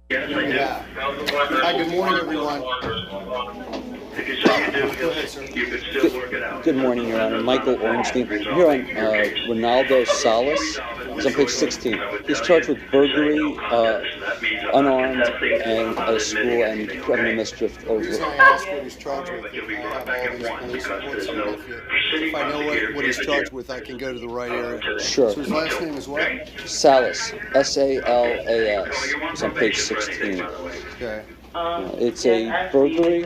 Yeah. Hi, good morning, everyone. If you say you do, you can still work it out. Good morning, Your Honor. Michael Ornstein. Here on Ronaldo Salas. He's on page 16. He's charged with burglary, unarmed, and a school and criminal mischief. The reason I ask what he's charged with, I have all these police reports, and if I know what he's charged with, I can go to the right area. Sure. So his last name is what? Salas. S-A-L-A-S. It's on page 16. Okay. It's a burglary,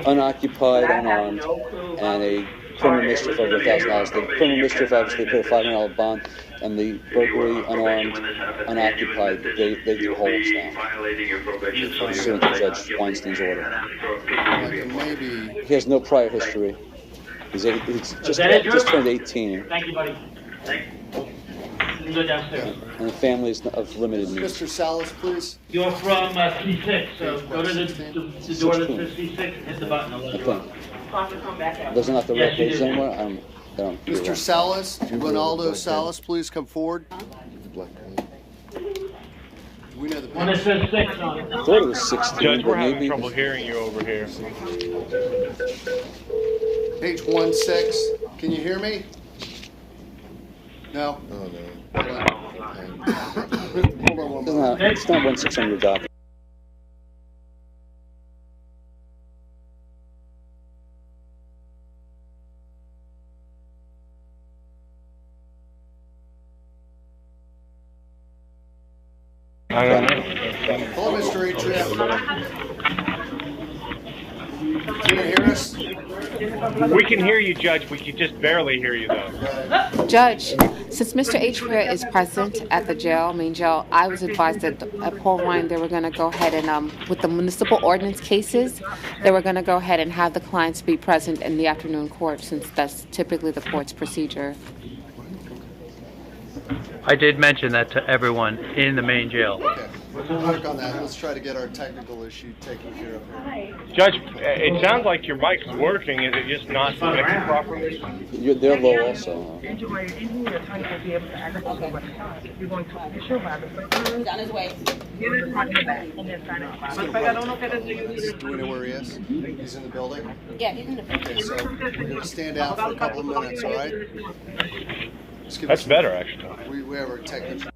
unoccupied, unarmed, and a criminal mischief over $1,000. The criminal mischief, obviously, put a $500 bond, and the burglary, unarmed, unoccupied, they do holds now. Pursuant to Judge Weinstein's order. Maybe. He has no prior history. He's just turned 18. Thank you, buddy. You can go downstairs. And the family is of limited means. Mr. Salas, please. You're from C6, so go to the door that says C6 and hit the button. Okay. Doesn't have to red page anymore? Mr. Salas, Ronaldo Salas, please come forward. We know the When it says 6 on it. I thought it was 16, Judge, we're but having maybe... trouble hearing you over here. Page 16. Can you hear me? No? Hold on. It's not 16 on your document. I don't know. Hello, Mr. Atria. Can you hear us? We can hear you, Judge. We can just barely hear you, though. Judge, since Mr. Atria is present at the main jail, I was advised that at Paul Ryan they were going to go ahead and, with the municipal ordinance cases, they were going to go ahead and have the clients be present in the afternoon court, since that's typically the court's procedure. I did mention that to everyone in the main jail. Okay, we'll work on that. Let's try to get our technical issue taken care of here. Judge, it sounds like your mic's working. Is it just not connected properly? They're low also. He's on his way. Do we know where he is? He's in the building? Yeah, he's in the building. Okay, so we're going to stand out for a couple of minutes, all right? That's better, actually. We have our technician.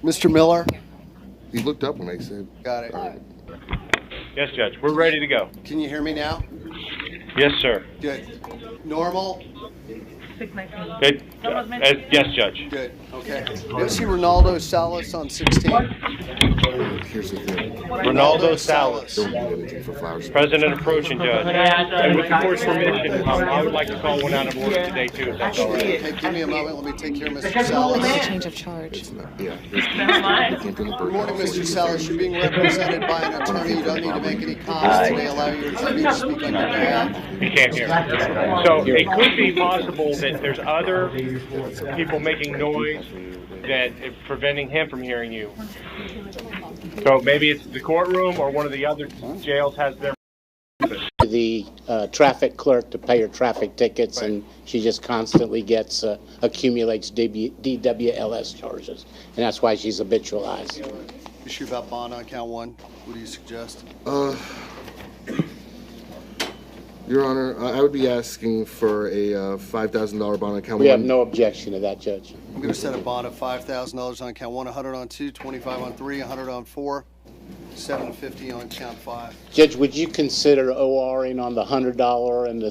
Mr. Miller? He looked up when I said. Got it. Yes, Judge. We're ready to go. Can you hear me now? Yes, sir. Good. Normal? Good. Yes, Judge. Good. Okay. You see Ronaldo Salas on 16? Here's the thing. Ronaldo Salas. Don't do anything for flowers. President approaching, Judge. And with the court's permission, I would like to call one out of order today, too, if that's all right. Okay, give me a moment. Let me take care of Mr. Salas. It's a change of charge. It's not, yeah. Good morning, Mr. Salas. You're being represented by an attorney. You don't need to make any comments today. Allow your attorney to speak on your behalf. You can't hear. So it could be possible that there's other people making noise that is preventing him from hearing you. So maybe it's the courtroom or one of the other jails has their... The traffic clerk to pay her traffic tickets, and she just constantly accumulates DWLS charges, and that's why she's habitualized. Issue about bond on count one. What do you suggest? Your Honor, I would be asking for a $5,000 bond on count one. We have no objection to that, Judge. I'm going to set a bond of $5,000 on count one, 100 on two, 25 on three, 100 on four, $750 on count five. Judge, would you consider ORing on the $100 and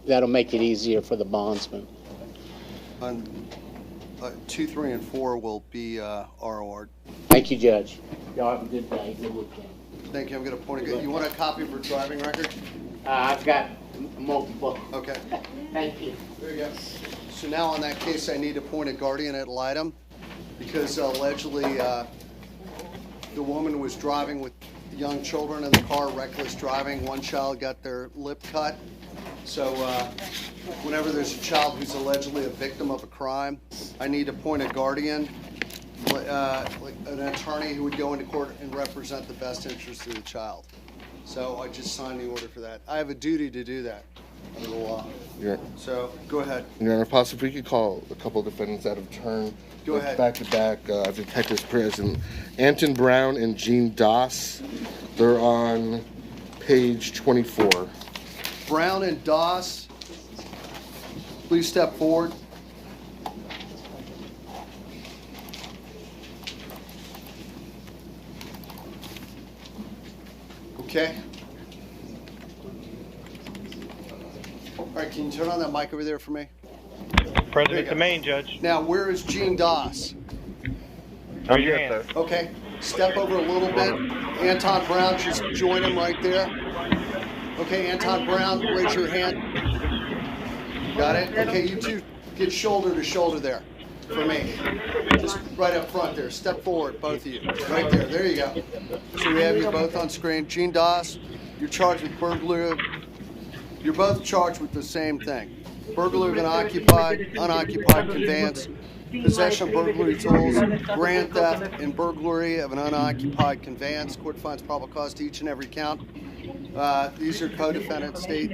that'll make it easier for the bondsman? On 2, 3, and 4 will be ROR. Thank you, Judge. Y'all have a good day. Good weekend. Thank you. I'm going to point it. You want a copy of her driving record? I've got multiple. Okay. Thank you. There you go. So now on that case, I need to appoint a guardian ad litem because allegedly the woman was driving with young children in the car, reckless driving. One child got their lip cut. So whenever there's a child who's allegedly a victim of a crime, I need to appoint a guardian, like an attorney who would go into court and represent the best interest of the child. So I just signed the order for that. I have a duty to do that under the law. Yeah. So go ahead. Your Honor, possibly we could call a couple of defendants out of turn. Go ahead. Back to back, detectives present. Anton Brown and Jean Doss. They're on page 24. Brown and Doss, please step forward. Okay. All right, can you turn on that mic over there for me? President to main, Judge. Now, where is Jean Doss? Raise your hand. Okay, step over a little bit. Anton Brown, just join him right there. Okay, Anton Brown, raise your hand. Got it? Okay, you two get shoulder to shoulder there for me. Just right up front there. Step forward, both of you. Right there. There you go. So we have you both on screen. Jean Doss, you're charged with burglary. You're both charged with the same thing. Burglary of an unoccupied conveyance, possession of burglary tools, grand theft, and burglary of an unoccupied conveyance. Court finds probable cause to each and every count. These are co-defendants. State,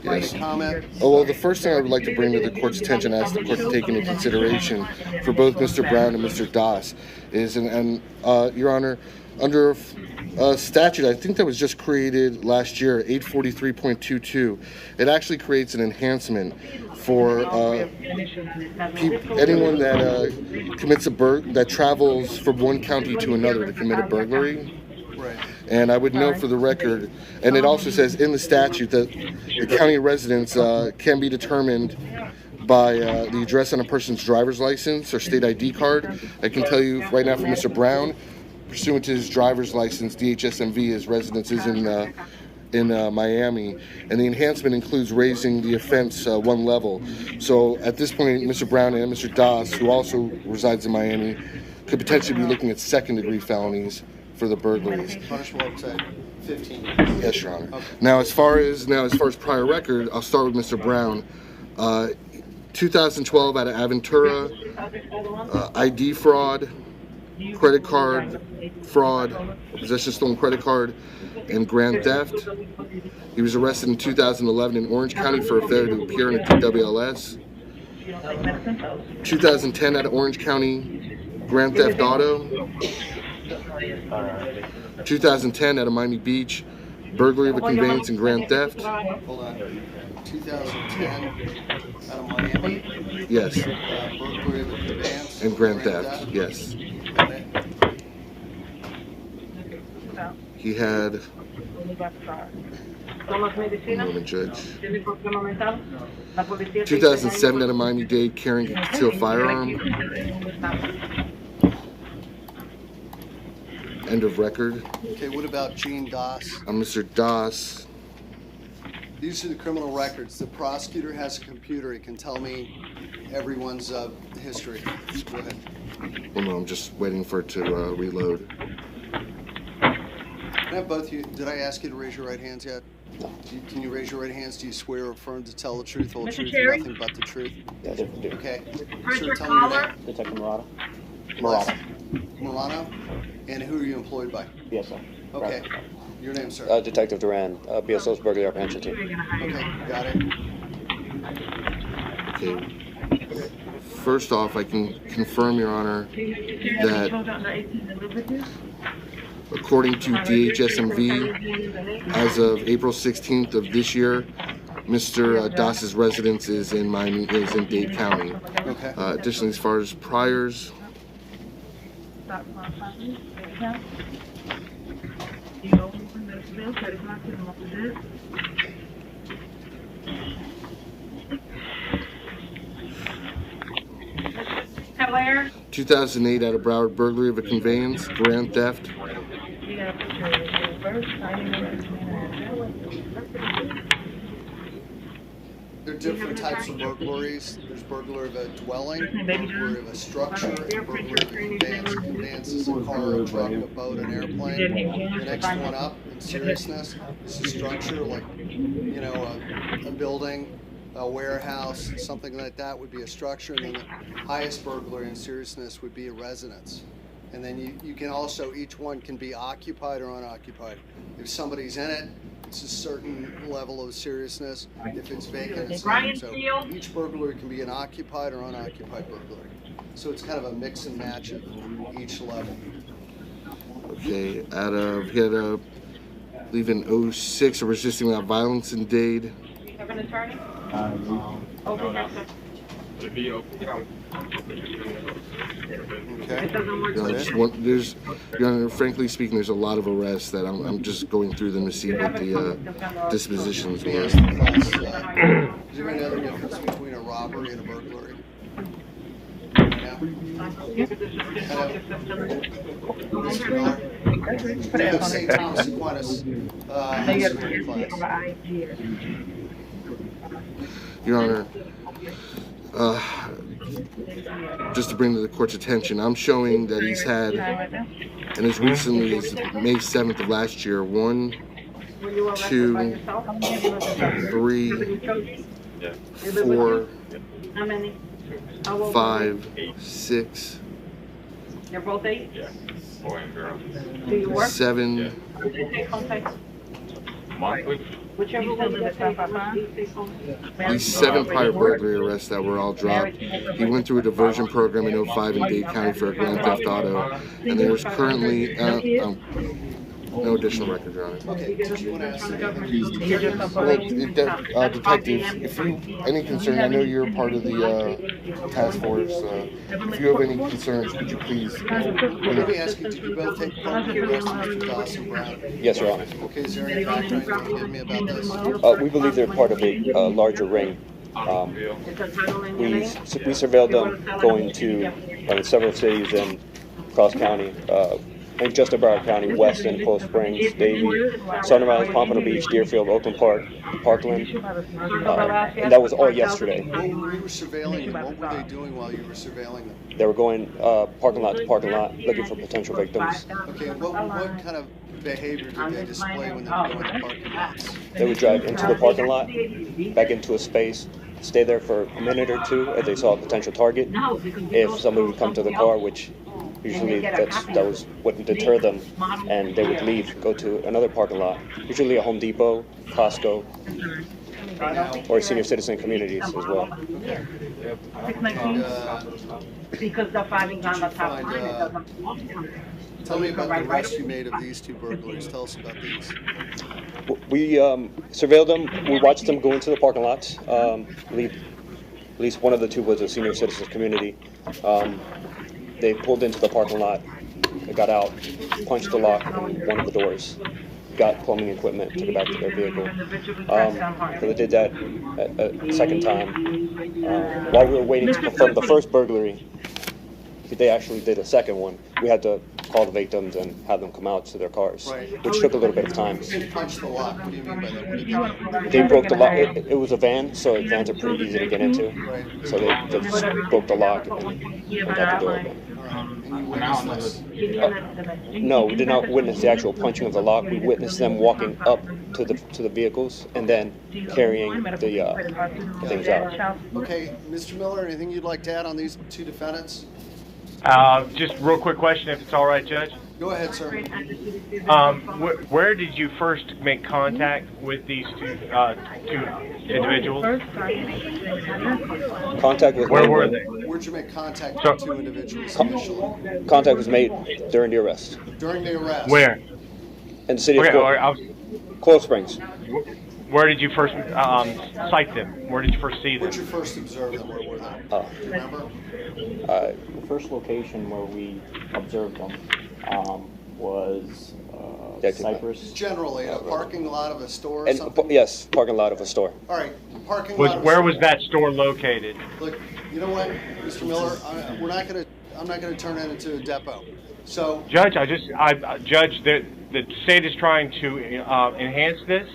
any comment? Oh, well, the first thing I would like to bring to the court's attention, ask the court to take into consideration for both Mr. Brown and Mr. Doss, is, Your Honor, under a statute, I think that was just created last year, 843.22, it actually creates an enhancement for anyone that commits that travels from one county to another to commit a burglary. Right. And I would note for the record, and it also says in the statute that the county residence can be determined by the address on a person's driver's license or state ID card. I can tell you right now for Mr. Brown, pursuant to his driver's license, DHSMV, his residence is in Miami, and the enhancement includes raising the offense one level. So at this point, Mr. Brown and Mr. Doss, who also resides in Miami, could potentially be looking at second-degree felonies for the burglaries. Punishable up to 15 years. Yes, Your Honor. Okay. Now, as far as prior record, I'll start with Mr. Brown. 2012 out of Aventura, ID fraud, credit card fraud, possession of stolen credit card, and grand theft. He was arrested in 2011 in Orange County for a failure to appear in a TWLS. 2010 out of Orange County, grand theft auto. 2010 out of Miami Beach, burglary of a conveyance and grand theft. Hold on. 2010 out of Miami. Yes. Burglary of a conveyance And grand theft. Yes. He had. One moment, Judge. 2007 out of Miami-Dade, carrying a concealed firearm. End of record. Okay, what about Jean Doss? Mr. Doss. These are the criminal records. The prosecutor has a computer. He can tell me everyone's history. Go ahead. Well, no, I'm just waiting for it to reload. Can I have both of you? Did I ask you to raise your right hands yet? No. Can you raise your right hands? Do you swear or affirm to tell the truth, whole Mr. truth, Cherry? and nothing but the truth? Yes, I do. Okay. Where's Sir, your tell me your collar? name. Detective Murata. Murata. Milano? And who are you employed by? Yes, sir. Okay. Your name, sir? Detective Duran, BSO's burglary apprehension team. Okay, got it. Okay. First off, I can confirm, Your Honor, that according to DHSMV, as of April 16th of this year, Mr. Doss's residence is in Dade County. Okay. Additionally, as far as priors, Cavalier? 2008 out of Broward, burglary of a conveyance, grand theft. 2009 There are different types of burglaries. There's burglary of a dwelling, burglary of a structure, and burglary of a conveyance. A conveyance is a car, a truck, a boat, an airplane. The next one up in seriousness is a structure like, you know, a building, a warehouse, something like that would be a structure. And then the highest burglary in seriousness would be a residence. And then you can also, each one can be occupied or unoccupied. If somebody's in it, it's a certain level of seriousness. If it's vacant, it's not. So each burglary can be an occupied or unoccupied burglary. So it's kind of a mix and match of each level. Okay, he had a, I believe in 06, a resisting without violence in Dade. Have an attorney? Okay. There's, Your Honor, frankly speaking, there's a lot of arrests that I'm just going through them to see what the dispositions were. Is there any other difference between a robbery and a burglary? Mr. Miller? St. Thomas Aquinas history class. Your Honor, just to bring to the court's attention, I'm showing that he's had, and as recently as May 7th of last year, 1, 2, 3, 4, 5, 6, You're both 8? Yeah, boy and girl. Do you work? 7, Yeah. Do they take home pay? Monthly? Whichever one you get paid for, do you take home pay? these 7 prior burglary arrests that were all dropped. He went through a diversion program in 05 in Dade County for a grand theft auto, and there's currently no additional records, Your Honor. Okay, did you want to ask Well, Detective, if you any concern, I know you're part of the task force. If you have any concerns, could you please? Let me ask you, did you both take part in the arrest of Mr. Dawson Brown? Yes, Your Honor. Okay, is there any background you can give me about this? We believe they're part of a larger ring. We surveilled them going to several cities in Cross County, in just Broward County, Weston, Cold Springs, Davie, Sunrise, Pompano Beach, Deerfield, Oakland Park, Parkland, and that was all yesterday. When you were surveilling them, what were they doing while you were surveilling them? They were going parking lot to parking lot, looking for potential victims. Okay, what kind of behavior did they display when they were going to parking lots? They would drive into the parking lot, back into a space, stay there for a minute or two if they saw a potential target. If somebody would come to the car, which usually that wouldn't deter them, and they would leave, go to another parking lot, usually a Home Depot, Costco, or senior citizen communities as well. Because the filing on the top line, it doesn't. Tell me about the arrests you made of these 2 burglaries. Tell us about these. We surveilled them. We watched them go into the parking lots. At least one of the 2 was a senior citizen community. They pulled into the parking lot, they got out, punched the lock on one of the doors, got plumbing equipment, took it back to their vehicle. So they did that a second time. While we were waiting to confirm the first burglary, they actually did a second one. We had to call the victims and have them come out to their cars, which took a little bit of time. They punched the lock. What do you mean by that? What did they do? They broke the lock. It was a van, so vans are pretty easy to get into. So they just broke the lock and got the door open. And you witnessed this? No, we did not witness the actual punching of the lock. We witnessed them walking up to the vehicles and then carrying the things out. Okay, Mr. Miller, anything you'd like to add on these 2 defendants? Just real quick question, if it's all right, Judge. Go ahead, sir. Where did you first make contact with these 2 individuals? Contact was Where made. were they? Where'd you make contact with 2 individuals initially? Contact was made during the arrest. During the arrest? Where? In the city of Cold Springs. Where did you first cite them? Where did you first see them? Where did you first observe them? Where were they? Do you remember? The first location where we observed them was Cypress. Generally, a parking lot of a store or something? Yes, parking lot of a store. All right, parking lot of a Where store. was that store located? Look, you know what, Mr. Miller, I'm not going to turn it into a depot. So, Judge, Judge, the state is trying to enhance this.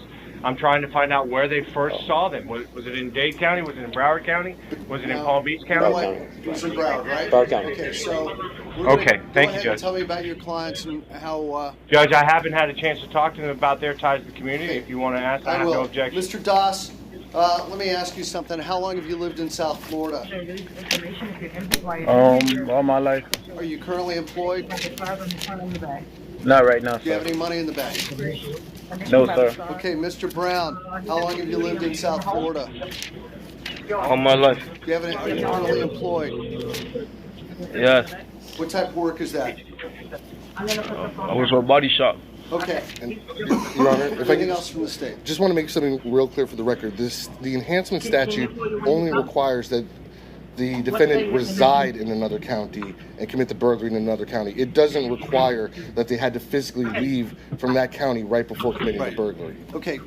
I'm trying to find out where they first saw them. Was it in Dade County? Was it in Broward County? Was it in Palm Beach County? It was in Broward, right? Broward County. Okay, so Okay, thank you, go ahead Judge. and tell me about your clients and how. Judge, I haven't had a chance to talk to them about their ties to the community. If you want to ask, I have will. no objection. Mr. Doss, let me ask you something. How long have you lived in South Florida? All my life. Are you currently employed? Not right now, Do you have sir. any money in the bank? No, sir. Okay, Mr. Brown, how long have you lived in South Florida? All my life. Do you have any, are you currently employed? Yes. What type of work is that? I was for a body shop. Okay. And, Your Honor, if I Anything can else from the state? just want to make something real clear for the record. The enhancement statute only requires that the defendant reside in another county and commit the burglary in another county. It doesn't require that they had to physically leave from that county right before committing the burglary. Okay,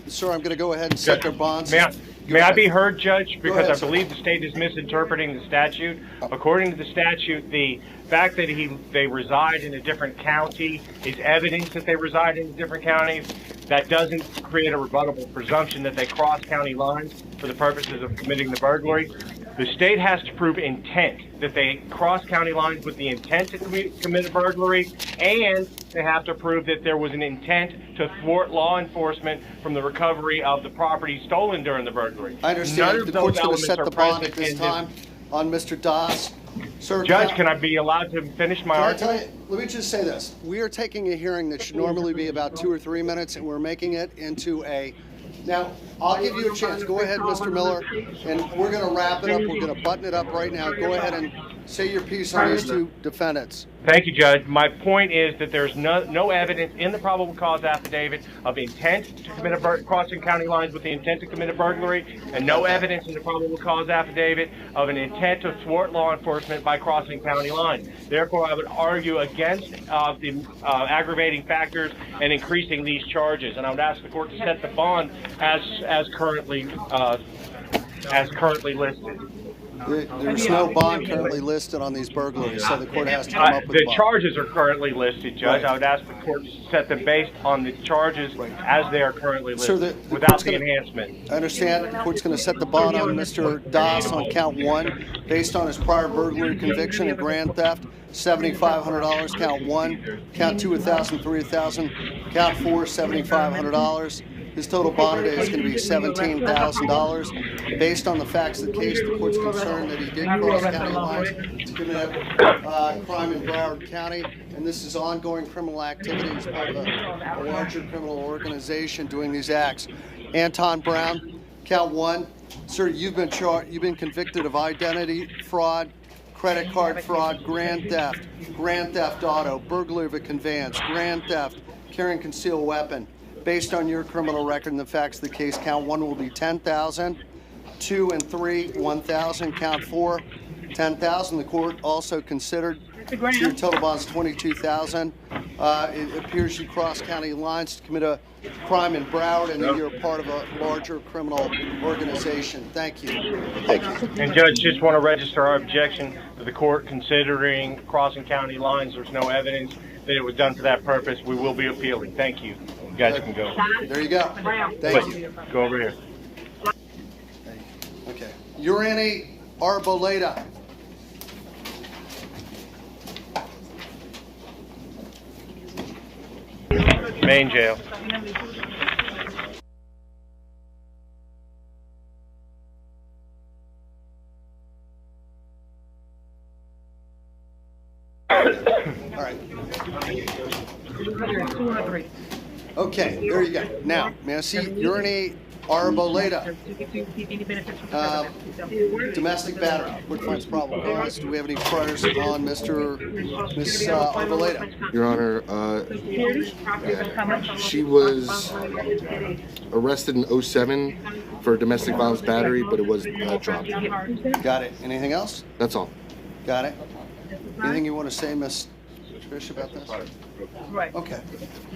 sir, I'm going to go ahead and set their bonds. May I be heard, Judge? Because ahead, I sir. believe the state is misinterpreting the statute. According to the statute, the fact that they reside in a different county is evidence that they reside in a different county. That doesn't create a rebuttable presumption that they cross county lines for the purposes of committing the burglary. The state has to prove intent, that they cross county lines with the intent to commit a burglary, and they have to prove that there was an intent to thwart law enforcement from the recovery of the property stolen during the burglary. I understand. None of The those court's going to elements set are the bond at present this in time on Mr. Doss. Sir, Judge, can I be allowed to finish my Can I argument? tell you, let me just say this. We are taking a hearing that should normally be about 2 or 3 minutes, and we're making it into a... Now, I'll give you a chance. Go ahead, Mr. Miller, and we're going to wrap it up. We're going to button it up right now. Go ahead and say your piece on these two defendants. Thank you, Judge. My point is that there's no evidence in the probable cause affidavit of intent to commit a crossing county lines with the intent to commit a burglary, and no evidence in the probable cause affidavit of an intent to thwart law enforcement by crossing county lines. Therefore, I would argue against the aggravating factors and increasing these charges, and I would ask the court to set the bond as currently listed. There's no bond currently listed on these burglaries, so the court has to come up with a The bond. charges are currently listed, Judge. Right. I would ask the court to set them based on the charges as they are currently Sir, listed, the without court's the gonna- enhancement. I understand the court's going to set the bond on Mr. Doss on count 1 based on his prior burglary conviction and grand theft, $7,500, count 1, count 2, $1,000, 3,000, count 4, $7,500. His total bond today is going to be $17,000. Based on the facts of the case, the court's concerned that he did cross county lines to commit crime in Broward County, and this is ongoing criminal activity as part of a larger criminal organization doing these acts. Anton Brown, count 1. Sir, you've been convicted of identity fraud, credit card fraud, grand theft auto, burglary of a conveyance, grand theft, carrying concealed weapon. Based on your criminal record and the facts of the case, count 1 will be $10,000, 2 and 3, $1,000, count 4, $10,000. The court also considered your total bond is $22,000. It appears you crossed county lines to commit a crime in Broward, and that you're a part of a larger criminal organization. Thank you. Thank you. And Judge, just want to register our objection to the court considering crossing county lines. There's no evidence that it was done for that purpose. We will be appealing. Thank you. You guys can go. There you go. Thank you. Go over here. Okay. Urani Arboleda. Main jail. All right. Okay, there you go. Now, may I see Urani Arboleda? Domestic battery. Court finds probable cause. Do we have any priors on Miss Arboleda? Your Honor, she was arrested in 07 for domestic violence battery, but it was dropped. Got it. Anything else? That's all. Got it. Anything you want to say, Miss Trish, about this? Right. Okay.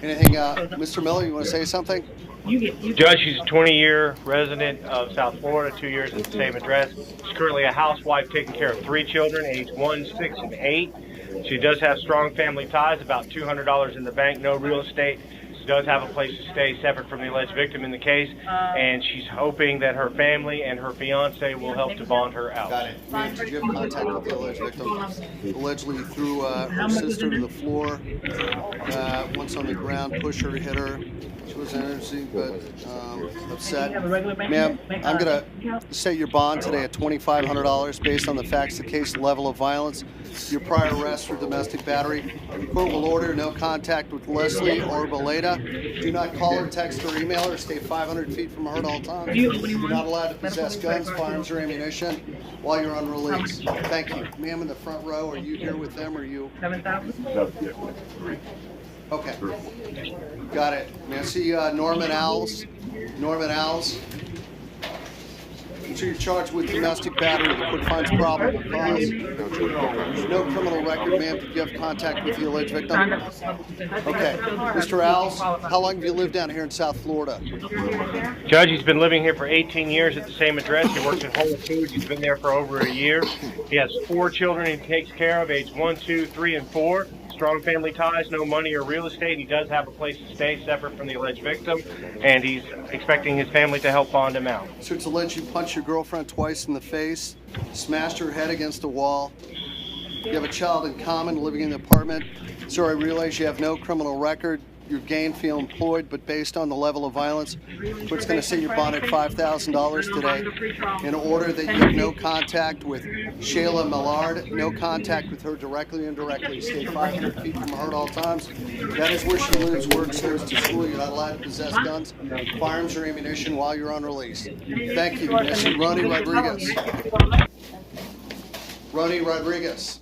Anything, Mr. Miller, you want to say something? Judge, she's a 20-year resident of South Florida, 2 years at the same address. She's currently a housewife taking care of 3 children, age 1, 6, and 8. She does have strong family ties, about $200 in the bank, no real estate, She does have a place to stay separate from the alleged victim in the case, and she's hoping that her family and her fiance will help to bond her out. Got it. Ma'am, did you have contact with the alleged victim? Allegedly threw her sister to the floor, once on the ground, pushed her, hit her. She wasn't interested, but upset. Ma'am, I'm going to set your bond today at $2,500 based on the facts of the case, level of violence, your prior arrest for domestic battery. Court will order no contact with Leslie or Beleda. Do not call her, text or email her. Stay 500 feet from her at all times. You're not allowed to possess guns, firearms, or ammunition while you're on release. Thank you. Ma'am, in the front row, are you here with them or are you? 7,000? Okay. Got it. May I see Norman Owls? Norman Owls. So you're charged with domestic battery. The court finds probable cause. No criminal record, ma'am. Did you have contact with the alleged victim? Okay. Mr. Owls, how long have you lived down here in South Florida? Judge, he's been living here for 18 years at the same address. He works at Whole Foods. He's been there for over a year. He has 4 children he takes care of, age 1, 2, 3, and 4. Strong family ties, no money or real estate. He does have a place to stay separate from the alleged victim, and he's expecting his family to help bond him out. So it's alleged you punched your girlfriend twice in the face, smashed her head against a wall. You have a child in common living in the apartment. Sir, I realize you have no criminal record. You're gainfully employed, but based on the level of violence, court's going to set your bond at $5,000 today. In order that you have no contact with Shayla Millard, no contact with her directly or indirectly. Stay 500 feet from her at all times. That is where she lives, works, goes to school. You're not allowed to possess guns, firearms, or ammunition while you're on release. Thank you. Mr. Ronnie Rodriguez. Ronnie Rodriguez.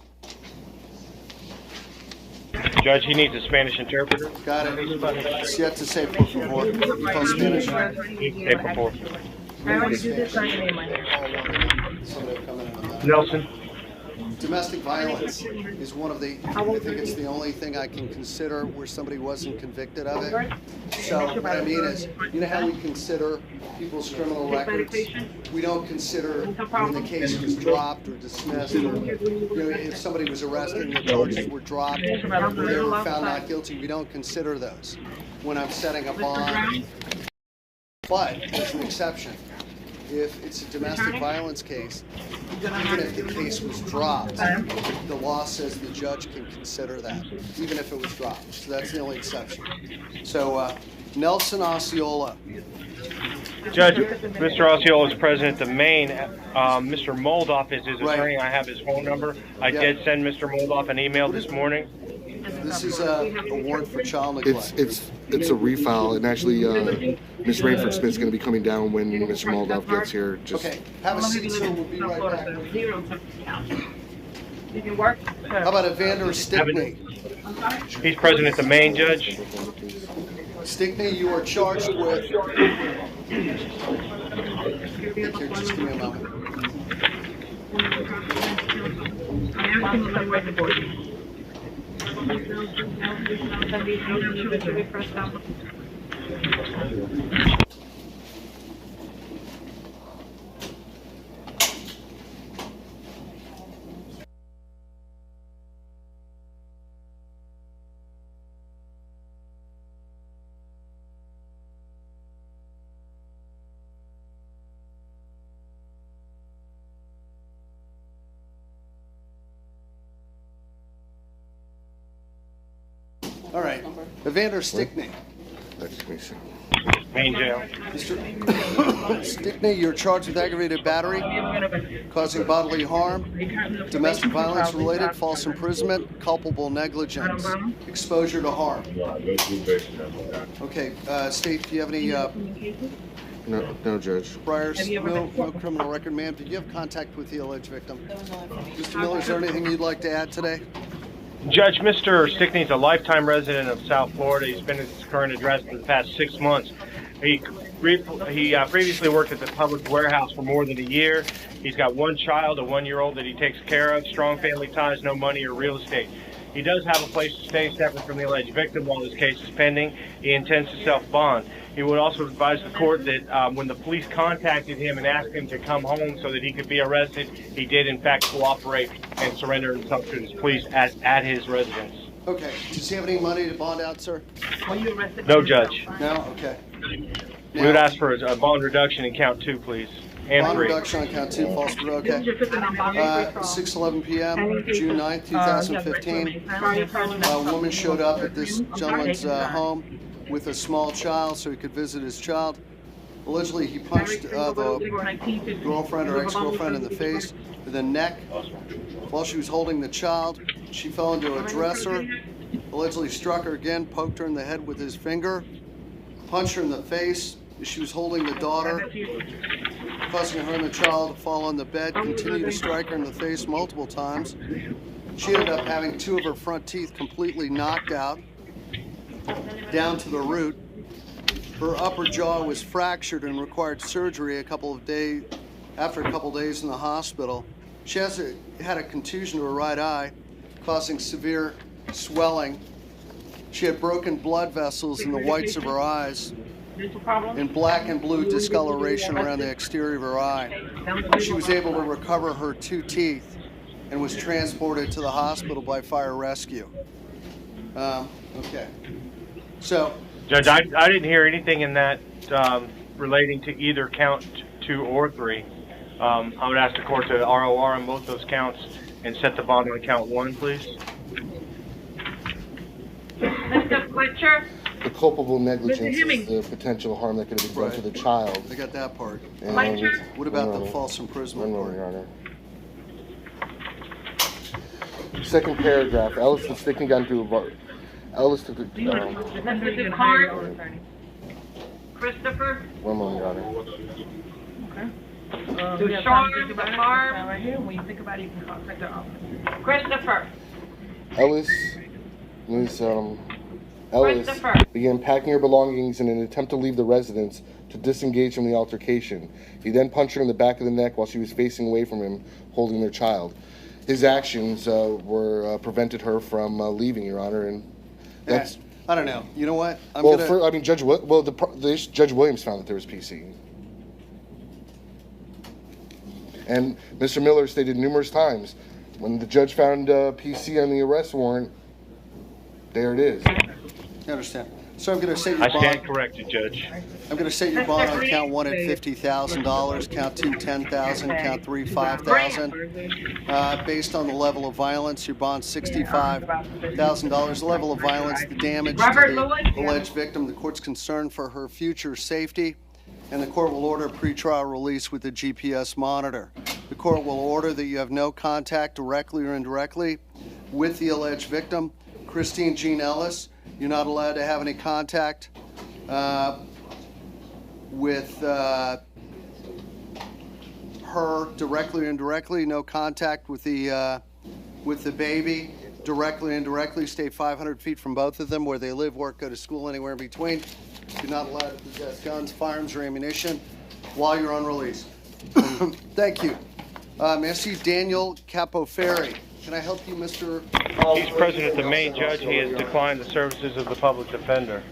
Judge, he needs a Spanish interpreter. Got it. It's yet to say por favor. Call Spanish. Hey, por favor. I already do this on your name, Nelson. Domestic violence is one of the, I think it's the only thing I can consider where somebody wasn't convicted of it. So what I mean is, you know how we consider people's criminal records? We don't consider when the case was dropped or dismissed, or if somebody was arrested and the charges were dropped or they were found not guilty. We don't consider those when I'm setting a bond. But there's an exception. If it's a domestic violence case, even if the case was dropped, the law says the judge can consider that, even if it was dropped. So that's the only exception. So Nelson Osceola. Judge, Mr. Osceola is president of Maine. Mr. Moldoff is his attorney. I have his phone number. I did send Mr. Moldoff an email this morning. This is a warrant for child neglect. It's a refile, and actually, Ms. Rainford Smith's going to be coming down when Mr. Moldoff gets here. Okay, have a seat, sir. We'll be right back. Did you work? How about Evander Stickney? He's president of Maine, Judge. Stickney, you are charged with. Here, just give me a moment. All right, Evander Stickney. Main jail. Mr. Stickney, you're charged with aggravated battery, causing bodily harm, domestic violence related, false imprisonment, culpable negligence, exposure to harm. Okay, State, do you have any No, Judge. priors? No criminal record, ma'am. Did you have contact with the alleged victim? Mr. Miller, is there anything you'd like to add today? Judge, Mr. Stickney is a lifetime resident of South Florida. He's been at his current address for the past 6 months. He previously worked at the Public Warehouse for more than a year. He's got 1 child, a 1-year-old that he takes care of, strong family ties, no money or real estate. He does have a place to stay separate from the alleged victim while his case is pending. He intends to self-bond. He would also advise the court that when the police contacted him and asked him to come home so that he could be arrested, he did in fact cooperate and surrender himself to his police at his residence. Okay. Does he have any money to bond out, sir? No, Judge. No? Okay. We would ask for a bond reduction in count 2, please. And Bond 3. reduction on count 2, false arrest. Okay. 6:11 p.m., June 9th, 2015. A woman showed up at this gentleman's home with a small child so he could visit his child. Allegedly, he punched the girlfriend or ex-girlfriend in the face, in the neck. While she was holding the child, she fell into a dresser. Allegedly struck her again, poked her in the head with his finger, punched her in the face as she was holding the daughter, causing her and the child to fall on the bed, continued to strike her in the face multiple times. She ended up having 2 of her front teeth completely knocked out, down to the root. Her upper jaw was fractured and required surgery after a couple days in the hospital. She had a contusion to her right eye, causing severe swelling. She had broken blood vessels in the whites of her eyes and black and blue discoloration around the exterior of her eye. She was able to recover her 2 teeth and was transported to the hospital by fire rescue. Okay. So, Judge, I didn't hear anything in that relating to either count 2 or 3. I would ask the court to ROR on both those counts and set the bond on count 1, please. Mr. Fletcher? The culpable negligence is the potential harm that could have been done to the child. I got that part. And what about the false imprisonment part? Your Honor. Second paragraph. Ellis was sticking gun to a bar. Ellis took the. Mr. Card? Christopher? One moment, Your Honor. To Sean, the farm? Right here. When you think about it, you can contact the office. Christopher? Ellis began packing her belongings in an attempt to leave the residence to disengage from the altercation. He then punched her in the back of the neck while she was facing away from him, holding their child. His actions prevented her from leaving, Your Honor, and that's. I don't know. You know what? Judge Williams found that there was PC, and Mr. Miller stated numerous times when the judge found PC on the arrest warrant. There it is. I understand. So I'm going to set your bond. I stand corrected, Judge. I'm going to set your bond on count 1 at $50,000, count 2 $10,000, count 3 $5,000. Based on the level of violence, your bond $65,000. The level of violence, the damage to the alleged victim, the court's concerned for her future safety, and the court will order a pretrial release with a GPS monitor. The court will order that you have no contact, directly or indirectly, with the alleged victim, Christine Jean Ellis. You're not allowed to have any contact with her directly or indirectly. No contact with the baby directly or indirectly. Stay 500 feet from both of them, where they live, work, go to school, anywhere in between. You're not allowed to possess guns, firearms, or ammunition while you're on release. Thank you. May I see Daniel Capoferri? Can I help you, Mr. He's present at the main judge. He has declined the services of the public defender.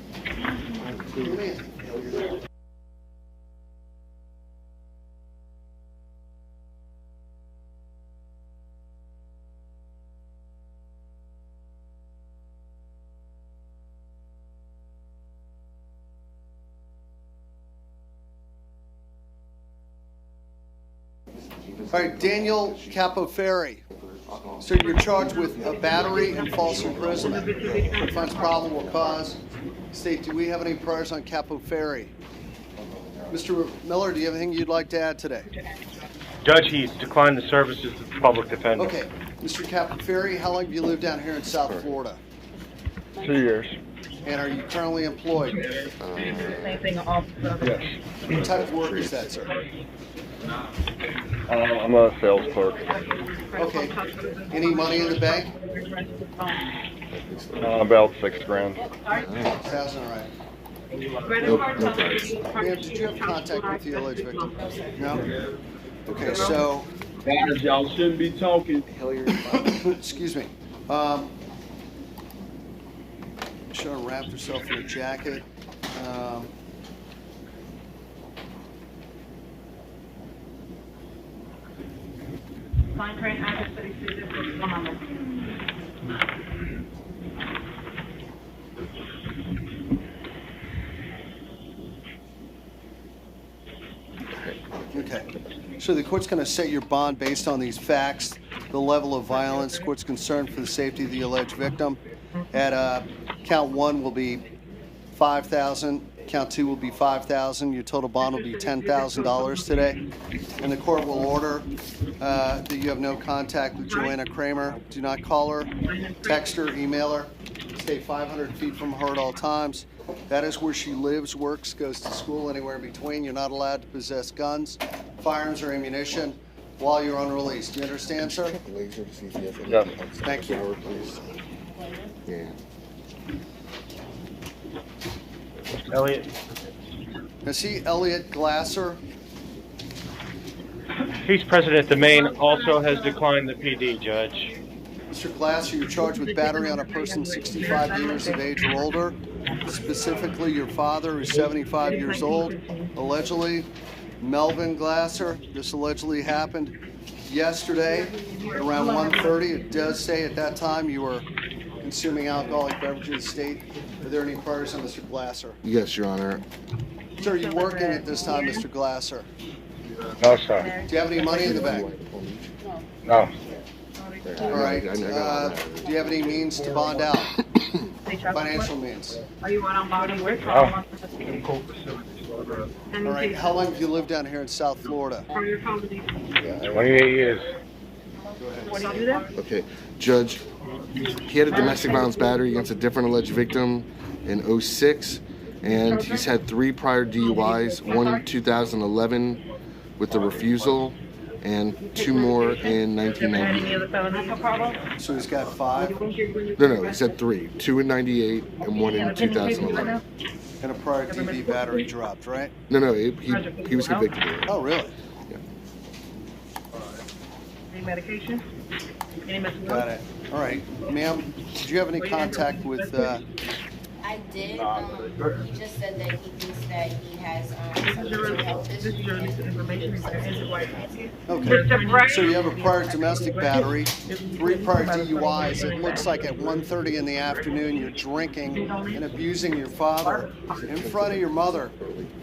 All right, Daniel Capoferri. So you're charged with a battery and false imprisonment. Offense probable cause. State, do we have any priors on Capoferri? Mr. Miller, do you have anything you'd like to add today? Judge, he's declined the services of the public defender. Okay. Mr. Capoferri, how long have you lived down here in South Florida? 2 years. And are you currently employed? Yes. What type of work is that, sir? I'm a sales clerk. Okay. Any money in the bank? About $6,000. Sounds all right. Ma'am, did you have contact with the alleged victim? No? Okay, so... Guys, y'all shouldn't be talking. Excuse me. Sharon wrapped herself in a jacket. Fine print address 36. One moment. So the court's going to set your bond based on these facts, the level of violence, court's concerned for the safety of the alleged victim. At count 1 will be $5,000. Count 2 will be $5,000. Your total bond will be $10,000 today. And the court will order that you have no contact with Joanna Kramer. Do not call her, text her, email her. Stay 500 feet from her at all times. That is where she lives, works, goes to school, anywhere in between. You're not allowed to possess guns, firearms, or ammunition while you're on release. Do you understand, sir? Yeah. Thank you. Yeah. Elliot. Now see Elliot Glasser. He's president. The Maine also has declined the PD, Judge. Mr. Glasser, you're charged with battery on a person 65 years of age or older, specifically your father, who's 75 years old. Allegedly, Melvin Glasser. This allegedly happened yesterday around 1:30. It does say at that time you were consuming alcoholic beverages. State, are there any priors on Mr. Glasser? Yes, Your Honor. Sir, are you working at this time, Mr. Glasser? No, sir. Do you have any money in the bank? No. All right. Do you have any means to bond out? Financial means. Are you on body work? No. All right. How long have you lived down here in South Florida? 28 years. What do you do there? Okay, Judge, he had a domestic violence battery against a different alleged victim in 2006, and he's had 3 prior DUIs, one in 2011 with the refusal, and 2 more in 1998. So he's got 5? No, he's had 3, 2 in 98 and 1 in 2011. And a prior DV battery dropped, right? No, he was convicted of it. Oh, really? Any medication? Any medicine? Got it. All right. Ma'am, did you have any contact with... I did. He just said that he thinks that he has some mental health issues. Okay. So you have a prior domestic battery, 3 prior DUIs. It looks like at 1:30 in the afternoon you're drinking and abusing your father in front of your mother.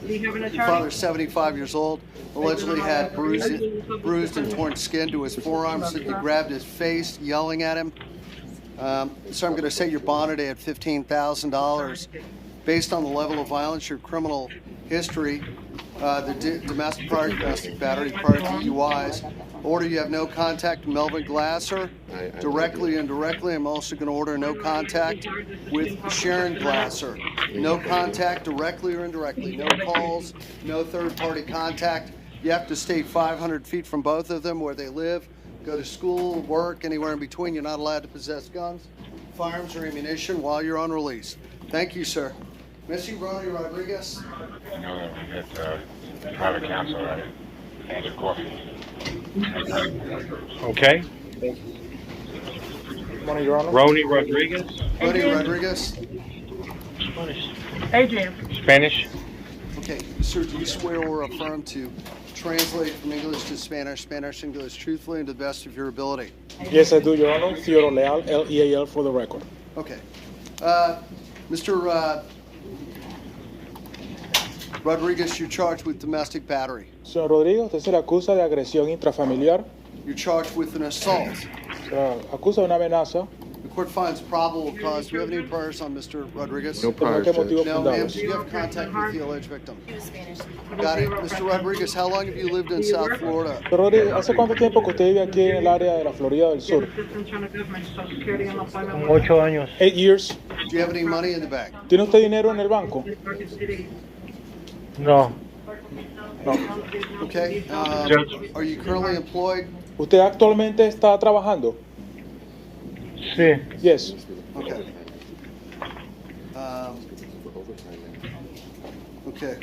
Your father's 75 years old, allegedly had bruised and torn skin to his forearms. So you grabbed his face, yelling at him. So I'm going to set your bond today at $15,000. Based on the level of violence, your criminal history, the prior domestic battery, prior DUIs. Order you have no contact with Melvin Glasser, directly and indirectly. I'm also going to order no contact with Sharon Glasser. No contact, directly or indirectly. No calls, no third-party contact. You have to stay 500 feet from both of them where they live. Go to school, work, anywhere in between. You're not allowed to possess guns, firearms, or ammunition while you're on release. Thank you, sir. Missy Ronnie Rodriguez? No, it's private counsel, right? And the coffee. Okay. Roni Rodriguez. Roni Rodriguez? Adrian. Spanish. Okay, sir, do you swear or affirm to translate from English to Spanish, Spanish, English, truthfully and to the best of your ability? Yes, I do, Your Honor. Theodore Leal, L-E-A-L for the record. Okay. Mr. Rodriguez, you're charged with domestic battery. Señor Rodríguez, usted se le acusa de agresión intrafamiliar. You're charged with an assault. Se le acusa de una amenaza. The court finds probable cause. Do you have any priors on Mr. Rodriguez? No priors, Judge. No, ma'am. Do you have contact with the alleged victim? Got it. Mr. Rodriguez, how long have you lived in South Florida? Señor Rodríguez, ¿hace cuánto tiempo que usted vive aquí en el área de la Florida del Sur? 8 años. 8 years. Do you have any money in the bank? ¿Tiene usted dinero en el banco? No. Okay. Are you currently employed? ¿Usted actualmente está trabajando? Sí. Yes. Okay. Okay.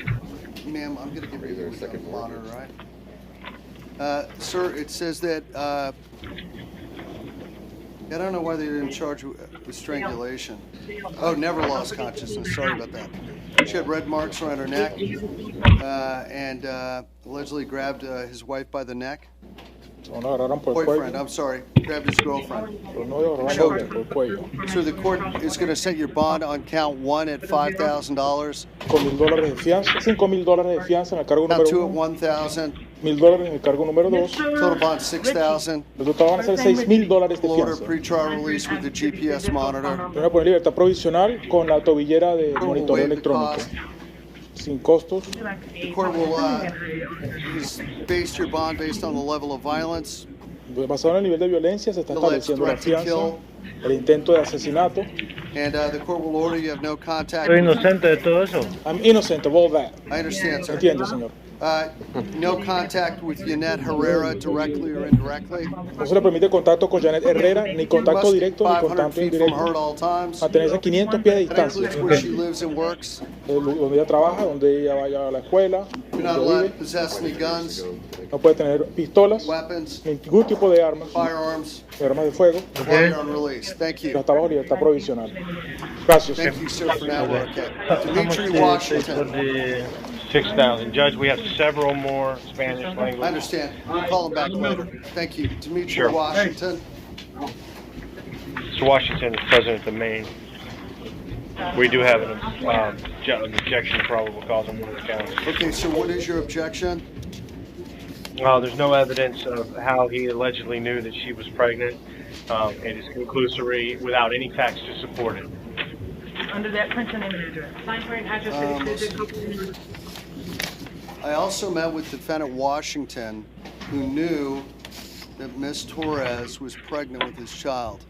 Ma'am, I'm going to give you a second monitor, right? Sir, it says that, I don't know why they didn't charge you with strangulation. Oh, never lost consciousness. Sorry about that. She had red marks around her neck and allegedly grabbed his wife by the neck. Boyfriend, I'm sorry. Grabbed his girlfriend. Choked her. So the court is going to set your bond on count 1 at $5,000. $5,000 de fianza, $5,000 de fianza en el cargo Count número 2 1. at $1,000. $1,000 en el cargo número 2. Total bond $6,000. Los total van a ser $6,000 de Order fianza. pretrial release with the GPS monitor. Van a poner libertad provisional con la tobillera de monitoreo electrónico. Sin costos. The court will base your bond based on the level of violence. Basado en el nivel de violencia se está estableciendo la fianza, el intento de asesinato. And the court will order you have no contact. Soy inocente de todo eso. I'm innocent of all that. I understand, sir. Entiende, señor. No contact with Yannette Herrera directly or indirectly. No se le permite contacto con Janet Herrera, ni contacto directo ni contacto indirecto. Mantenerse a 500 pies de distancia. Where she lives and works. Donde ella trabaja, donde ella vaya a la escuela. You're not allowed to possess any guns. No puede tener pistolas, weapons, ningún tipo de armas, firearms, armas de fuego. While you're on release. Thank you. Hasta bajo libertad provisional. Gracias. Thank you, sir, for that work. Dimitri Washington. 6,000. Judge, we have several more Spanish language. I understand. We'll call him back later. Thank you. Dimitri Sure. Washington. Mr. Washington is president of Maine. We do have an objection to probable cause on one of the counts. Okay, so what is your objection? There's no evidence of how he allegedly knew that she was pregnant. It is conclusory without any facts to support it. Under that printer name and address. Sign for an address. I also met with defendant Washington, who knew that Miss Torres was pregnant with his child.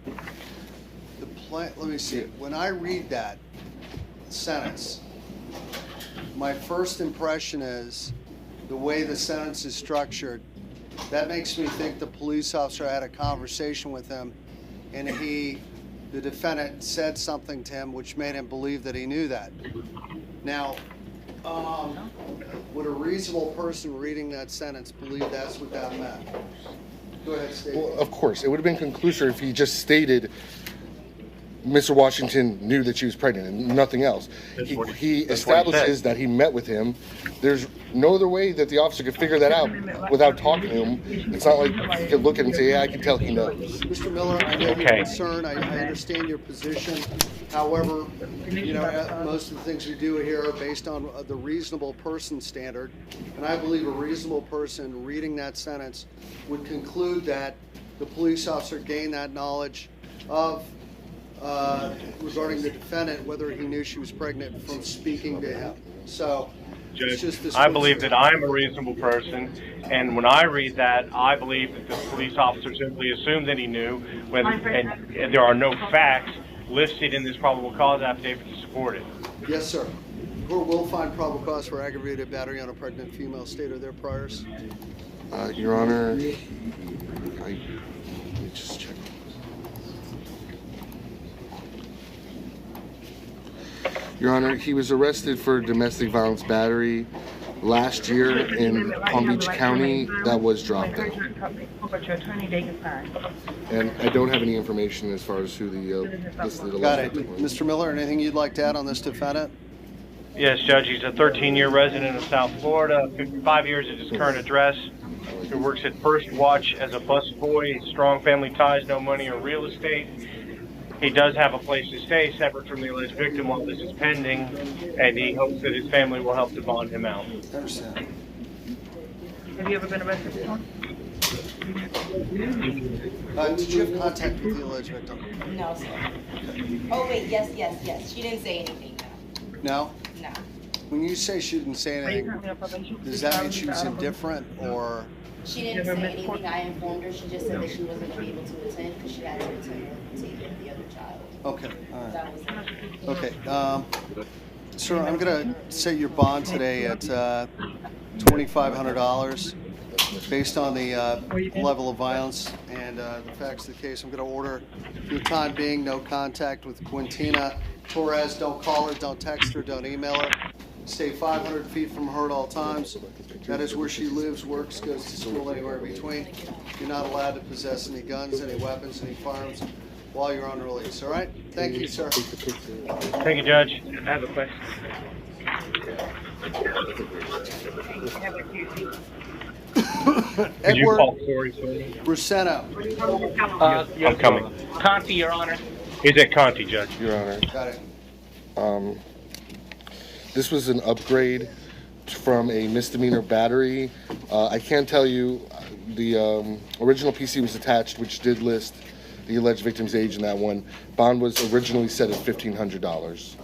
Let me see. When I read that sentence, my first impression is the way the sentence is structured. That makes me think the police officer had a conversation with him, and the defendant said something to him which made him believe that he knew that. Now, would a reasonable person reading that sentence believe that's what that meant? Go ahead, Steve. Well, of course, it would have been conclusive if he just stated Mr. Washington knew that she was pregnant and nothing else. He establishes that he met with him. There's no other way that the officer could figure that out without talking to him. It's not like he could look at him and say, yeah, I can tell he knows. Mr. Miller, I know your concern. I understand your position. However, most of the things we do here are based on the reasonable person standard. And I believe a reasonable person reading that sentence would conclude that the police officer gained that knowledge of regarding the defendant, whether he knew she was pregnant from speaking to him. So, Judge, I believe that I'm a reasonable person, and when I read that, I believe that the police officer simply assumed that he knew, and there are no facts listed in this probable cause affidavit to support it. Yes, sir. The court will find probable cause for aggravated battery on a pregnant female. State or their priors. Your Honor, let me just check. Your Honor, he was arrested for domestic violence battery last year in Palm Beach County. That was dropped out. And I don't have any information as far as who the Got it. Mr. Miller, anything you'd like to add on this defendant? Yes, Judge. He's a 13-year resident of South Florida, 55 years at his current address. He works at First Watch as a busboy, strong family ties, no money or real estate. He does have a place to stay separate from the alleged victim while this is pending, and he hopes that his family will help to bond him out. I understand. Have you ever been arrested before? Did you have contact with the alleged victim? No, sir. Oh, wait, yes. She didn't say anything, No? no. When you say she didn't say anything, does that mean she was indifferent or? She didn't say anything. I informed her. She just said that she wasn't going to be able to attend because she had to attend to take care of the other child. Okay, all right. That was it. Okay, sir, I'm going to set your bond today at $2,500 based on the level of violence and the facts of the case. I'm going to order, for the time being, no contact with Quintina Torres. Don't call her, don't text her, don't email her. Stay 500 feet from her at all times. That is where she lives, works, goes to school, anywhere in between. You're not allowed to possess any guns, any weapons, any firearms while you're on release, all right? Thank you, sir. Thank you, Judge. I have a question. Edward Corey for me? Bruseno. I'm coming. Conti, Your Honor. He's at Conti, Judge. Your Honor. Got it. This was an upgrade from a misdemeanor battery I can tell you the original PC was attached, which did list the alleged victim's age in that one. Bond was originally set at $1,500.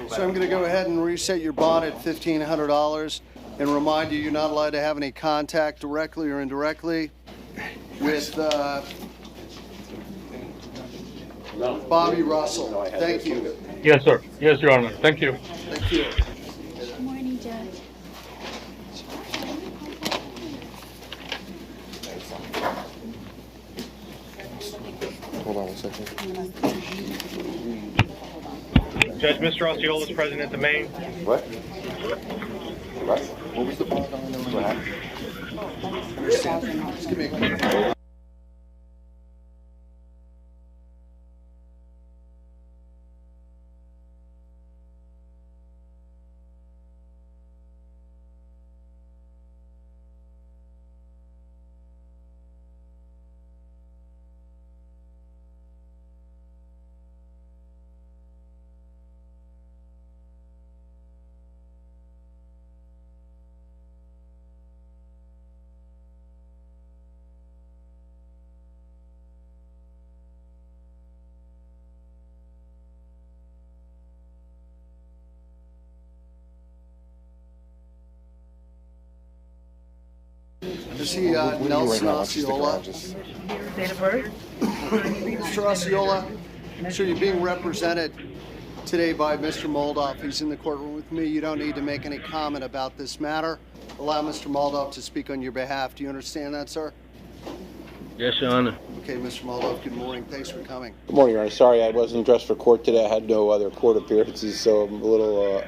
So I'm going to go ahead and reset your bond at $1,500 and remind you you're not allowed to have any contact directly or indirectly with Bobby Russell. Thank you. Yes, sir. Yes, Your Honor. Thank you. Thank you. Good morning, Judge. Hold on one second. Judge, Mr. Osceola is present at the main. What? What was the bond on? What happened? Just give me a quick. Is he Nelson Osceola? Date of birth? Mr. Osceola, so you're being represented today by Mr. Moldoff. He's in the courtroom with me. You don't need to make any comment about this matter. Allow Mr. Moldoff to speak on your behalf. Do you understand that, sir? Yes, Your Honor. Okay, Mr. Moldoff, good morning. Thanks for coming. Good morning, Your Honor. Sorry I wasn't dressed for court today. I had no other court appearances, so I'm a little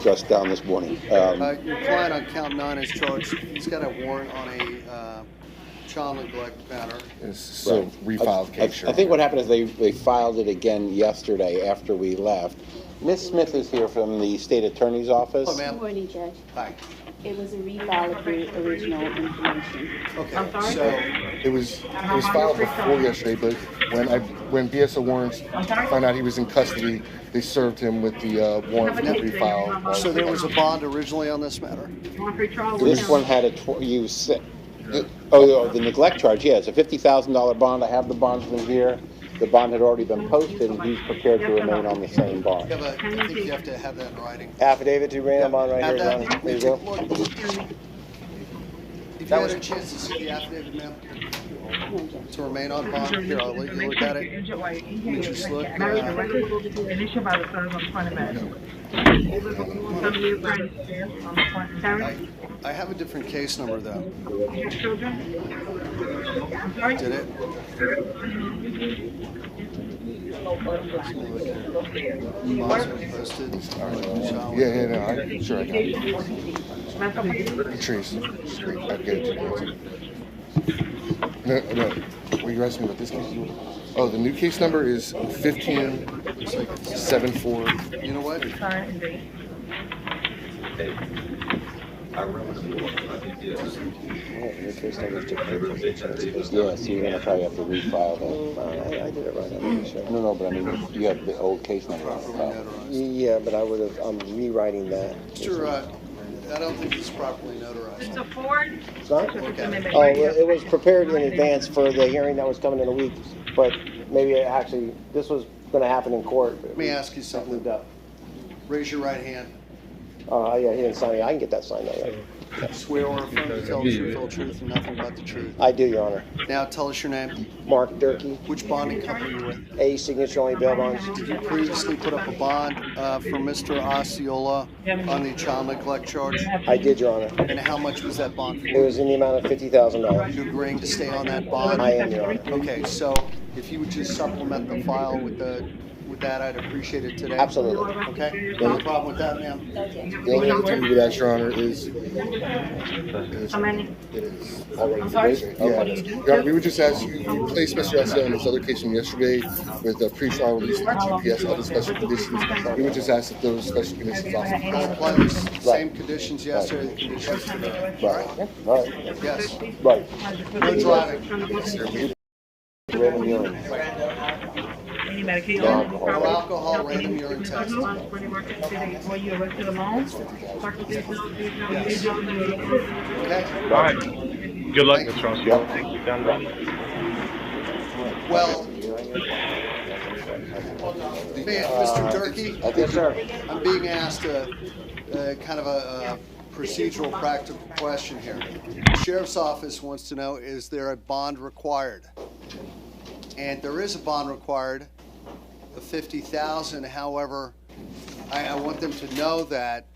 dressed down this morning. Your client on count 9 is charged. He's got a warrant on a child neglect matter. It's a refiled case. I think what happened is they filed it again yesterday after we left. Ms. Smith is here from the state attorney's office. Hello, ma'am. Good morning, Judge. Hi. It was a refile of the original information. Okay, so it was filed before yesterday, but when BSO warrants found out he was in custody, they served him with the warrant for the refile. So there was a bond originally on this matter? This one had the neglect charge. Yeah, it's a $50,000 bond. I have the bondsman here. The bond had already been posted, and he's prepared to remain on the same bond. I think you have to have that in writing. Affidavit to remain on bond right here, Have Your that. Honor. There you go. If you had a chance to see the affidavit, ma'am, to remain on bond, here, I'll let you look at it. Let me just look. I have a different case number, though. Did it? Yeah, no, I'm sure I got it. Trace, I'll get it to you. No. Were you asking about this case? Oh, the new case number is 1574. You know what? Yeah, so you're going to probably have to refile that. I did it right. No, but I mean, you have the old case number on the file. Yeah, but I'm rewriting that. Sure, I don't think it's properly notarized. It's a Ford. Sorry? Oh, well, it was prepared in advance for the hearing that was coming in a week, but maybe this was going to happen in court. Let me ask you something. Raise your right hand. Yeah, he didn't sign it. I can get that signed out. Swear or affirm to tell the truth, whole truth, and nothing but the truth. I do, Your Honor. Now tell us your name. Mark Durkee. Which bonding company you're with? A signature only bail bonds. Did you previously put up a bond for Mr. Osceola on the child neglect charge? I did, Your Honor. And how much was that bond for? It was in the amount of $50,000. You agreeing to stay on that bond? I am, Your Honor. Okay, so if you would just supplement the file with the with that, I'd appreciate it today. Absolutely. Okay? No problem with that, ma'am? The only other thing we would ask, Your Honor, is How many? I'm sorry? Yeah. Your Honor, we would just ask you place Mr. Essa in his other case from yesterday with a pre-trial release of the GPS, other special conditions. We would just ask that those special conditions also Apply the same conditions yesterday, the conditions today. All right? All right. Yes. Right. No driving. Random urine. Any medication? No alcohol, random urine test. Were you arrested alone? Yes. Okay. All right. Good luck, Mr. Ross. Done. Well, Mr. Durkee? Yes, sir. I'm being asked kind of a procedural, practical question here. The Sheriff's Office wants to know, is there a bond required? And there is a bond required of $50,000. However, I want them to know that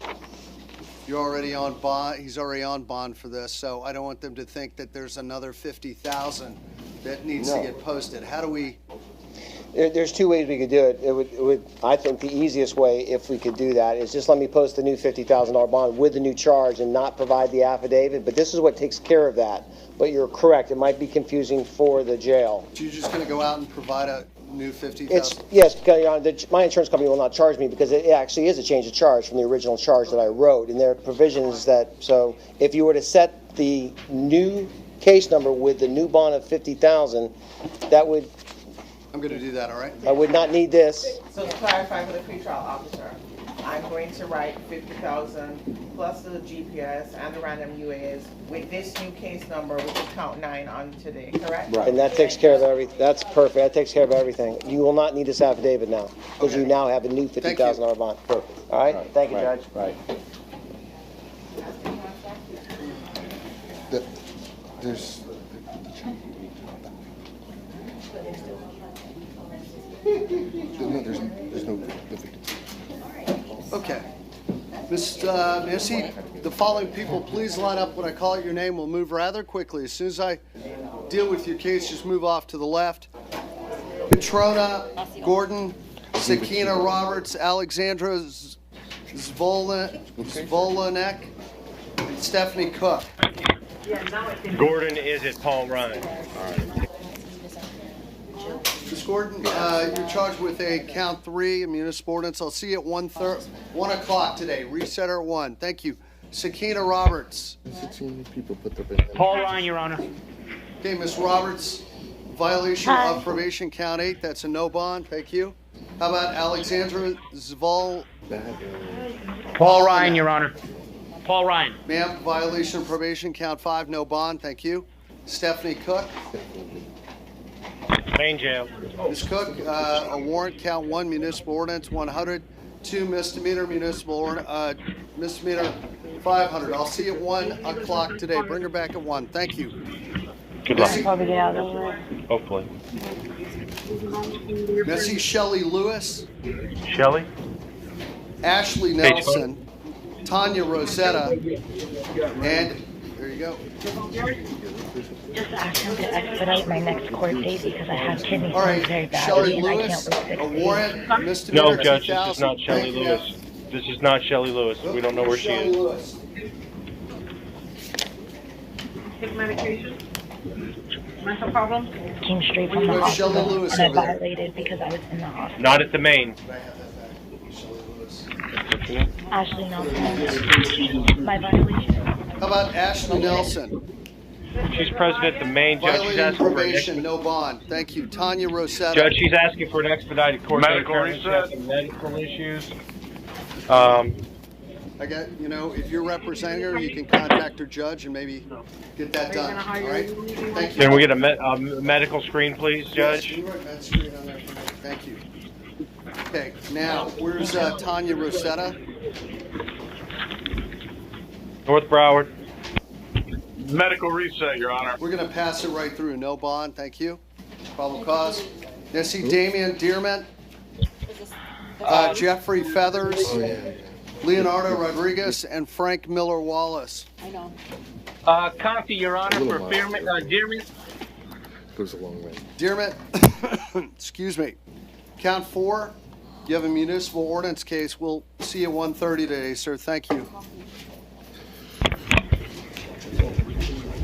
you're already on bond. He's already on bond for this, so I don't want them to think that there's another $50,000 that needs to get posted. How do we? There's two ways we could do it. It would, I think the easiest way, if we could do that, is just let me post the new $50,000 bond with the new charge and not provide the affidavit. But this is what takes care of that. But you're correct. It might be confusing for the jail. So you're just going to go out and provide a new $50,000? Yes, my insurance company will not charge me because it actually is a change of charge from the original charge that I wrote. And there are provisions that, so if you were to set the new case number with the new bond of $50,000, that would. I'm going to do that, all right? I would not need this. So to clarify for the pretrial officer, I'm going to write $50,000 plus the GPS and the random UAs with this new case number, which is count 9 on today, correct? Right. And that takes care of everything. That's perfect. That takes care of everything. You will not need this affidavit now because you now have a new $50,000 bond. Perfect. All right? Thank you, Judge. Right. There's. No, there's no. Okay. May I see the following people please line up when I call out your name? We'll move rather quickly. As soon as I deal with your case, just move off to the left. Petrona, Gordon, Sakina Roberts, Alexandra Zvolanek, and Stephanie Cook. Gordon is at Paul Ryan. Ms. Gordon, you're charged with a count 3 in municipal ordinance. I'll see you at 1 o'clock today. Reset her at 1. Thank you. Sakina Roberts. 16 people put their Paul Ryan, Your Honor. Okay, Ms. Roberts, violation of probation count 8. That's a no bond. Thank you. How about Alexandra Zval? Paul Ryan, Your Honor. Paul Ryan. Ma'am, violation of probation count 5. No bond. Thank you. Stephanie Cook. Main jail. Ms. Cook, a warrant count 1 municipal ordinance 100, 2 misdemeanor municipal misdemeanor 500. I'll see you at 1 o'clock today. Bring her back at 1. Thank you. Good luck. Hopefully. Missy Shelley Lewis. Shelley. Ashley Nelson. Tanya Rosetta. And there you go. Just ask him to expedite my next court date because I have kidney stones very badly Shelley and I Lewis, can't wait 6 a days. warrant, misdemeanor No, Judge, 2000. this is not Shelley Lewis. This is not Shelley Lewis. We don't know where she is. Lewis. Take medication? Mental problems? Came straight from the Where's Shelley hospital Lewis and I over there? violated because I was in the hospital. Not at the main. Ashley Nelson. My violation. How about Ashley Nelson? She's president at the main. Judge, she's Violating asking for an probation, no bond. Thank you. Tanya Rosetta. Judge, she's asking for an expedited court date. Medical Apparently she has reset. some medical issues. I got, if you're representing her, you can contact her judge and maybe get that done. All right? Thank you. Can we get a medical screen, please, Judge? Yes, you write that screen on there for me. Thank you. Okay, now, where's Tanya Rosetta? North Broward. Medical reset, Your Honor. We're going to pass it right through. No bond. Thank you. Probable cause. Now, see Damian Dearman, Jeffrey Feathers, Leonardo Rodriguez, and Frank Miller Wallace. I know. Copy, Your Honor, for Dearman. Goes a long way. Dearman, excuse me. Count 4, you have a municipal ordinance case. We'll see you at 1:30 today, sir. Thank you.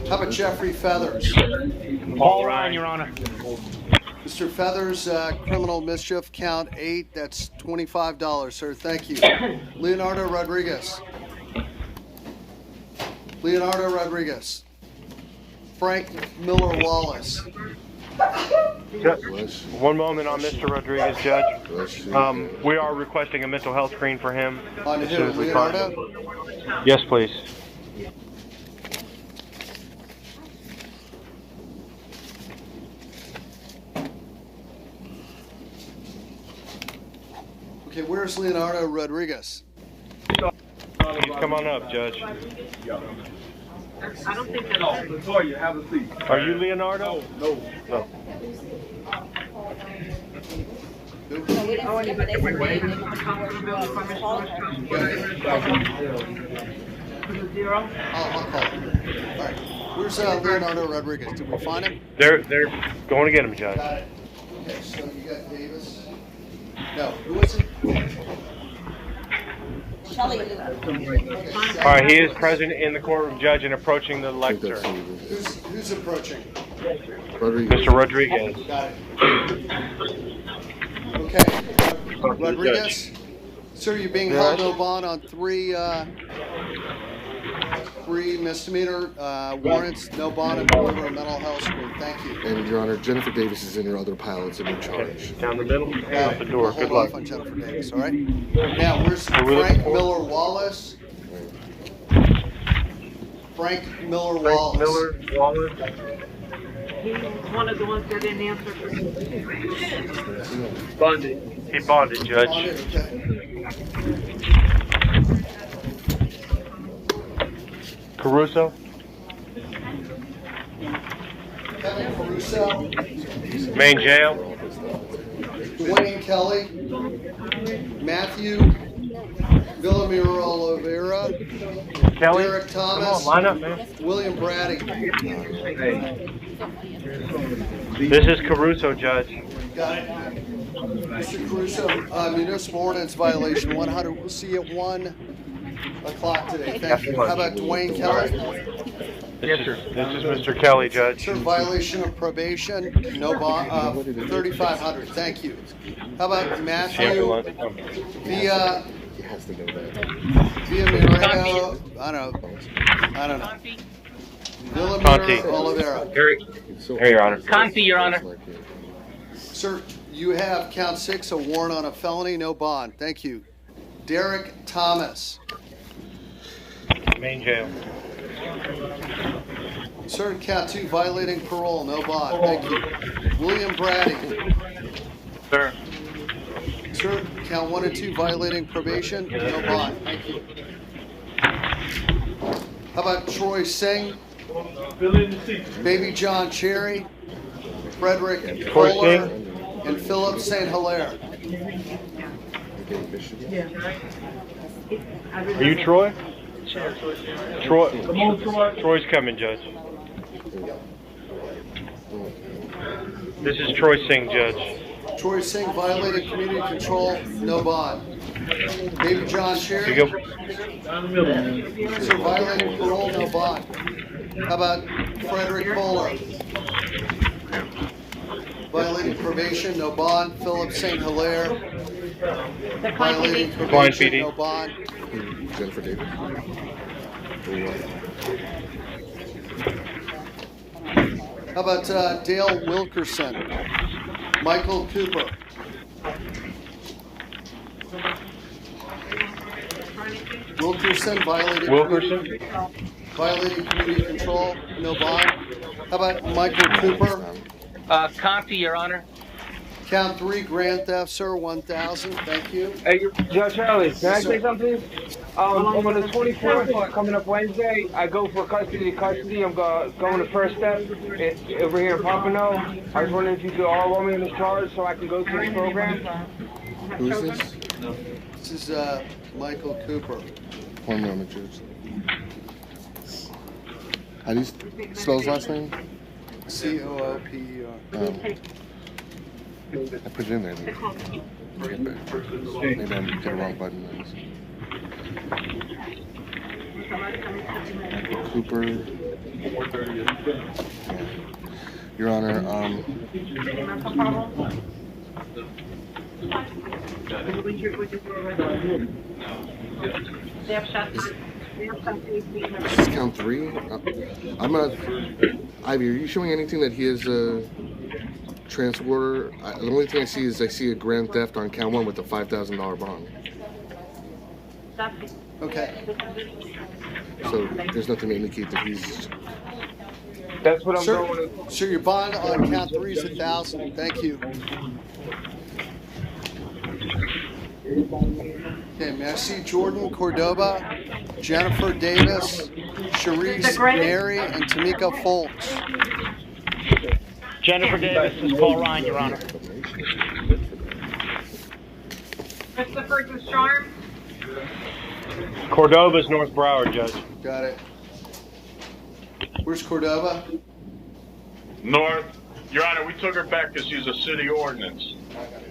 How about Jeffrey Feathers? All right, Your Honor. Mr. Feathers, criminal mischief, count 8. That's $25, sir. Thank you. Leonardo Rodriguez. Leonardo Rodriguez. Frank Miller Wallace. One moment on Mr. Rodriguez, Judge. We are requesting a mental health screen for him. On as who, soon as we Leonardo? possibly. Yes, please. Okay, where's Leonardo Rodriguez? Please come on up, Judge. I don't think that's Before you have a seat. Are you Leonardo? No. No. Oh, and but they were waiting for the zero? I'll call him. All right. Where's Leonardo Rodriguez? Did we find him? They're going to get him, Judge. Got it. Okay, so you got Davis. No, who is it? All right, he is present in the courtroom, Judge, and approaching the lectern. Who's approaching? Mr. Rodriguez. Got it. Okay. Rodriguez? Sir, you're being held no bond on three misdemeanor warrants, no bond, and deliver a mental health screen. Thank you. And Your Honor, Jennifer Davis is in your other pilots in your charge. Down the middle, out the door. Good Hold luck. off on Jennifer Davis, all right? Now, where's Frank Miller Wallace? Frank Miller Wallace. Miller Wallace. He's one of the ones that didn't answer for Bonded. He bonded, Judge. Caruso. Kevin Caruso. Main jail. Dwayne Kelly. Matthew Villamir Oliveira. Kelly. Derek Thomas. Come on, line up, man. William Brady. This is Caruso, Judge. Got it. Mr. Caruso, municipal ordinance violation 100. We'll see you at 1 o'clock today. Thank you. How about Dwayne Kelly? Yes, sir. This is Mr. Kelly, Judge. Sir, violation of probation, no bond, 3,500. Thank you. How about Matthew via Mirado? I don't know. Villamir Oliveira. Here, Your Honor. Conti, Your Honor. Sir, you have count 6, a warrant on a felony, no bond. Thank you. Derek Thomas. Main jail. Sir, count 2, violating parole, no bond. Thank you. William Brady. Sir. Sir, count 1 and 2, violating probation, no bond. Thank you. How about Troy Singh? Baby John Cherry, Frederick Kohler, and Philip St. Hilaire. Are you Troy? Troy's coming, Judge. This is Troy Singh, Judge. Troy Singh violated community control, no bond. Baby John Cherry. Sir, violated parole, no bond. How about Frederick Kohler? Violating probation, no bond. Philip St. Hilaire. Violating probation, no bond. Jennifer Davis. How about Dale Wilkerson? Michael Cooper. Wilkerson violated violating community control, no bond. How about Michael Cooper? Conti, Your Honor. Count 3, grand theft, sir, 1,000. Thank you. Hey, Judge Charlie, can I say something? On the 24th, coming up Wednesday, I go for custody to custody. I'm going to First Step over here in Pompano. I was wondering if you could all roll me in this charge so I can go through this program. Who is this? This is Michael Cooper. One moment, Judge. How do you spell his last name? Cooper. I put it in there. Maybe I hit the wrong button. Michael Cooper. Yeah. Your Honor, this is count 3. I'm gonna. Ivy, are you showing anything that he is a transporter? The only thing I see a grand theft on count 1 with a $5,000 bond. Okay. So there's nothing to indicate that he's. That's what I'm going to. Sir, your bond on count 3 is $1,000. Thank you. Okay, may I see Jordan Cordoba, Jennifer Davis, Sharice Mary, and Tamika Folks. Jennifer Davis is Paul Ryan, Your Honor. Christopher Ducharme. Cordoba's North Broward, Judge. Got it. Where's Cordova? North. Your Honor, we took her back because she's a city ordinance.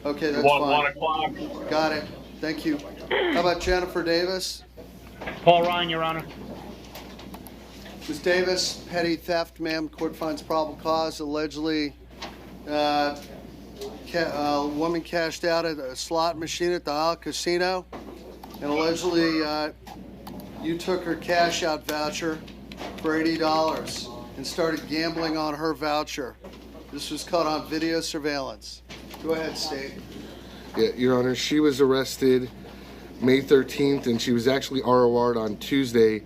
Okay, that's One fine. o'clock. Got it. Thank you. How about Jennifer Davis? Paul Ryan, Your Honor. Ms. Davis, petty theft, ma'am. Court finds probable cause. Allegedly, a woman cashed out at a slot machine at the Isle Casino. And allegedly, you took her cash out voucher for $80 and started gambling on her voucher. This was caught on video surveillance. Go ahead, State. Yeah, Your Honor, she was arrested May 13th, and she was actually ROR'd on Tuesday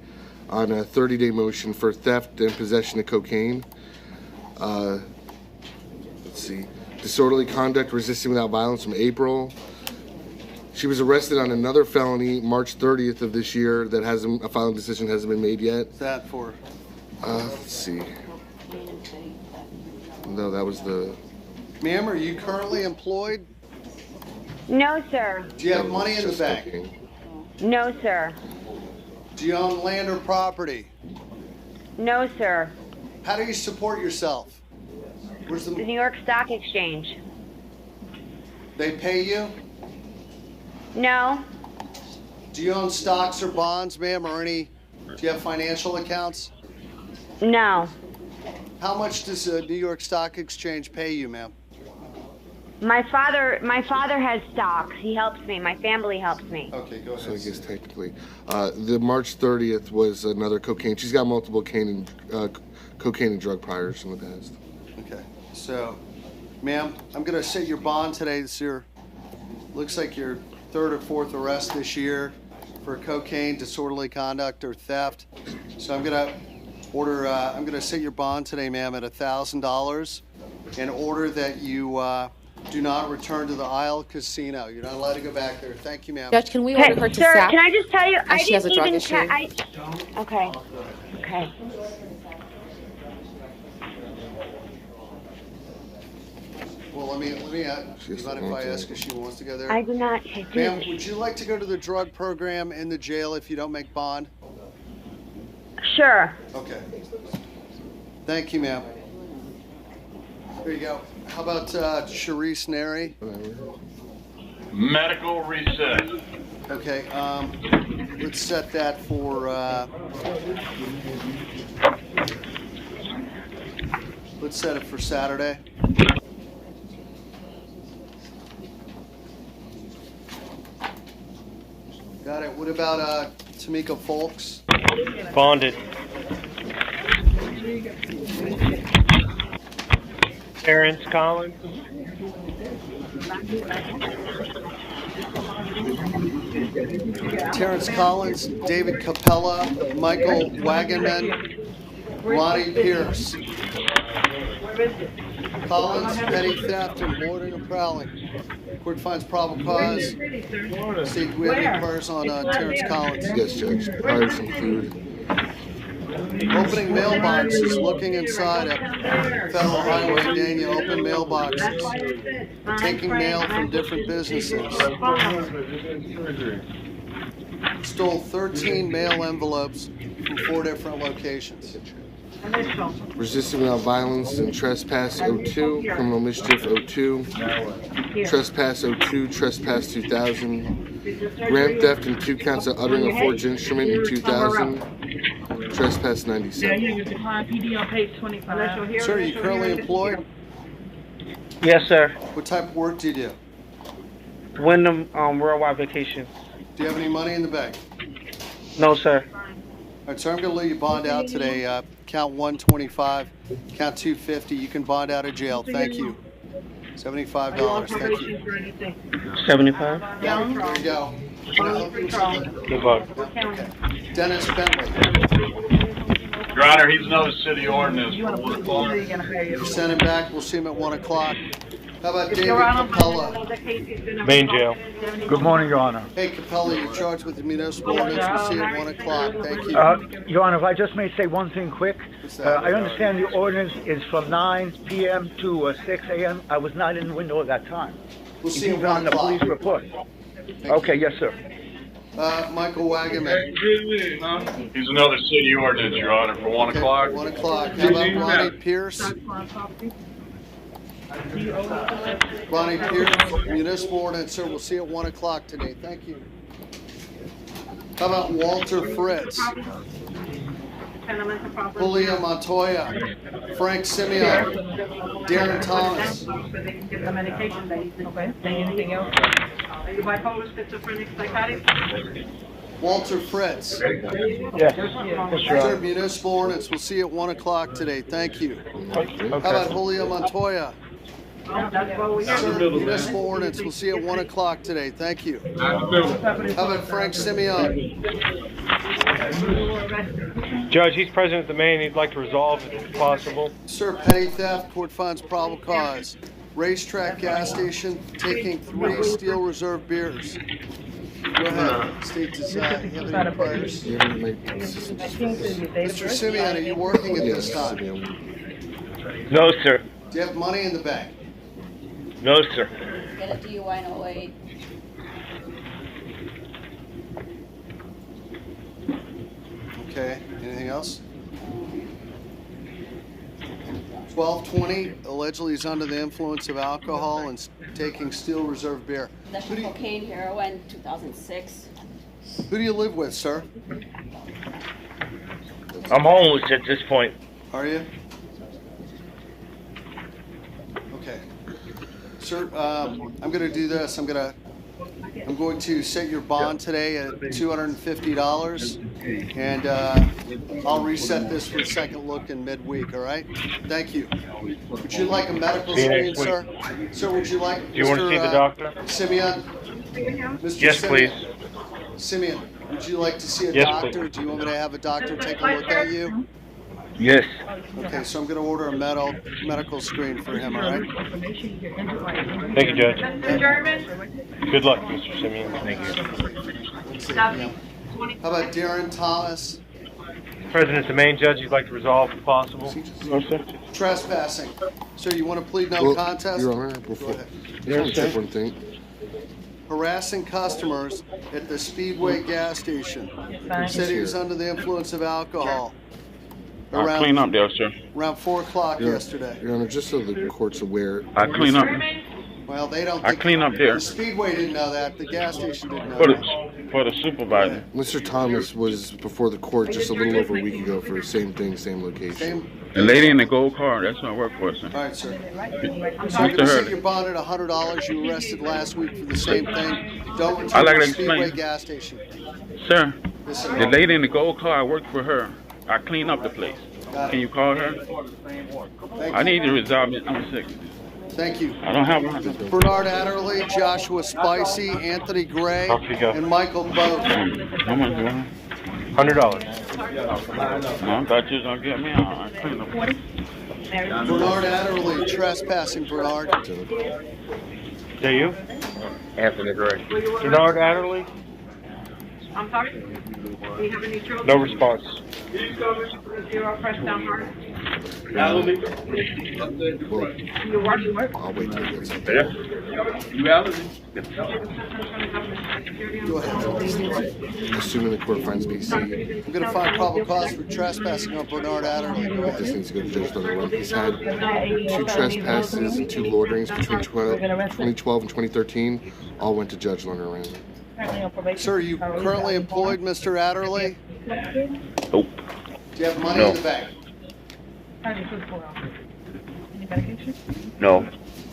on a 30-day motion for theft and possession of cocaine. Let's see. Disorderly conduct, resisting without violence from April. She was arrested on another felony March 30th of this year that hasn't, a final decision hasn't been made yet. What's that for? Let's see. No, that was the... Ma'am, are you currently employed? No, sir. Do you have money in the bank? No, sir. Do you own land or property? No, sir. How do you support yourself? Where's The New York Stock Exchange. They pay you? No. Do you own stocks or bonds, ma'am, or any? Do you have financial accounts? No. How much does the New York Stock Exchange pay you, ma'am? My father has stocks. He helps me. My family helps me. Okay, go ahead. So I guess technically, the March 30th was another cocaine. She's got multiple cocaine and drug priors in the past. Okay, so, ma'am, I'm going to set your bond today. This year looks like your 3rd or 4th arrest this year for cocaine, disorderly conduct, or theft. So I'm going to order. I'm going to set your bond today, ma'am, at $1,000, and order that you do not return to the Isle Casino. You're not allowed to go back there. Thank you, ma'am. Judge, can we order her to sir, SAP? can I just tell you, I she has a didn't drug even issue. Okay. Okay. Well, let me you mind if I ask if she wants to go there? I do not. Ma'am, would you like to go to the drug program in the jail if you don't make bond? Sure. Okay. Thank you, ma'am. There you go. How about Sharice Neri? Medical reset. Okay. Let's set that for. Let's set it for Saturday. Got it. What about Tamika Folks? Bonded. Terrence Collins. Terrence Collins, David Capella, Michael Wagenman, Ronnie Pierce. Collins, petty theft and loitering and prowling. Court finds probable cause. See, do we have any priors on Terrence Collins? Yes, Judge. Priors include opening mailboxes, looking inside a Federal Highway, Daniel, open mailboxes, taking mail from different businesses. Stole 13 mail envelopes from 4 different locations. Resisting without violence and trespass 02, criminal mischief 02, trespass 02, trespass 2000, grand theft and 2 counts of uttering a forged instrument in 2000, trespass 97. Sir, are you currently employed? Yes, sir. What type of work do you do? Wyndham Worldwide Vacation. Do you have any money in the bank? No, sir. All right, sir, I'm going to let you bond out today. Count 125, count 250. You can bond out of jail. Thank you. $75. Thank you. 75? Yeah, there you go. Good luck. Okay. Dennis Bentley. Your Honor, he's another city ordinance. You send him back. We'll see him at 1 o'clock. How about David Capella? Main jail. Good morning, Your Honor. Hey, Capella, you're charged with the municipal ordinance. We'll see you at 1 o'clock. Thank you. Your Honor, if I just may say one thing quick. I understand the ordinance is from 9 p.m. to 6 a.m. I was not in the window at that time. We'll see you at It's on 1 the o'clock. police report. Okay, yes, sir. Michael Wagaman. He's another city ordinance, Your Honor, for 1 o'clock. 1 o'clock. How about Ronnie Pierce? Ronnie Pierce, municipal ordinance, sir. We'll see you at 1 o'clock today. Thank you. How about Walter Fritz? Julio Montoya, Frank Simeon, Darren Thomas. Anything else? Are you bipolar, schizophrenic, psychotic? Walter Fritz. Yes. Sir, municipal ordinance. We'll see you at 1 o'clock today. Thank you. How about Julio Montoya? Sir, municipal ordinance. We'll see you at 1 o'clock today. Thank you. How about Frank Simeon? Judge, he's president of the Maine. He'd like to resolve if possible. Sir, petty theft, court finds probable cause. Racetrack gas station, taking 3 Steel Reserve beers. Go ahead. State design. You have any priors? Mr. Simeon, are you working at this time? No, sir. Do you have money in the bank? No, sir. Get a DUI in 08. Okay. Anything else? 1220, allegedly is under the influence of alcohol and taking Steel Reserve beer. Possession of cocaine, heroin, 2006. Who do you live with, sir? I'm homeless at this point. Are you? Okay. Sir, I'm going to do this. I'm going to set your bond today at $250, and I'll reset this for a second look in midweek, all right? Thank you. Would you like a medical screen, sir? Sir, would you like... Do you want to see the doctor? Simeon? Mr. Yes, Simeon. please. Simeon, would you like to see a Yes, doctor? please. Do you want me to have a doctor take a look at you? Yes. Okay, so I'm going to order a medical screen for him, all right? Thank you, Judge. Mr. German? Good luck, Mr. Simeon. Thank you. How about Darren Thomas? President of the Maine, Judge, you'd like to resolve if possible. No, sir. Trespassing. Sir, you want to plead no Well, contest? Your Honor, Go before, ahead. I want to check one thing. Harassing customers at the Speedway gas station. Said he was under the influence of alcohol. I'll clean up there, sir. Around 4 o'clock yesterday. Your Honor, just so the court's aware. I clean up. Well, they don't I think... clean up there. The Speedway didn't know that. The gas station didn't know For that. the supervisor. Mr. Thomas was before the court just a little over a week ago for the same thing, same location. Same. The lady in the gold car, that's what I work for, sir. All right, sir. So Mr. you're going to set Hurley. your bond at $100. You were arrested last week for the same thing. Don't I'd return like to to the Speedway explain. gas station. Sir, Yes, sir. the lady in the gold car, I work for her. I clean up the place. Got it. Can you call her? Thank I you. need to resolve it. I'm sick. Thank you. I don't have one. Bernard Adderley, Joshua Spicy, Anthony Gray, Off you go. and Michael Boat. How much do I have? $100. No, I thought you was going to get me out. I clean up. Bernard Adderley, trespassing, Bernard. Is that you? Anthony Gray. Bernard Adderley? I'm sorry? Do you have any children? No response. 0, press down hard. Well, You're working with? I'll wait till he gets up Yeah. Reality. Go ahead. Assuming the court finds BC. I'm going to find probable cause for trespassing on Bernard Adderley. Go This ahead. needs to go to Judge Leonard. He's had 2 trespasses and 2 loiterings between 2012 and 2013. All went to Judge Leonard. Sir, are you currently employed, Mr. Adderley? Nope. Do you have money No. in the bank? No.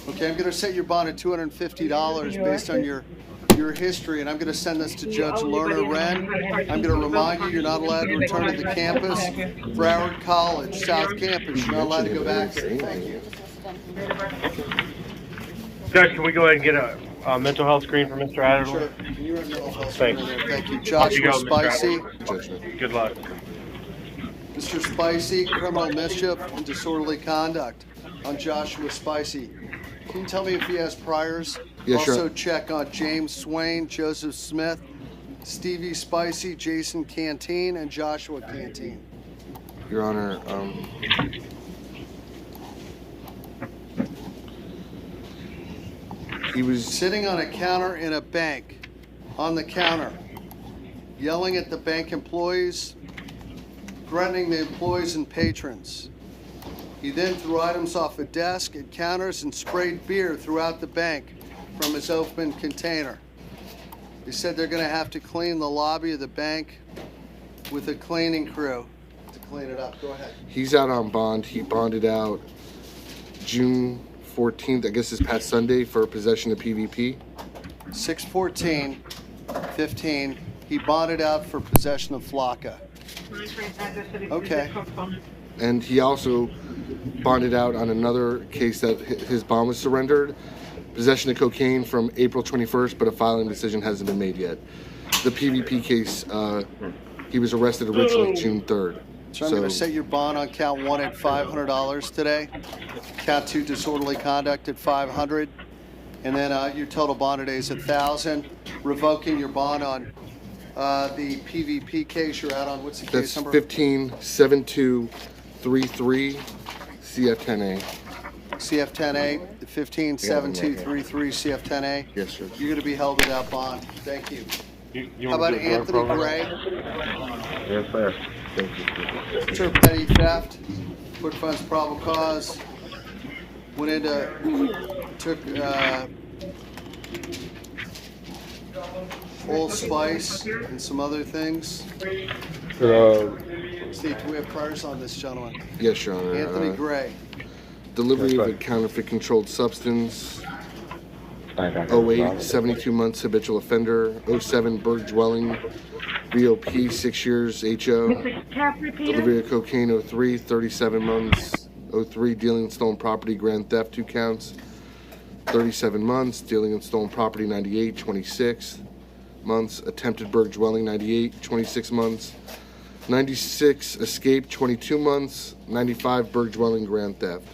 Okay, I'm going to set your bond at $250 based on your history, and I'm going to send this to Judge Lerner Wren. I'm going to remind you you're not allowed to return to the campus. Broward College, South Campus, you're not allowed to go back there. Thank you. Judge, can we go ahead and get a mental health screen for Mr. Adderley? Sure. Can you run mental health Thanks. screen? Thank you. Off you Joshua go, Mr. Spicy. Adderley. Good luck. Mr. Spicy, criminal mischief and disorderly conduct on Joshua Spicy. Can you tell me if he has priors? Yeah, also sure. check on James Swain, Joseph Smith, Stevie Spicy, Jason Canteen, and Joshua Canteen. Your Honor, he was Sitting on a counter in a bank, on the counter, yelling at the bank employees, threatening the employees and patrons. He then threw items off a desk and counters and sprayed beer throughout the bank from his open container. He said they're going to have to clean the lobby of the bank with a cleaning crew to clean it up. Go ahead. He's out on bond. He bonded out June 14th, I guess this past Sunday, for possession of PvP. 6/14/15. He bonded out for possession of Flocka. Okay. And he also bonded out on another case that his bond was surrendered. Possession of cocaine from April 21st, but a filing decision hasn't been made yet. The PvP case, he was arrested originally June 3rd. So I'm going to set your bond on count 1 at $500 today. Count 2, disorderly conduct at $500. And then your total bond today is $1,000. Revoking your bond on the PvP case you're out on. What's the case That's number? 157233 CF10A. CF10A, 157233 CF10A. Yes, sir. You're going to be held without bond. Thank you. You How want about to do a drug Anthony program? Gray? Yes, sir. Thank you. Sir, petty theft, quick funds, probable cause. Went into, took Old Spice and some other things. Steve, do we have priors on this gentleman? Yes, Your Honor. Anthony Gray. Delivery of a counterfeit controlled substance. 08, 72 months habitual offender. 07, Berg dwelling. BOP, 6 years. HO. Delivery of cocaine, 03, 37 months. 03, dealing in stolen property, grand theft, 2 counts. 37 months. Dealing in stolen property, 98, 26 months. Attempted Berg dwelling, 98, 26 months. 96, escape, 22 months. 95, Berg dwelling, grand theft.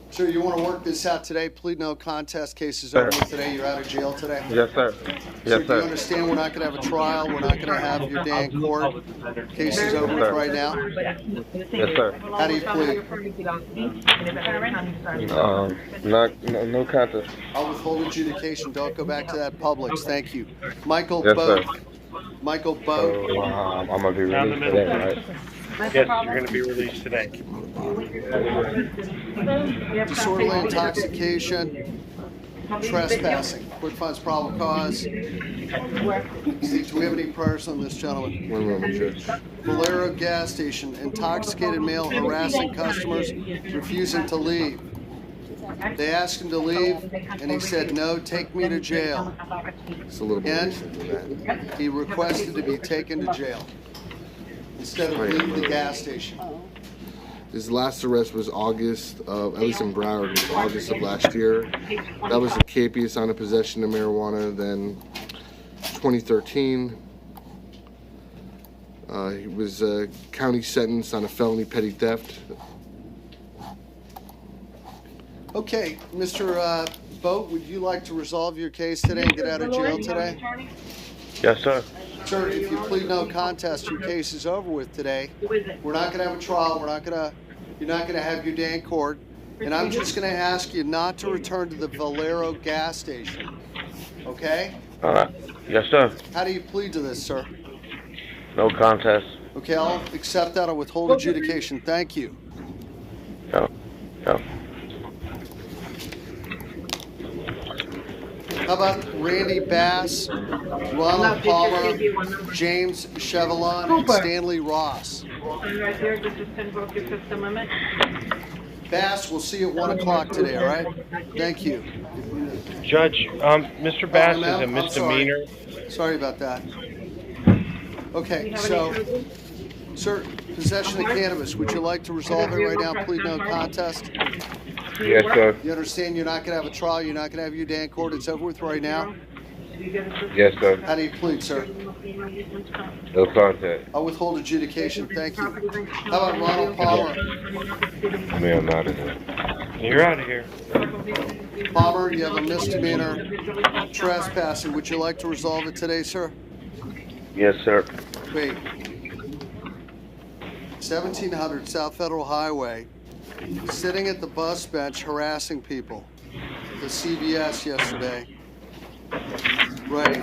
Sir, you want to work this out today? Plead no contest. Case is over with today. You're out of jail today. Yes, sir. Sir, Yes, do you sir. understand we're not going to have a trial? We're not going to have your day in court? Case is over with right now? Yes, sir. How do you plead? No contest. I'll withhold adjudication. Don't go back to that Publix. Thank you. Michael Yes, Boat. sir. Michael Boat. I'm gonna be released today, right? Yes, you're going to be released today. Disorderly intoxication. Trespassing. Quick funds, probable cause. Steve, do we have any priors on this gentleman? One moment, Judge. Valero gas station. Intoxicated male harassing customers, refusing to leave. They asked him to leave, and he said, "No, take me to jail." It's a little bit And recent than that. he requested to be taken to jail instead of leaving the gas station. His last arrest was August of, at least in Broward, was August of last year. That was a capious on a possession of marijuana. Then 2013, he was county sentenced on a felony petty theft. Okay, Mr. Boat, would you like to resolve your case today and get out of jail today? Yes, sir. Sir, if you plead no contest, your case is over with today. We're not going to have a trial. You're not going to have your day in court. And I'm just going to ask you not to return to the Valero gas station. Okay? All right. Yes, sir. How do you plead to this, sir? No contest. Okay, I'll accept that. I'll withhold adjudication. Thank you. No. No. How about Randy Bass, Ronald Palmer, James Chevelon, and Stanley Ross? Right there, this is 10 broke your system limit. Bass, we'll see you at 1 o'clock today, all right? Thank you. Judge, Mr. Bass is a I'm misdemeanor. Sorry about that. Okay, so, sir, possession of cannabis, would you like to resolve it right now, plead no contest? Yes, sir. You understand you're not going to have a trial, you're not going to have your day in court, it's over with right now? Yes, sir. How do you plead, sir? No contest. I'll withhold adjudication, thank you. How about Ronald Palmer? I mean, I'm not in here. You're out of here. Palmer, you have a misdemeanor trespassing. Would you like to resolve it today, sir? Yes, sir. Wait. 1700 South Federal Highway, sitting at the bus bench harassing people. The CVS yesterday. Right.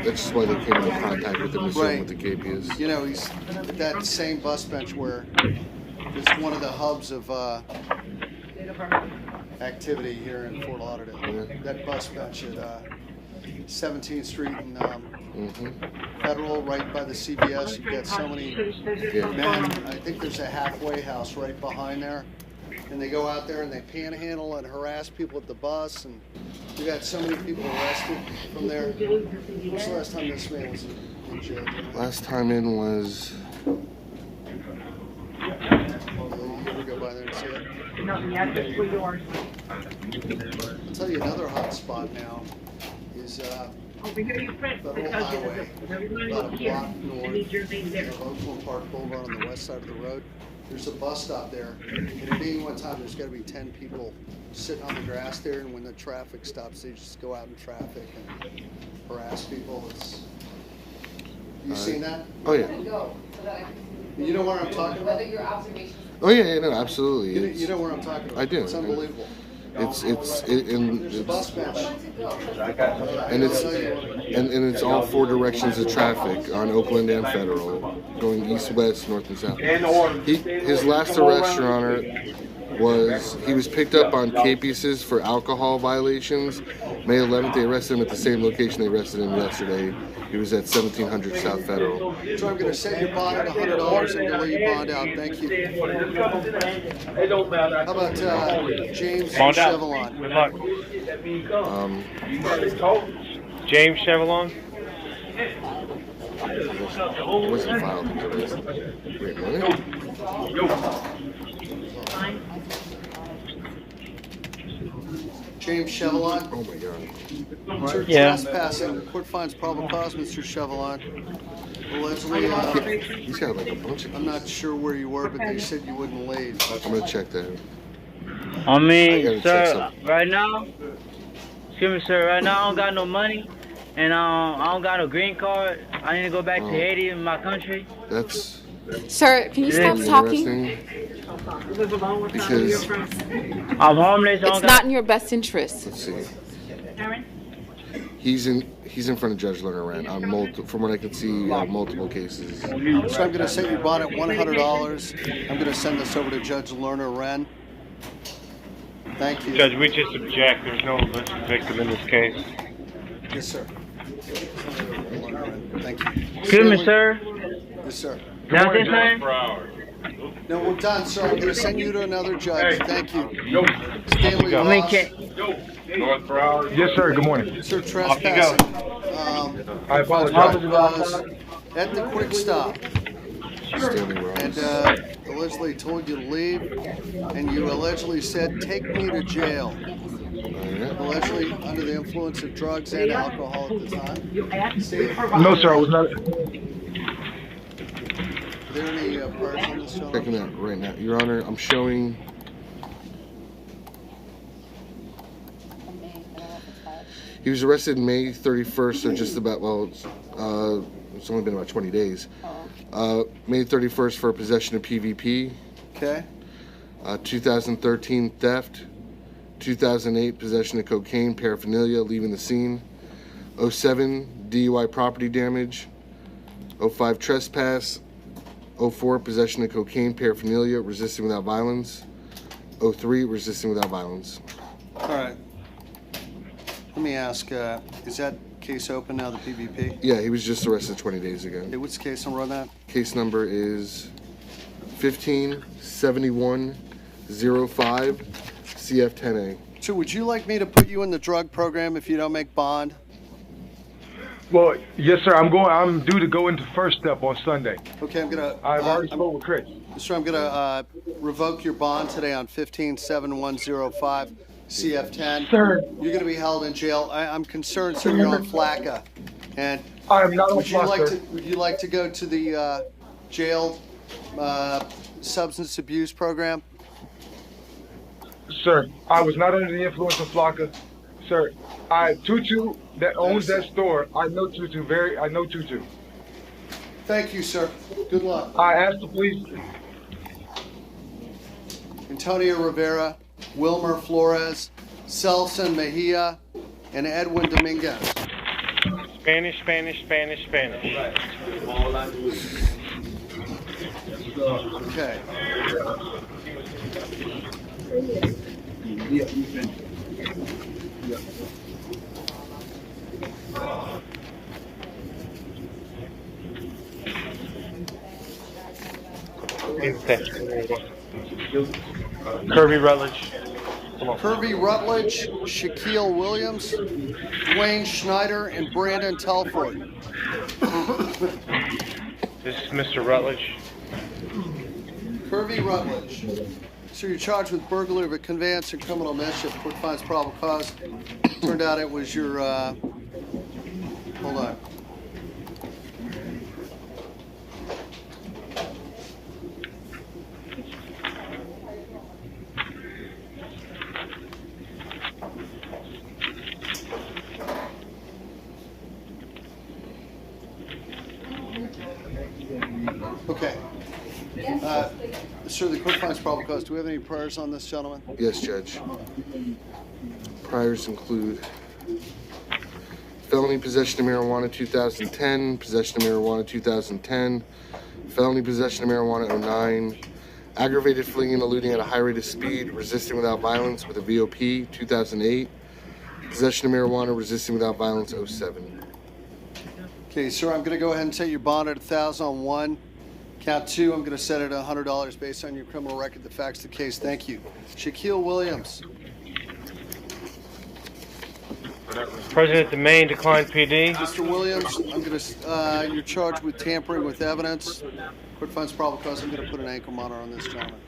That's why they came into contact with him to see what the KP is. You know, he's at that same bus bench where it's one of the hubs of activity here in Fort Lauderdale. That bus bench at 17th Street and Federal, right by the CVS. You've got so many men. I think there's a halfway house right behind there. And they go out there and they panhandle and harass people at the bus. And we got so many people arrested from there. When was the last time this man was in jail? Last time in was... You ever go by there and see it? I'll tell you another hot spot now is Federal Highway, about a block north of Oakland Park Boulevard on the west side of the road. There's a bus stop there, and at any one time there's got to be 10 people sitting on the grass there, and when the traffic stops, they just go out in traffic and harass people. You seen that? Oh, yeah. You know where I'm talking about? Oh, yeah, no, absolutely. You know where I'm talking about? I do. It's unbelievable. It's bus bench. and it's all four directions of traffic on Oakland and Federal, going east, west, north, and south. His last arrest, Your Honor, was he was picked up on cases for alcohol violations. May 11th, they arrested him at the same location they arrested him yesterday. He was at 1700 South Federal. So I'm going to set your bond at $100 and I'm going to let you bond out. Thank you. How about James Chevelon? Good luck. James Chevelon? It wasn't filed. Wait a minute. James Chevelon. Oh my God. Sir, trespassing. The court finds probable cause, Mr. Chevelon. Allegedly, he's got like a bunch of. I'm not sure where you were, but they said you wouldn't leave. I'm gonna check that. I mean, sir, right now, excuse me, sir, right now I don't got no money, and I don't got no green card. I need to go back to Haiti, in my country. That's. Sir, can you stop talking? Because I'm homeless. It's not in your best interest. Let's see. He's in front of Judge Lerner Wren on from what I can see, multiple cases. So I'm going to set your bond at $100. I'm going to send this over to Judge Lerner Wren. Thank you. Judge, we just object. There's no alleged victim in this case. Yes, sir. Thank you. Excuse me, sir. Yes, sir. Nothing, sir? No, we're done, sir. I'm going to send you to another judge. Thank you. Stanley Ross. North Broward. Yes, sir. Good morning. Sir, trespassing. I apologize. At the quick stop. And allegedly told you to leave, and you allegedly said, "Take me to jail." Allegedly under the influence of drugs and alcohol at the time. No, sir. I was not. Are there any parts on this gentleman? Checking that right now, Your Honor. I'm showing. He was arrested May 31st, so just about, it's only been about 20 days. May 31st for possession of PVP. Okay. 2013 theft, 2008 possession of cocaine paraphernalia leaving the scene, 07 DUI property damage, 05 trespass, 04 possession of cocaine paraphernalia resisting without violence, 03 resisting without violence. All right. Let me ask, is that case open now, the PVP? Yeah, he was just arrested 20 days ago. Hey, what's the case number on that? Case number is 157105 CF10A. So would you like me to put you in the drug program if you don't make bond? Well, yes, sir. I'm due to go into First Step on Sunday. Okay, I've already spoke with Chris. Sir, I'm gonna revoke your bond today on 157105 CF10. Sir. You're gonna be held in jail. I'm concerned, sir, you're on FLACA. And I am not on would you like FLACA. Would you like to go to the jail substance abuse program? Sir, I was not under the influence of Flocka. Sir, Tutu that owns that store. I know Tutu. Thank you, sir. Good luck. I asked the police. Antonio Rivera, Wilmer Flores, Celson Mejia, and Edwin Dominguez. Spanish. Okay. Kirby Rutledge. Kirby Rutledge, Shaquille Williams, Dwayne Schneider, and Brandon Telford. This is Mr. Rutledge. Kirby Rutledge. So you're charged with burglary of a conveyance and criminal mischief. Quick finds probable cause. Turned out it was your, hold on. Okay. Sir, the quick finds probable cause. Do we have any priors on this gentleman? Yes, Judge. Priors include felony possession of marijuana 2010, possession of marijuana 2010, felony possession of marijuana 09, aggravated fleeing and eluding at a high rate of speed, resisting without violence with a VOP 2008, possession of marijuana resisting without violence 07. Okay, sir, I'm going to go ahead and set your bond at $1,000 on one. Count two, I'm going to set it at $100 based on your criminal record, the facts of the case. Thank you. Shaquille Williams. President Domain declined PD. Mr. Williams, I'm going to, you're charged with tampering with evidence. Quick finds probable cause. I'm going to put an ankle monitor on this gentleman.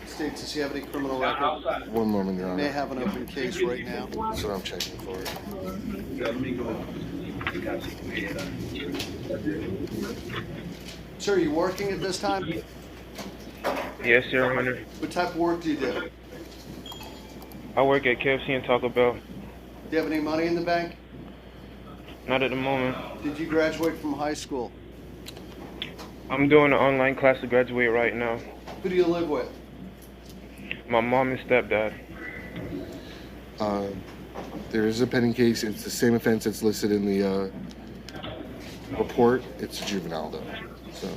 State, does he have any criminal record? One moment, Your Honor. May have an open case right now. That's what I'm checking for. Sir, are you working at this time? Yes, Your Honor. What type of work do you do? I work at KFC and Taco Bell. Do you have any money in the bank? Not at the moment. Did you graduate from high school? I'm doing an online class to graduate right now. Who do you live with? My mom and stepdad. There is a pending case. It's the same offense that's listed in the report. It's a juvenile, though. So.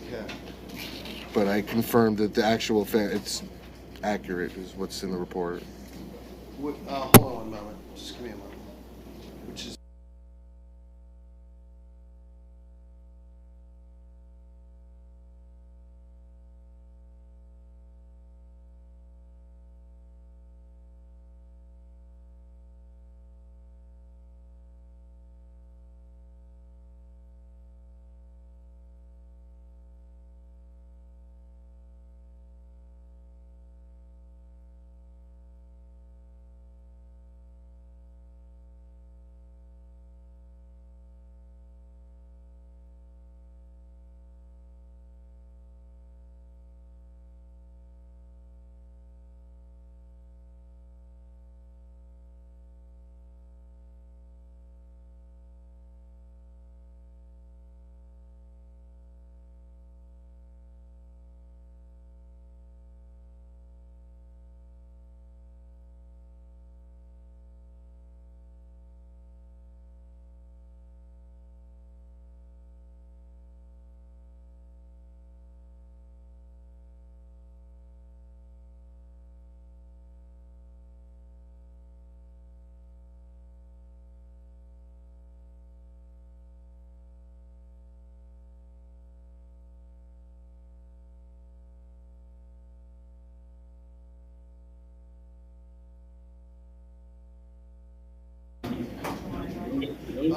Okay. But I confirmed that the actual offense, it's accurate, is what's in the report. Hold on one moment. Just give me a moment. Which is.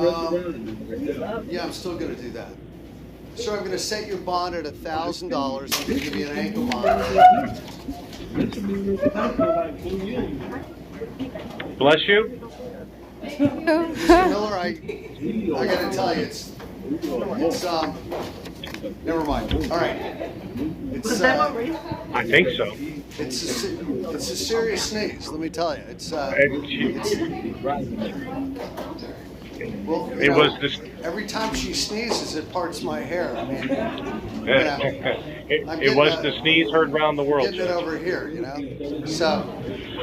Yeah, I'm still going to do that. Sir, I'm going to set your bond at $1,000. I'm going to give you an ankle monitor. Bless you. Mr. Miller, I got to tell you, it's never mind. All right. It's I think so. It's a serious sneeze. Let me tell you. Well, It was this. every time she sneezes, it parts my hair. I mean, It was the sneeze heard round the world. getting it over here, you know. So,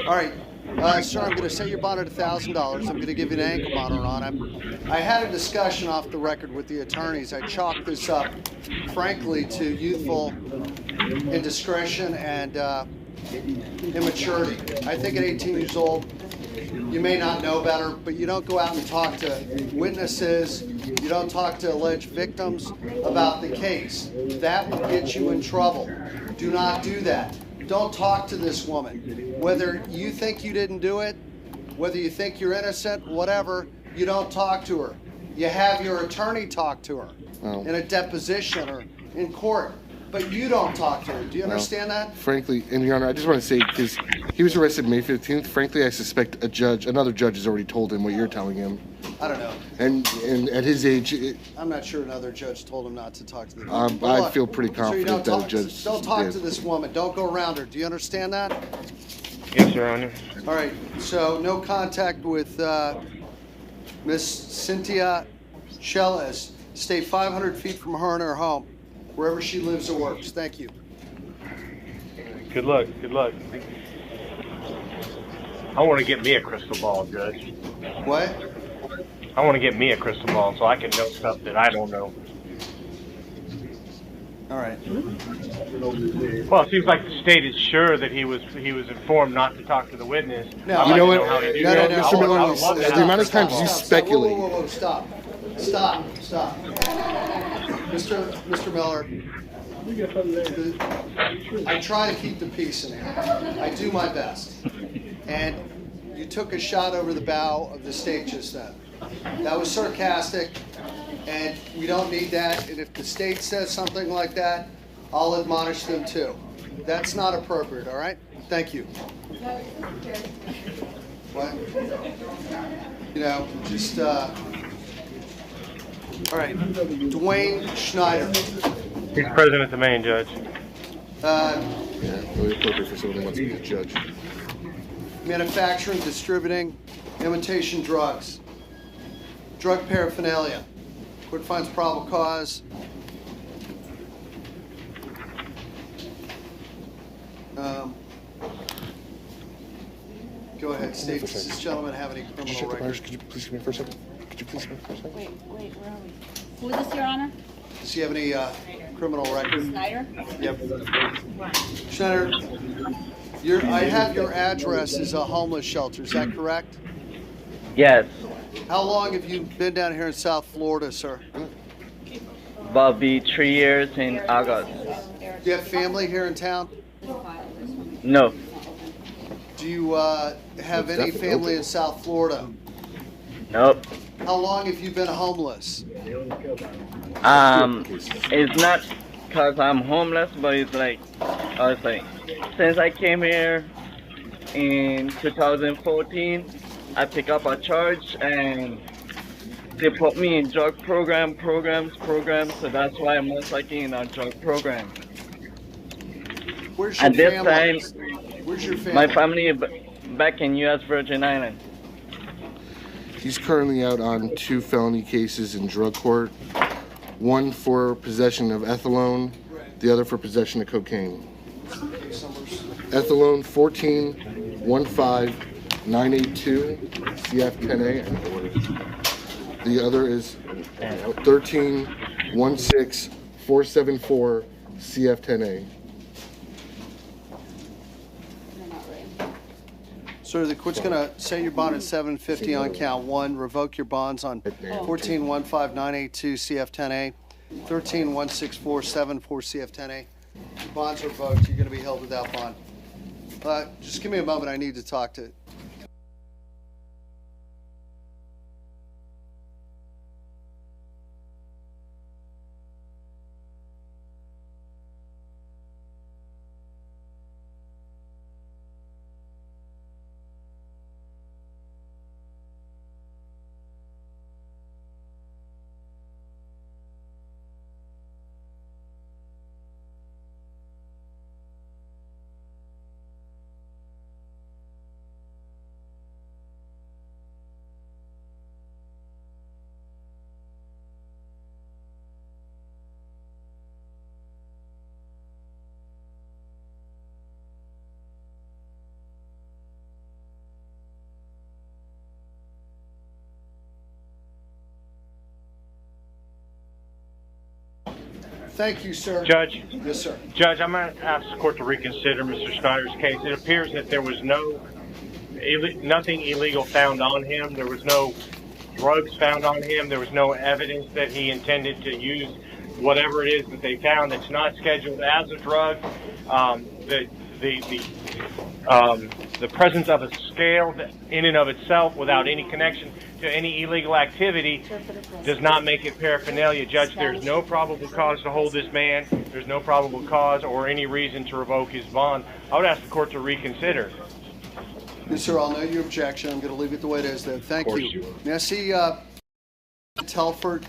all right, sir, I'm going to set your bond at $1,000. I'm going to give you an ankle monitor on him. I had a discussion off the record with the attorneys. I chalked this up, frankly, to youthful indiscretion and immaturity. I think at 18 years old, you may not know better, but you don't go out and talk to witnesses. You don't talk to alleged victims about the case. That will get you in trouble. Do not do that. Don't talk to this woman. Whether you think you didn't do it, whether you think you're innocent, whatever, you don't talk to her. You have your attorney talk to her in a deposition or in court. But you don't talk to her. Do you understand that? Frankly, and Your Honor, I just want to say, because he was arrested May 15th, frankly, I suspect another judge has already told him what you're telling him. I don't know. And at his age... I'm not sure another judge told him not to talk to the woman. I feel pretty confident that a judge... Don't talk to this woman. Don't go around her. Do you understand that? Yes, Your Honor. All right. So no contact with Miss Cynthia Cheles. Stay 500 feet from her and her home, wherever she lives or works. Thank you. Good luck. Good luck. I want to get me a crystal ball, Judge. What? I want to get me a crystal ball so I can know stuff that I don't know. All right. Well, it seems like the state is sure that he was informed not to talk to the witness. No, you know what? No, Mr. Miller, the amount of times you speculate. Whoa, stop. Mr. Miller, I try to keep the peace in here. I do my best. And you took a shot over the bow of the state just then. That was sarcastic, and we don't need that. And if the state says something like that, I'll admonish them too. That's not appropriate, all right? Thank you. What? You know, just, all right, Dwayne Schneider. He's president of the main, Judge. Yeah, really appropriate for someone who wants to be a judge. Manufacturing, distributing, imitation drugs, drug paraphernalia, court finds probable cause. Go ahead, state. Does this gentleman have any criminal records? Could you please come here for a second? Could you please come here for a second? Wait, where are we? Who is this, Your Honor? Does he have any criminal record? Snyder? Yep. Schneider, I have your address as a homeless shelter. Is that correct? Yes. How long have you been down here in South Florida, sir? About be 3 years in August. Do you have family here in town? No. Do you have any family in South Florida? Nope. How long have you been homeless? It's not because I'm homeless, but it's like, since I came here in 2014, I picked up a charge and they put me in drug programs, so that's why I'm most likely in a drug program. Where's your At this family? time, Where's your family? my family back in U.S. Virgin Islands. He's currently out on 2 felony cases in drug court. One for possession of ethylone, the other for possession of cocaine. Ethylone 14-15982 CF10A. The other is 13-16474 CF10A. Sir, the court's going to set your bond at $750 on count 1, revoke your bonds on 14-15982 CF10A, 13-16474 CF10A. Your bonds are revoked. You're going to be held without bond. Just give me a moment. I need to talk to Thank you, sir. Judge. Yes, sir. Judge, I'm going to ask the court to reconsider Mr. Snyder's case. It appears that there was nothing illegal found on him. There was no drugs found on him. There was no evidence that he intended to use whatever it is that they found that's not scheduled as a drug. The presence of a scale in and of itself without any connection to any illegal activity does not make it paraphernalia. Judge, there's no probable cause to hold this man. There's no probable cause or any reason to revoke his bond. I would ask the court to reconsider. Yes, sir. I'll note your objection. I'm going to leave it the way it is, though. Thank you. May I see Telford?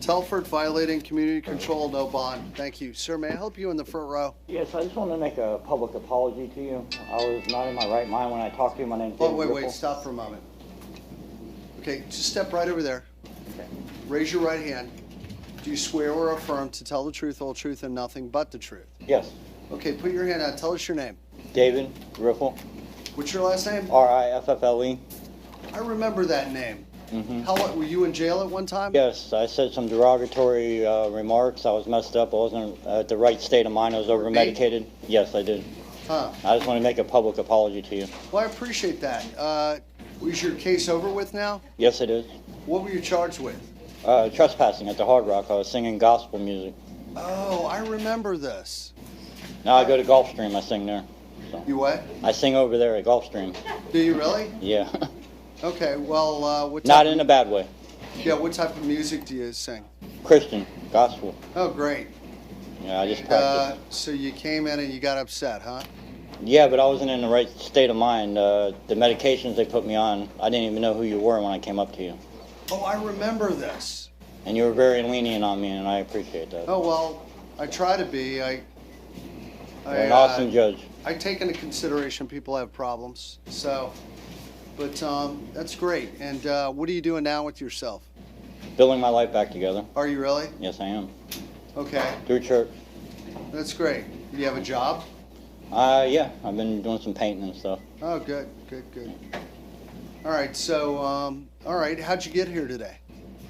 Telford violating community control, no bond. Thank you. Sir, may I help you in the front row? Yes, I just want to make a public apology to you. I was not in my right mind when I talked to you. My name's David Wait, Ripple. stop for a moment. Okay, just step right over there. Okay. Raise your right hand. Do you swear or affirm to tell the truth, whole truth, and nothing but the truth? Yes. Okay, put your hand out. Tell us your name. David Riffle. What's your last name? R-I-F-F-L-E. I remember that name. Mm-hmm. Were you in jail at one time? Yes, I said some derogatory remarks. I was messed up. I wasn't at the right state of mind. I was over-medicated. Yes, I did. Huh. I just want to make a public apology to you. Well, I appreciate that. Was your case over with now? Yes, it is. What were you charged with? Trespassing at the Hard Rock. I was singing gospel music. Oh, I remember this. Now I go to Gulfstream. I sing there. So. You what? I sing over there at Gulfstream. Do you really? Yeah. Okay, well, what type Not in a bad way. Yeah, what type of music do you sing? Christian, gospel. Oh, great. Yeah, I just practiced. So you came in and you got upset, huh? Yeah, but I wasn't in the right state of mind. The medications they put me on, I didn't even know who you were when I came up to you. Oh, I remember this. And you were very lenient on me, and I appreciate that. Oh, well, I try to be. You're an awesome judge. I take into consideration people have problems, so... But that's great. And what are you doing now with yourself? Building my life back together. Are you really? Yes, I am. Okay. Through church. That's great. Do you have a job? Yeah. I've been doing some painting and stuff. Oh, good. All right. So, all right. How'd you get here today?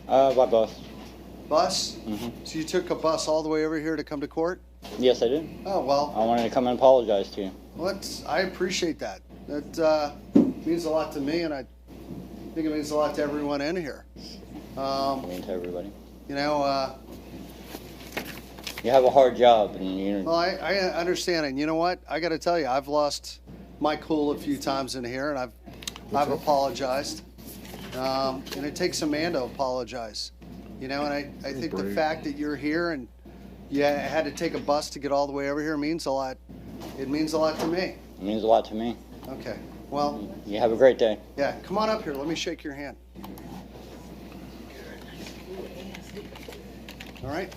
By bus. Bus? Mm-hmm. So you took a bus all the way over here to come to court? Yes, I did. Oh, well. I wanted to come and apologize to you. Well, I appreciate that. That means a lot to me, and I think it means a lot to everyone in here. I mean to everybody. You know, you have a hard job, and you. Well, I understand, and you know what? I got to tell you, I've lost my cool a few times in here, and I've apologized, and it takes a man to apologize. You know, and I think the fact that you're here and you had to take a bus to get all the way over here means a lot. It means a lot to me. It means a lot to me. Okay. Well, you have a great day. Yeah, come on up here. Let me shake your hand. All right?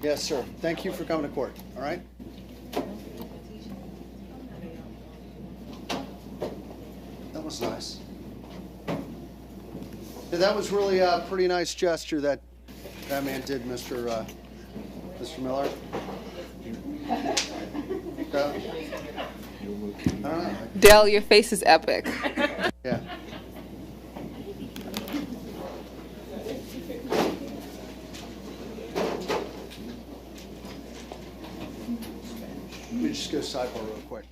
Yes, sir. Thank you for coming to court. All right? That was nice. Yeah, that was really a pretty nice gesture that man did, Mr. Miller. I don't know. Dale, your face is epic. Yeah. Let me just go sidebar real quick.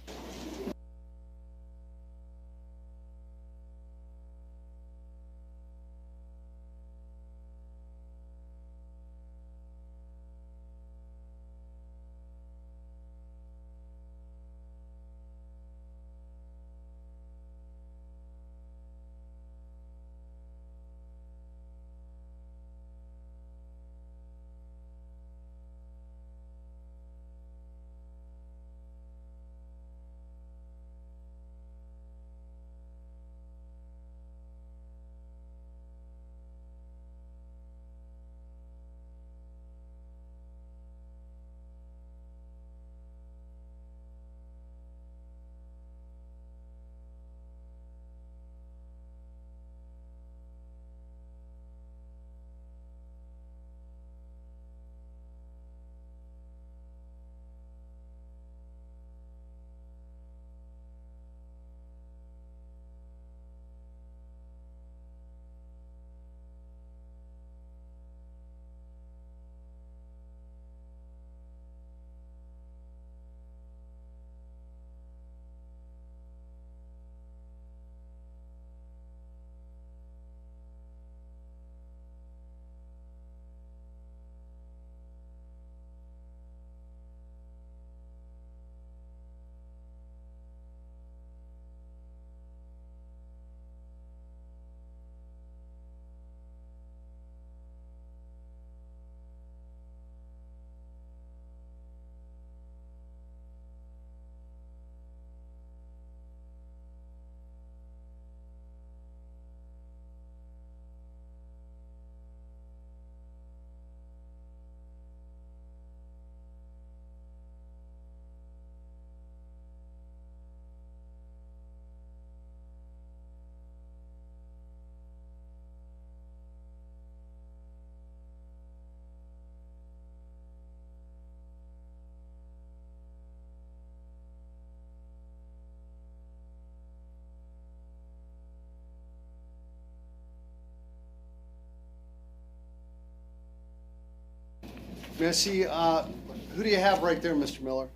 May I see, who do you have right there, Mr. Miller?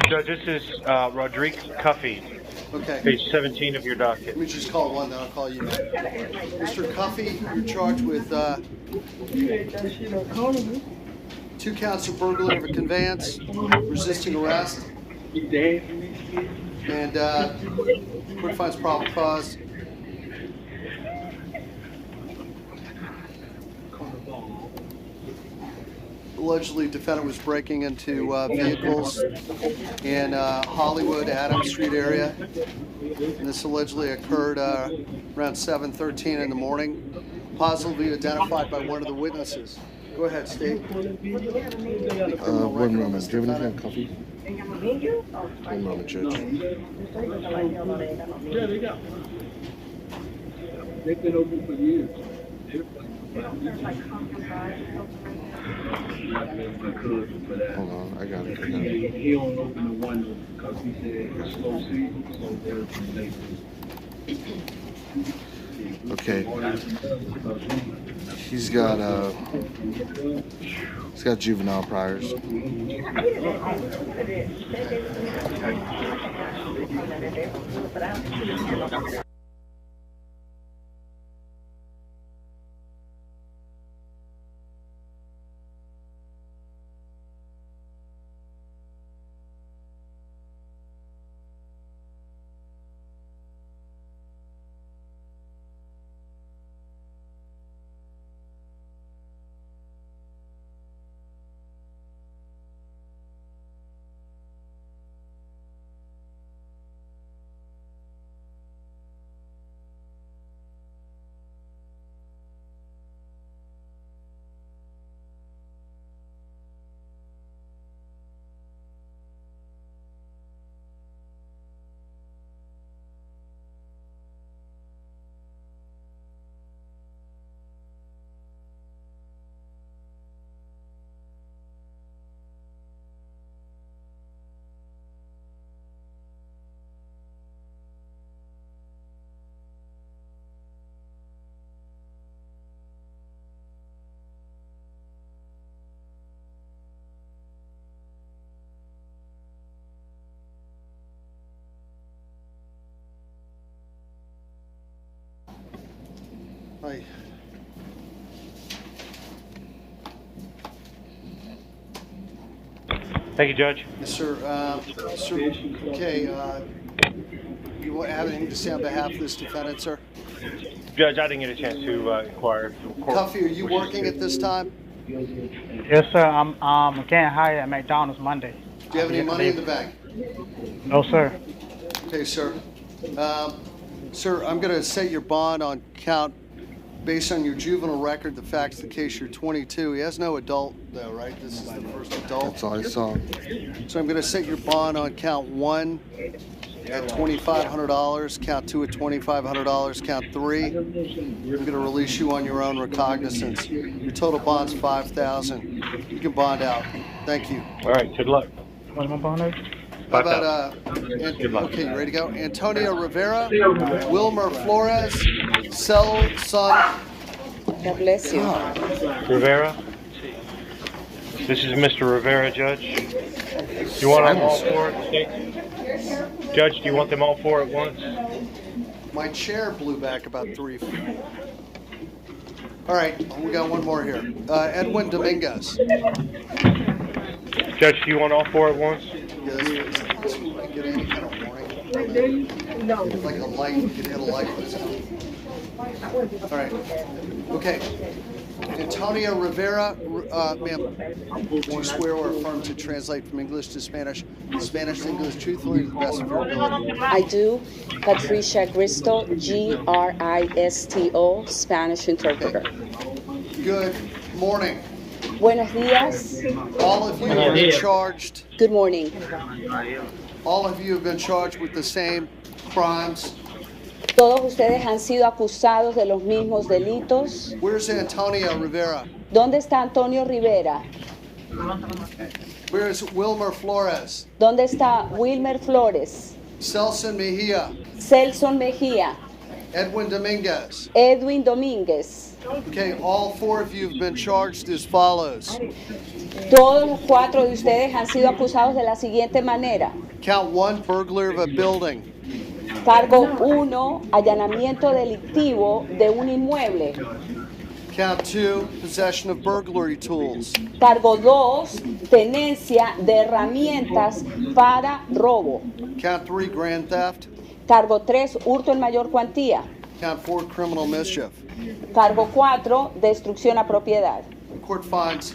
Judge, this is Rodriguez Cuffey. Okay. Page 17 of your docket. Let me just call one, then I'll call you back. Mr. Cuffey, you're charged with 2 counts of burglary of a conveyance, resisting arrest, and court finds probable cause. Allegedly, defendant was breaking into vehicles in Hollywood, Adams Street area. And this allegedly occurred around 7:13 in the morning. Positively identified by one of the witnesses. Go ahead, Steve. 1 moment. Do you have anything on coffee? 1 moment, Judge. Yeah, they got. They've been open for years. Hold on, I got it. He don't open the window because he said it's slow season, so there's some Okay. He's got juvenile priors. Hi. Thank you, Judge. Yes, sir. Sir, okay, you have anything to say on behalf of this defendant, sir? Judge, I didn't get a chance to inquire. Cuffey, are you working at this time? Yes, sir. I'm getting hired at McDonald's Monday. Do you have any money in the bank? No, sir. Okay, sir. Sir, I'm going to set your bond on count based on your juvenile record, the facts of the case. You're 22. He has no adult, though, right? This is the first adult. That's all I saw. So I'm going to set your bond on count 1 at $2,500, count 2 at $2,500, count 3. I'm going to release you on your own recognizance. Your total bond's $5,000. You can bond out. Thank you. All right, good luck. What am I bonding? How about, okay, you ready to go? Antonio Rivera, Wilmer Flores, Son. God bless you. Rivera? This is Mr. Rivera, Judge. Do you want them all four? Judge, do you want them all four at once? My chair blew back about 3 feet. All right, we got one more here. Edwin Dominguez. Judge, do you want all four at once? Yes. Get any kind of warning. Like a light, you can hit a light. All right. Okay. Antonio Rivera, ma'am, do you swear or affirm to translate from English to Spanish, Spanish to English truthfully to the best of your ability? I do. Patricia Gristo, Gristo, Spanish interpreter. Good morning. Buenos días. All of you have been charged. Good morning. All of you have been charged with the same crimes. Todos ustedes han sido acusados de los mismos delitos. Where's Antonio Rivera? ¿Dónde está Antonio Rivera? Where's Wilmer Flores? ¿Dónde está Wilmer Flores? Celson Mejia. Celson Mejía. Edwin Dominguez. Edwin Domínguez. Okay, all four of you have been charged as follows. Todos los cuatro de ustedes han sido acusados de la siguiente manera. Count one, burglar of a building. Cargo 1, allanamiento delictivo de un inmueble. Count two, possession of burglary tools. Cargo 2, tenencia de herramientas para robo. Count three, grand theft. Cargo 3, hurto en mayor cuantía. Count four, criminal mischief. Cargo 4, destrucción a propiedad. The court finds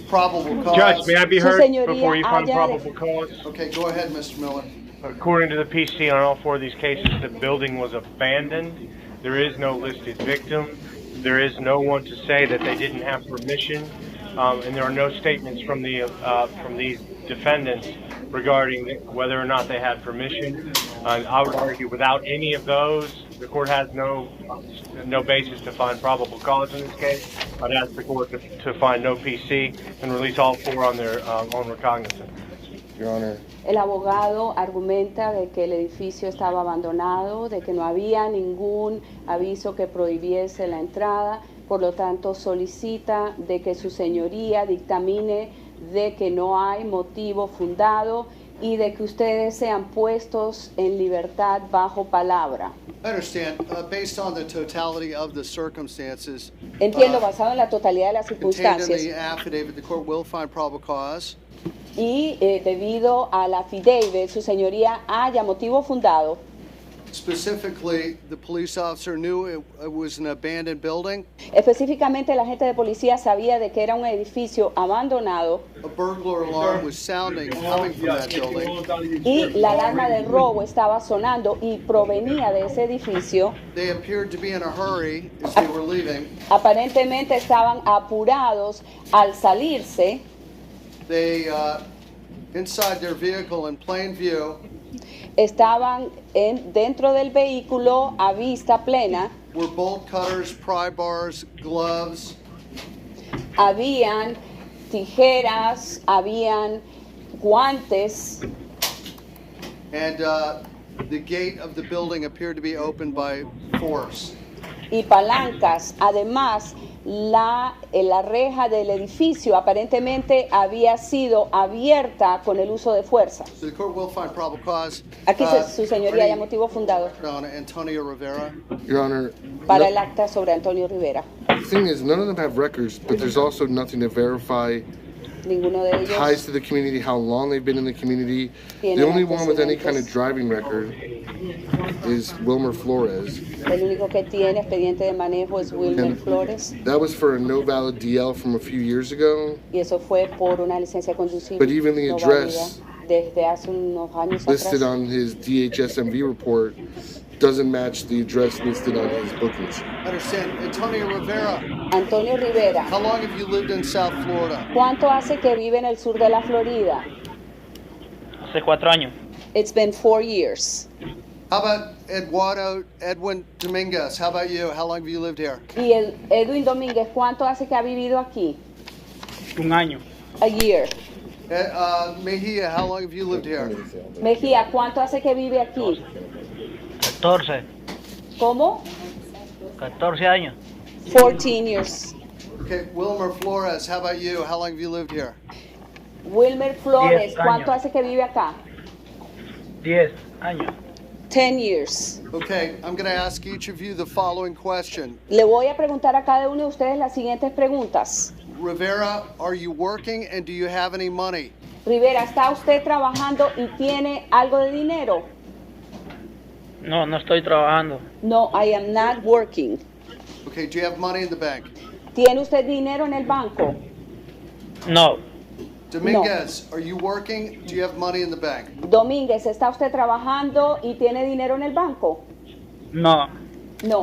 probable cause. Judge, may I be Su heard señoría before you find haya probable cause? Okay, go ahead, Mr. Miller. According to the PC on all four of these cases, the building was abandoned. There is no listed victim. There is no one to say that they didn't have permission, and there are no statements from these defendants regarding whether or not they had permission. I would argue without any of those, the court has no basis to find probable cause in this case. I'd ask the court to find no PC and release all four on their own recognizance. Your Honor. El abogado argumenta de que el edificio estaba abandonado, de que no había ningún aviso que prohibiese la entrada, por lo tanto solicita de que su señoría dictamine de que no hay motivo fundado y de que ustedes sean puestos en libertad bajo palabra. I understand. Based on the totality of the circumstances, Entiendo, basado en la totalidad de las contained in circunstancias the affidavit, the court will find probable cause. y debido a la affidavit, su señoría haya motivo fundado. Specifically, the police officer knew it was an abandoned building. Específicamente, el agente de policía sabía de que era un edificio abandonado A burglar alarm was sounding coming from that building. y la alarma de robo estaba sonando y provenía de ese edificio. They appeared to be in a hurry as they were leaving. Aparentemente estaban apurados al salirse. They, inside their vehicle in plain view, Estaban dentro del vehículo a vista plena. were bolt cutters, pry bars, gloves. Habían tijeras, habían guantes. And the gate of the building appeared to be opened by force. Y palancas. Además, la reja del edificio aparentemente había sido abierta con el uso de fuerza. So the court will find probable cause. Aquí su señoría haya motivo fundado On Antonio Rivera. Your Honor. para el acta sobre Antonio Rivera. The thing is, none of them have records, but there's also nothing to verify Ninguno de ellos ties to the community, how long they've been in the community. The only one with any kind of driving record is Wilmer Flores. el único que tiene expediente de manejo es Wilmer And Flores. that was for a no valid DL from a few years ago. Y eso fue por una licencia de conducir But even the no address válida desde hace unos años listed atrás. on his DHSMV report doesn't match the address listed on his bookings. I understand. Antonio Rivera. Antonio Rivera. How long have you lived in South Florida? ¿Cuánto hace que vive en el sur de la Florida? Hace 4 años. It's been 4 years. How about Edwin Dominguez? How about you? How long have you lived here? Y el Edwin Domínguez, ¿cuánto hace que ha vivido aquí? 1 año. A year. Mejia, how long have you lived here? Mejía, ¿cuánto hace que vive aquí? 14. ¿Cómo? 14 años. 14 years. Okay, Wilmer Flores, how about you? How long have you lived here? Wilmer Flores, 10 ¿cuánto años. hace que vive acá? 10 años. 10 years. Okay, I'm going to ask each of you the following question. Le voy a preguntar a cada uno de ustedes las siguientes preguntas. Rivera, are you working and do you have any money? Rivera, ¿está usted trabajando y tiene algo de dinero? No, no estoy trabajando. No, I am not working. Okay, do you have money in the bank? ¿Tiene usted dinero en el banco? No. Dominguez, are you working? Do you have money in the bank? Domínguez, ¿está usted trabajando y tiene dinero en el banco? No. No.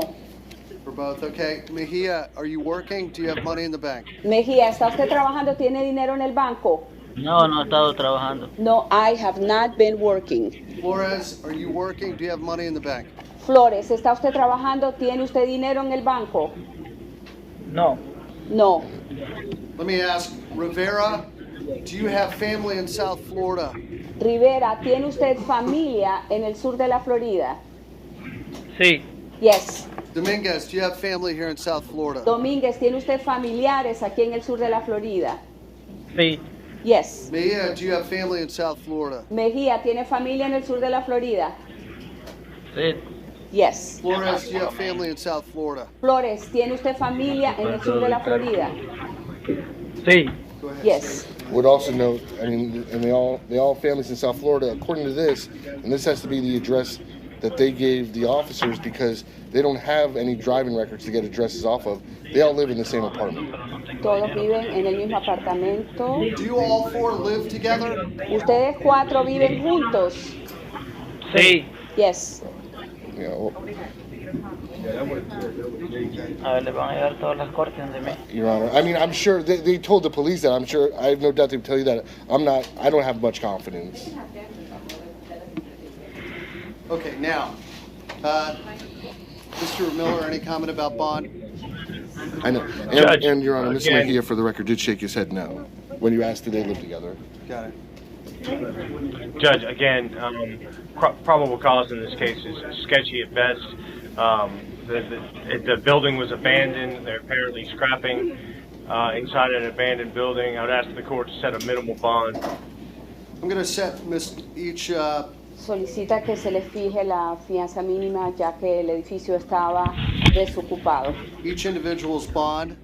For both, okay. Mejia, are you working? Do you have money in the bank? Mejía, ¿está usted trabajando? ¿Tiene dinero en el banco? No, no he estado trabajando. No, I have not been working. Flores, are you working? Do you have money in the bank? Flores, ¿está usted trabajando? ¿Tiene usted dinero en el banco? No. No. Let me ask, Rivera, do you have family in South Florida? Rivera, ¿tiene usted familia en el sur de la Florida? Sí. Yes. Dominguez, do you have family here in South Florida? Domínguez, ¿tiene usted familiares aquí en el sur de la Florida? Sí. Yes. Mejia, do you have family in South Florida? Mejía, ¿tiene familia en el sur de la Florida? Sí. Yes. Flores, do you have family in South Florida? Flores, ¿tiene usted familia en el sur de la Florida? Sí. Go ahead. Yes. Would also note, I mean, and they all have families in South Florida. According to this, and this has to be the address that they gave the officers because they don't have any driving records to get addresses off of. They all live in the same apartment. Todos viven en el mismo apartamento. Do you all four live together? ¿Ustedes cuatro viven juntos? Sí. Yes. You know, A ver, le van a llevar todas las cortes de mí. Your Honor, I mean, I'm sure they told the police that. I'm sure, I have no doubt they would tell you that. I don't have much confidence. Okay, now, Mr. Miller, any comment about bond? I know. Judge, And Your Honor, Mr. again- Mejia, for the record, did shake his head no when you asked did they live together. Got it. Judge, again, probable cause in this case is sketchy at best. The building was abandoned. They're apparently scrapping inside an abandoned building. I would ask the court to set a minimal bond. I'm going to set each. Solicita que se le fije la fianza mínima ya que el edificio estaba desocupado. Each individual's bond.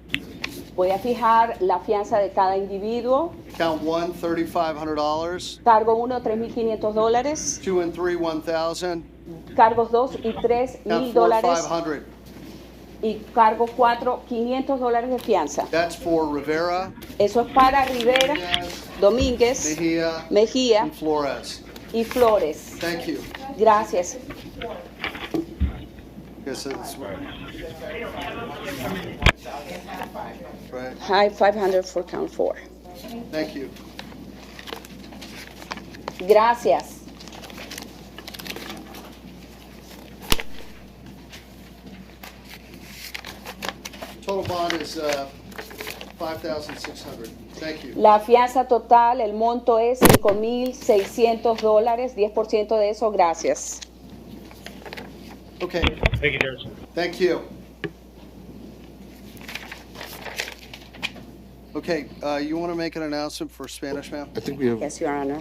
Voy a fijar la fianza de cada individuo. Count one, $3,500. Cargo 1, $3,500. 2 and 3, $1,000. Cargos 2 y 3 Count $1,000. 4, $500. Y cargo 4, $500 de fianza. That's for Rivera. Eso es para Rivera, Domínguez, Mejía and Flores. Y Flores. Thank you. Gracias. Guess that's right. High 500 for count 4. Thank you. Gracias. Total bond is $5,600. Thank you. La fianza total, el monto es $5,600, 10% de eso, gracias. Okay. Thank you, Judge. Thank you. Okay, you want to make an announcement for Spanish, ma'am? I think we have. Yes, Your Honor.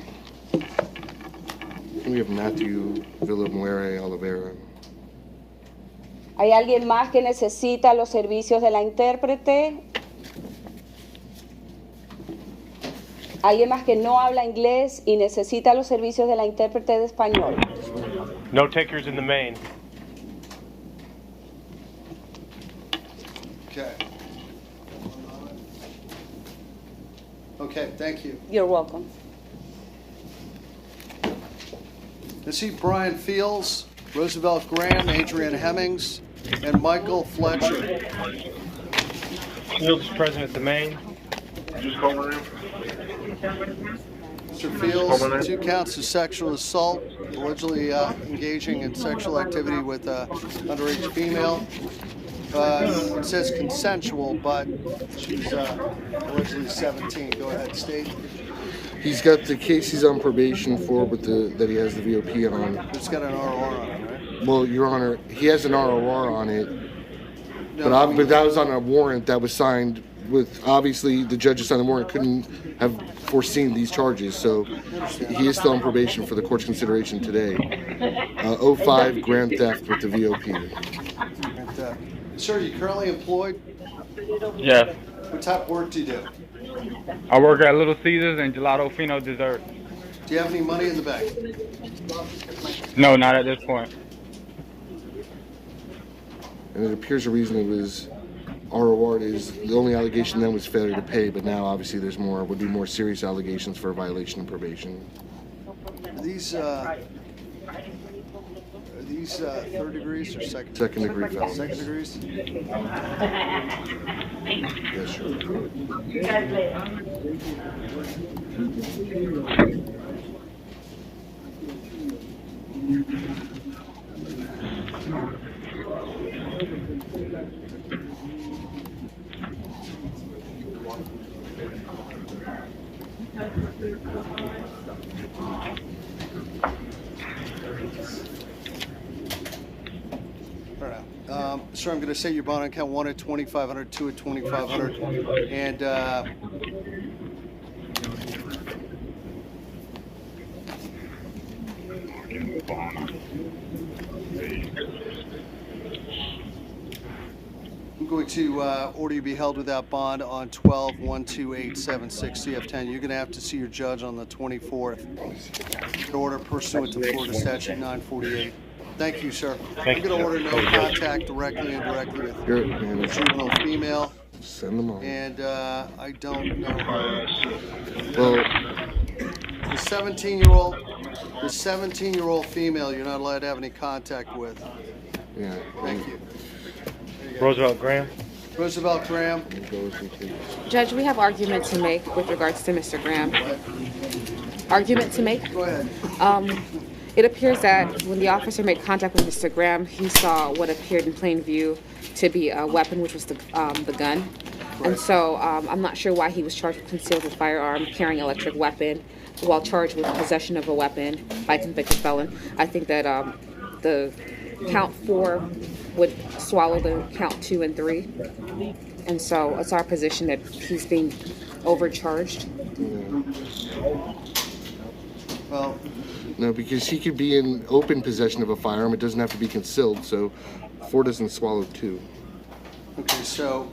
We have Matthew Villamuere Oliveira. ¿Hay alguien más que necesita los servicios de la intérprete? ¿Alguien más que no habla inglés y necesita los servicios de la intérprete de español? No takers in the main. Okay. Okay, thank you. You're welcome. I see Brian Fields, Roosevelt Graham, Adrian Hemmings, and Michael Fletcher. Fields is present at the main. Just call my name. Mr. Fields, 2 counts of sexual assault, allegedly engaging in sexual activity with an underage female. It says consensual, but she's allegedly 17. Go ahead, state. He's got the case he's on probation for, with that he has the VOP on. It's got an ROR on it, right? Well, Your Honor, he has an ROR on it, No, but that was on a warrant that was signed with, obviously, the judge who signed the warrant couldn't have foreseen these charges, so he is still on probation for the court's consideration today. 05 grand theft with the VOP. Sir, are you currently employed? Yes. What type of work do you do? I work at Little Caesars and Gelato Fino Dessert. Do you have any money in the bank? No, not at this point. And it appears the reason it was ROR is the only allegation then was failure to pay, but now obviously there's would be more serious allegations for a violation of probation. Are these third degrees or second? Second degree felony. Second degrees? Yes, sure. sir, I'm going to set your bond on count 1 at $2,500, 2 at $2,500, and I'm going to order you be held without bond on 12-12876 CF10. You're going to have to see your judge on the 24th. In order pursuant to Florida Statute 948. Thank you, sir. I'm going to order no contact directly and indirectly with juvenile female. Send them on. And I don't know her. Well, The 17-year-old female you're not allowed to have any contact with. Yeah. Thank you. Roosevelt Graham. Roosevelt Graham. Judge, we have argument to make with regards to Mr. Graham. Argument to make? Go ahead. It appears that when the officer made contact with Mr. Graham, he saw what appeared in plain view to be a weapon, which was the gun. And so I'm not sure why he was charged with concealed with firearm, carrying an electric weapon, while charged with possession of a weapon by a convicted felon. I think that the count 4 would swallow the count 2 and 3. And so it's our position that he's being overcharged. Well, no, because he could be in open possession of a firearm. It doesn't have to be concealed, so 4 doesn't swallow 2. okay, so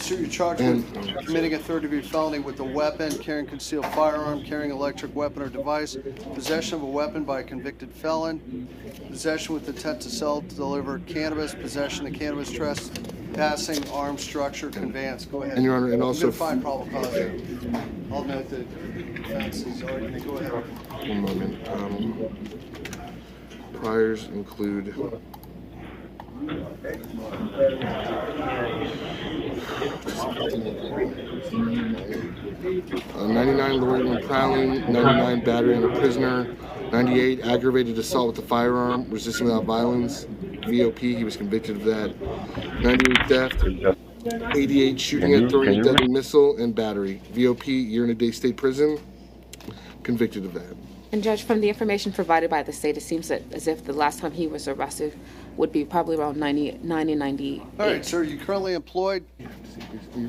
you're charged with committing a third-degree felony with a weapon, carrying concealed firearm, carrying electric weapon or device, possession of a weapon by a convicted felon, possession with intent to sell, to deliver cannabis, possession of cannabis, trespassing, armed structure, conveyance. Go ahead. And Your Honor, and also find probable cause. I'll note the offenses. All right, go ahead. One moment. Priors include 99 loitering and prowling, 99 battery on a prisoner, 98 aggravated assault with a firearm, resisting without violence, VOP, he was convicted of that, 98 theft, 88 shooting and throwing a deadly missile, and battery, VOP, year and a day state prison, convicted of that. And Judge, from the information provided by the state, it seems that as if the last time he was arrested would be probably around 99 and 98. All right, sir, are you currently employed? Are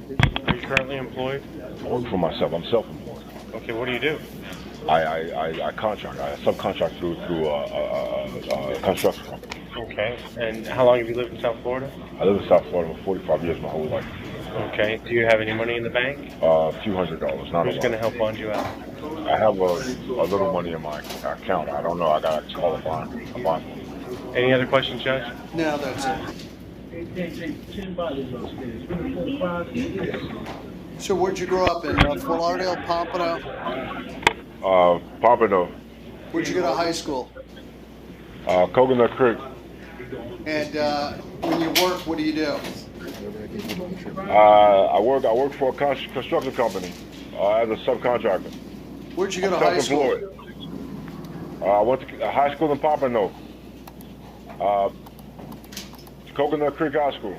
you currently employed? I work for myself. I'm self-employed. Okay, what do you do? I contract. I subcontract through a construction company. Okay, and how long have you lived in South Florida? I live in South Florida for 45 years, my whole life. Okay, do you have any money in the bank? A few $100, not Who's a lot. going to help bond you out? I have a little money in my account. I don't know. I got to call a bond. Any other questions, Judge? No, that's it. So where'd you grow up in? Fort Lauderdale, Pompano? Pompano. Where'd you go to high school? Coconut Creek. And when you work, what do you do? I work for a construction company as a subcontractor. Where'd you go to high school? I went to high school in Pompano. Coconut Creek High School.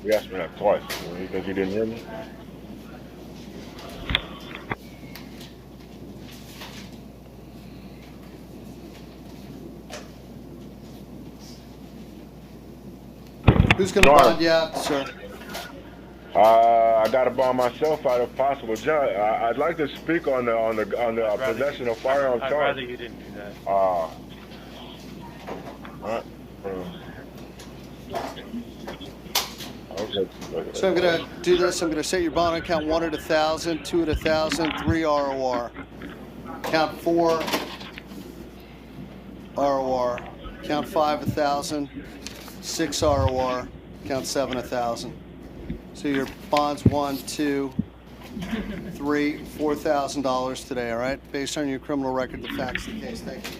You asked me that twice. You think you didn't hear me? Who's going to bond you out, sir? I got to bond myself out if possible. John, I'd like to speak on the possession of firearm charge. I'd rather you didn't do that. So I'm going to do this. I'm going to set your bond on count 1 at 1,000, 2 at 1,000, 3 ROR. Count 4 ROR. Count 5 1,000, 6 ROR. Count 7 1,000. So your bond's 1, 2, 3, $4,000 today. All right, based on your criminal record, the facts of the case. Thank you.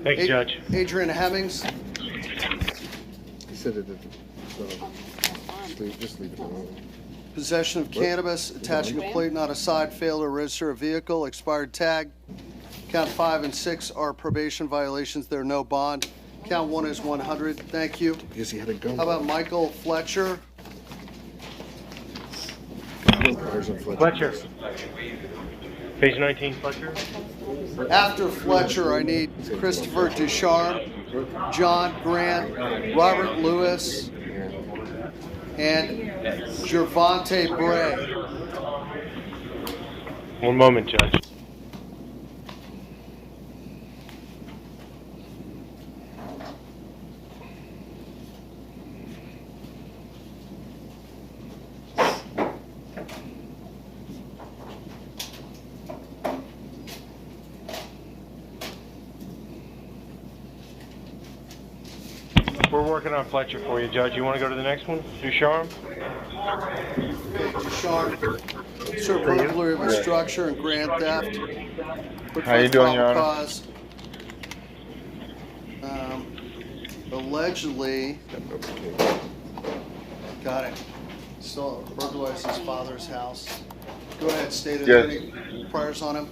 Thank you, Judge. Adrian Hemmings. He said it. Just leave it alone. Possession of cannabis, attaching a plate, not a side, fail to register a vehicle, expired tag. Count 5 and 6 are probation violations. There are no bond. Count 1 is 100. Thank you. Because he had a gun. How about Michael Fletcher? Fletcher. Page 19, Fletcher. After Fletcher, I need Christopher Ducharme. John Grant, Robert Lewis, and Gervonta Bray. One moment, Judge. We're working on Fletcher for you, Judge. You want to go to the next one? Ducharme? Okay, Ducharme. Sir, burglary of a structure and grand theft. How you doing, Your Honor? Cause. Allegedly, got it. Still burglarized his father's house. Go ahead, state it. Yes. Any priors on him?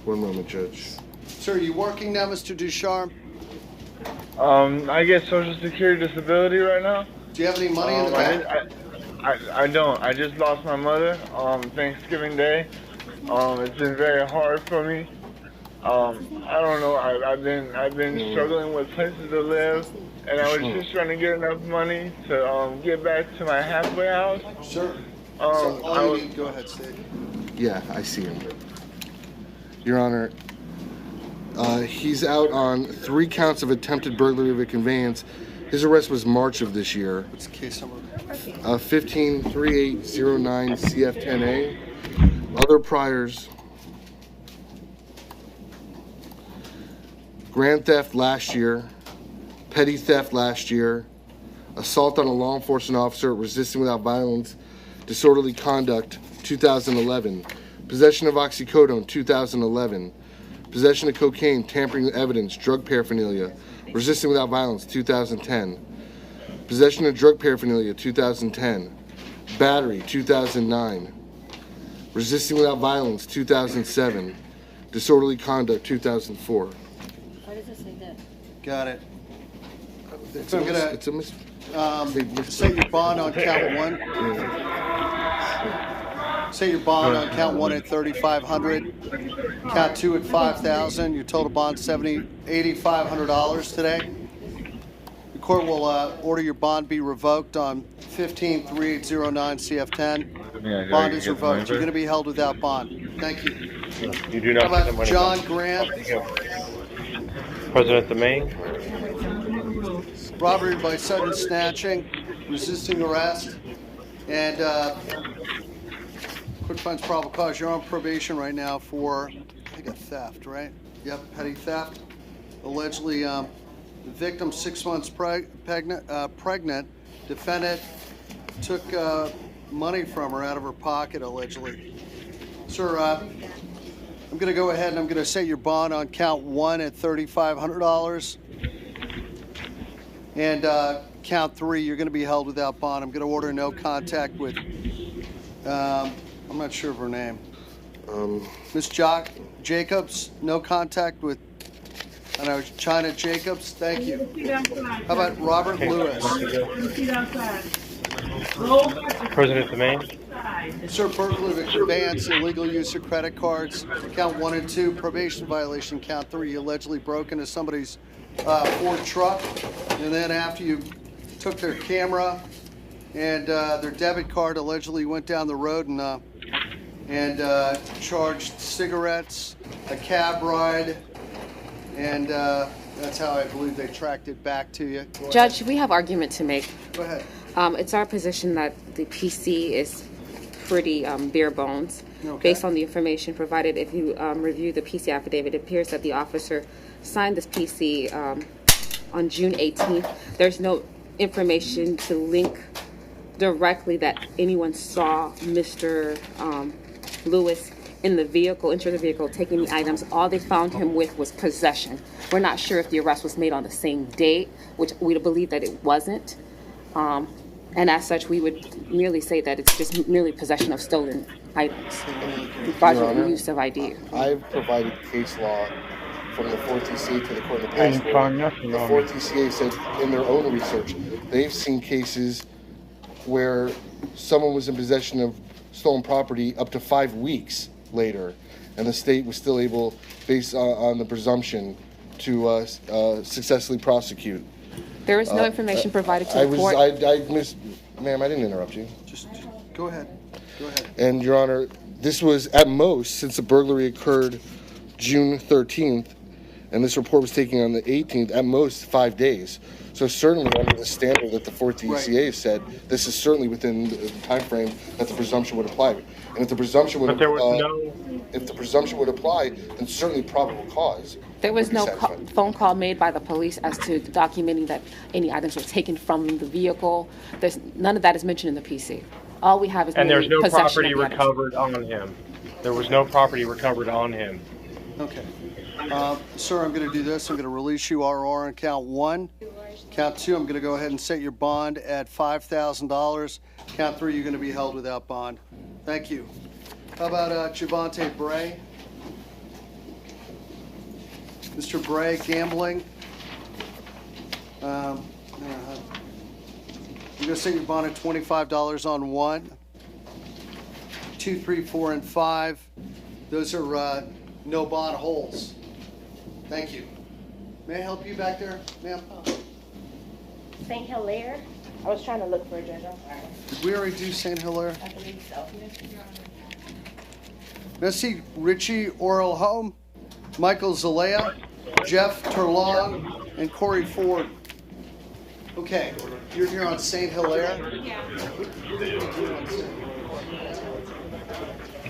One moment, Judge. Sir, are you working now, Mr. Ducharme? I get Social Security disability right now. Do you have any money in the bank? I don't. I just lost my mother Thanksgiving Day. It's been very hard for me. I don't know. I've been struggling with places to live, and I was just trying to get enough money to get back to my halfway house. Sure. So all you need, go ahead, Steve. Yeah, I see him. Your Honor, he's out on 3 counts of attempted burglary of a conveyance. His arrest was March of this year. What's the case number? 153809 CF10A. Other priors: grand theft last year, petty theft last year, assault on a law enforcement officer, resisting without violence, disorderly conduct, 2011, possession of oxycodone, 2011, possession of cocaine, tampering with evidence, drug paraphernalia, resisting without violence, 2010, possession of drug paraphernalia, 2010, battery, 2009, resisting without violence, 2007, disorderly conduct, 2004. Why does it say that? Got it. It's So I'm gonna set your bond on count 1. Set your bond on count 1 at $3,500. Count 2 at $5,000. Your total bond $8,500 today. The court will order your bond be revoked on 153809 CF10. Bond is revoked. You're going to be held without bond. Thank you. You do not How get the about money John back. Grant? President the Maine. Robbery by sudden snatching, resisting arrest, and quick finds probable cause. You're on probation right now for, I think, a theft, right? Yep, petty theft. Allegedly, the victim 6 months pregnant. Defendant took money from her out of her pocket, allegedly. Sir, I'm going to go ahead and I'm going to set your bond on count 1 at $3,500. And count 3, you're going to be held without bond. I'm going to order no contact with, I'm not sure of her name. Miss Jacobs, no contact with, I know, China Jacobs. Thank you. How about Robert Lewis? President the Maine. Sir, burglary of a conveyance, illegal use of credit cards. Count 1 and 2, probation violation. Count 3, you allegedly broke into somebody's Ford truck, and then after you took their camera and their debit card, allegedly went down the road and charged cigarettes, a cab ride, and that's how I believe they tracked it back to you. Go Judge, ahead. we have argument to make. Go ahead. It's our position that the PC is pretty bare bones. Okay. Based on the information provided, if you review the PC affidavit, it appears that the officer signed this PC on June 18th. There's no information to link directly that anyone saw Mr. Lewis in the vehicle, enter the vehicle, take any items. All they found him with was possession. We're not sure if the arrest was made on the same date, which we believe that it wasn't. And as such, we would merely say that it's just merely possession of stolen items, fraudulent use of ID. I've provided case law from the 4th TCA to the court in the past. The 4th TCA said in their own research, they've seen cases where someone was in possession of stolen property up to 5 weeks later, and the state was still able, based on the presumption, to successfully prosecute. There was no information provided to I the court. Ma'am, I didn't interrupt you. Just go ahead. Go ahead. And Your Honor, this was at most, since the burglary occurred June 13th, and this report was taken on the 18th, at most 5 days. So certainly under the standard that the 4th DCA said, this is certainly within the time frame that the presumption would apply. And if the presumption would if the presumption would apply, then certainly probable cause. There was no phone call made by the police as to documenting that any items were taken from the vehicle. None of that is mentioned in the PC. All we have is and there's no possession property of the items. recovered on him. There was no property recovered on him. Okay. Sir, I'm going to do this. I'm going to release you RR on count 1. Count 2, I'm going to go ahead and set your bond at $5,000. Count 3, you're going to be held without bond. Thank you. How about Javante Bray? Mr. Bray, gambling. You're going to set your bond at $25 on 1, 2, 3, 4, and 5. Those are no bond holds. Thank you. May I help you back there, ma'am? St. Hilaire? I was trying to look for a judge. I'm sorry. Did we already do St. Hilaire? I believe so. Let's see, Richie Oral Home, Michael Zalea, Jeff Turlong, and Corey Ford. Okay, you're here on St. Hilaire?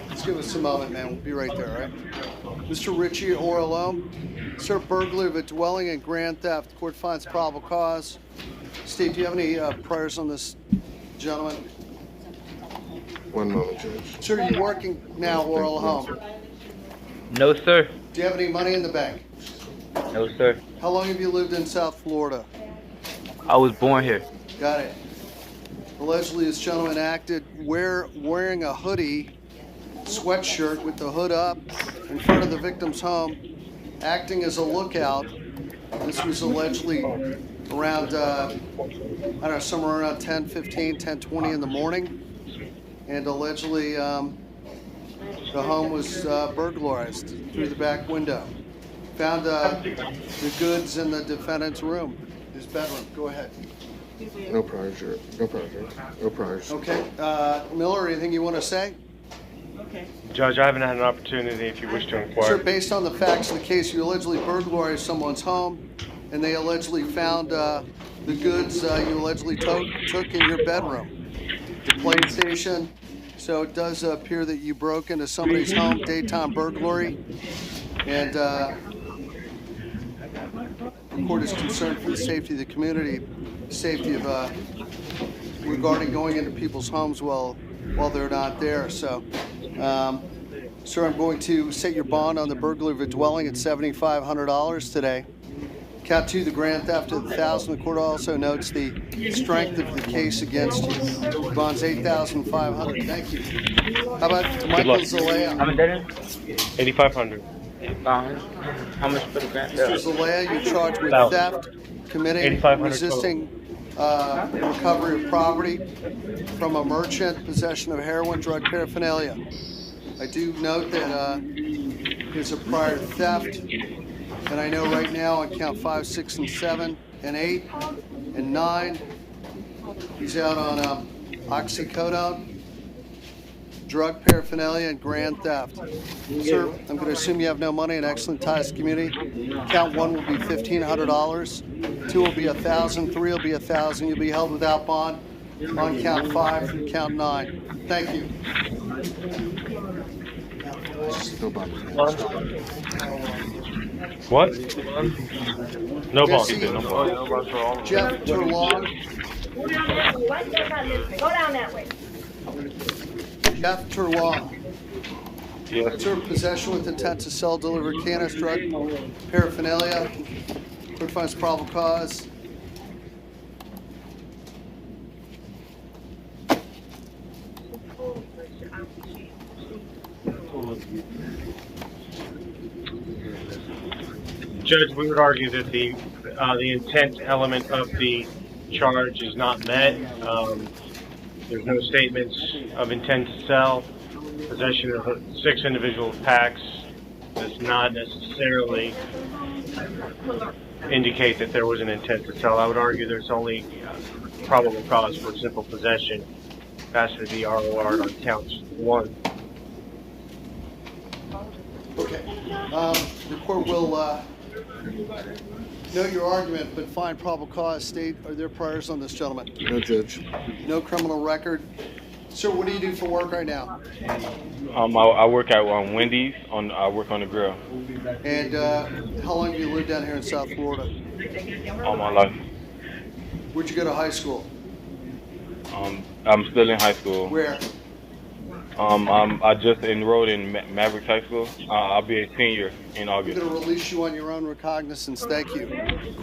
Let's give us a moment, man. We'll be right there, all right? Mr. Richie Oral Home, sir, burglary of a dwelling and grand theft. Court finds probable cause. Steve, do you have any priors on this gentleman? One moment, Judge. Sir, are you working now, Oral Home? No, sir. Do you have any money in the bank? No, sir. How long have you lived in South Florida? I was born here. Got it. Allegedly, this gentleman acted wearing a hoodie, sweatshirt with the hood up in front of the victim's home, acting as a lookout. This was allegedly around, I don't know, somewhere around 10:15, 10:20 in the morning. And allegedly, the home was burglarized through the back window. Found the goods in the defendant's room, his bedroom. Go ahead. No priors, sir. No priors. No priors. Okay. Miller, anything you want to say? Okay. Judge, I haven't had an opportunity if you wish to inquire. Sir, based on the facts of the case, you allegedly burglarized someone's home, and they allegedly found the goods you allegedly took in your bedroom. The PlayStation. So it does appear that you broke into somebody's home, daytime burglary, and the court is concerned for the safety of the community, safety of regarding going into people's homes while they're not there. So, sir, I'm going to set your bond on the burglary of a dwelling at $7,500 today. Count 2, the grand theft of the $1,000. The court also notes the strength of the case against you. Bond's $8,500. Thank you. How about Michael Zalea? How much that is? $8,500. How much for the grand Mr. Zalea, you're charged with theft, committing, resisting recovery of property from a merchant, possession of heroin, drug paraphernalia. I do note that there's a prior theft. And I know right now on count 5, 6, and 7, and 8, and 9, he's out on oxycodone, drug paraphernalia, and grand theft. Sir, I'm going to assume you have no money and excellent ties to the community. Count 1 will be $1,500. 2 will be $1,000. 3 will be $1,000. You'll be held without bond on count 5 through count 9. Thank you. What? No bond. Jesse, No bond. Jeff Turlong. Go down that way. Why you not listening? Go down that way. Jeff Turlong. Yes. Sir, possession with intent to sell, deliver cannabis, drug paraphernalia. Court finds probable cause. Judge, we would argue that the intent element of the charge is not met. There's no statements of intent to sell. Possession of 6 individual packs does not necessarily indicate that there was an intent to sell. I would argue there's only probable cause for simple possession. That's to be ROR on counts 1. Okay. The court will note your argument, but find probable cause. State, are there priors on this gentleman? No, Judge. No criminal record. Sir, what do you do for work right now? I work at Wendy's. I work on the grill. And how long have you lived down here in South Florida? All my life. Where'd you go to high school? I'm still in high school. Where? I just enrolled in Mavericks High School. I'll be a senior in August. I'm going to release you on your own recognizance. Thank you.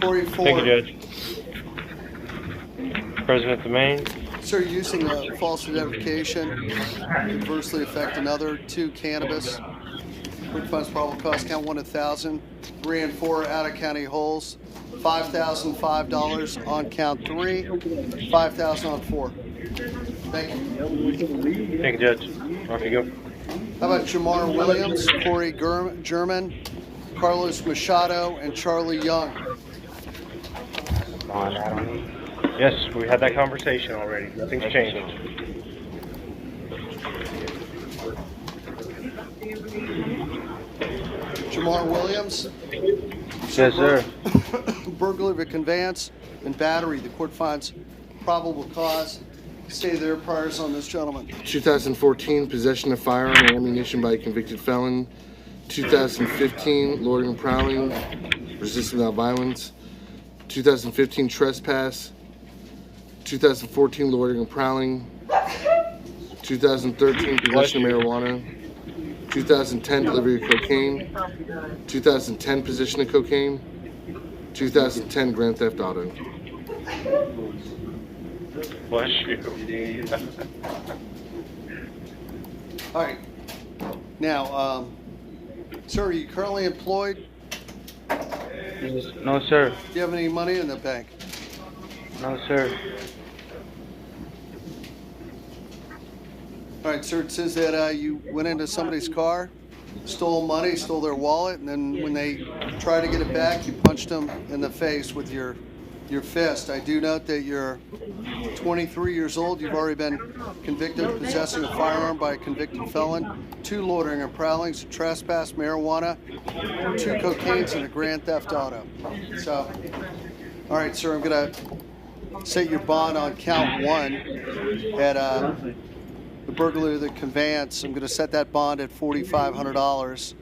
Corey Ford. Thank you, Judge. President Domain. Sir, using a false identification adversely affect another. 2, cannabis. Quick funds probable cause count 1 1,000. 3 and 4 out of county holds. $5,005 on count 3. $5,000 on 4. Thank you. Thank you, Judge. Off you go. How about Jamar Williams, Corey German, Carlos Machado, and Charlie Young? Yes, we had that conversation already. Nothing's changed. Jamar Williams? Yes, sir. Burglary of a conveyance and battery. The court finds probable cause. Say there are priors on this gentleman. 2014, possession of firearm and ammunition by a convicted felon. 2015, loitering and prowling, resisting without violence. 2015, trespass. 2014, loitering and prowling. 2013, possession of marijuana. 2010, delivery of cocaine. 2010, possession of cocaine. 2010, grand theft auto. Bless you. All right. Now, sir, are you currently employed? No, sir. Do you have any money in the bank? No, sir. All right, sir, it says that you went into somebody's car, stole money, stole their wallet, and then when they tried to get it back, you punched them in the face with your fist. I do note that you're 23 years old. You've already been convicted of possessing a firearm by a convicted felon, 2 loitering and prowlings, trespass, marijuana, 2 cocaines, and a grand theft auto. So, all right, sir, I'm going to set your bond on count 1 at the burglary of the conveyance. I'm going to set that bond at $4,500.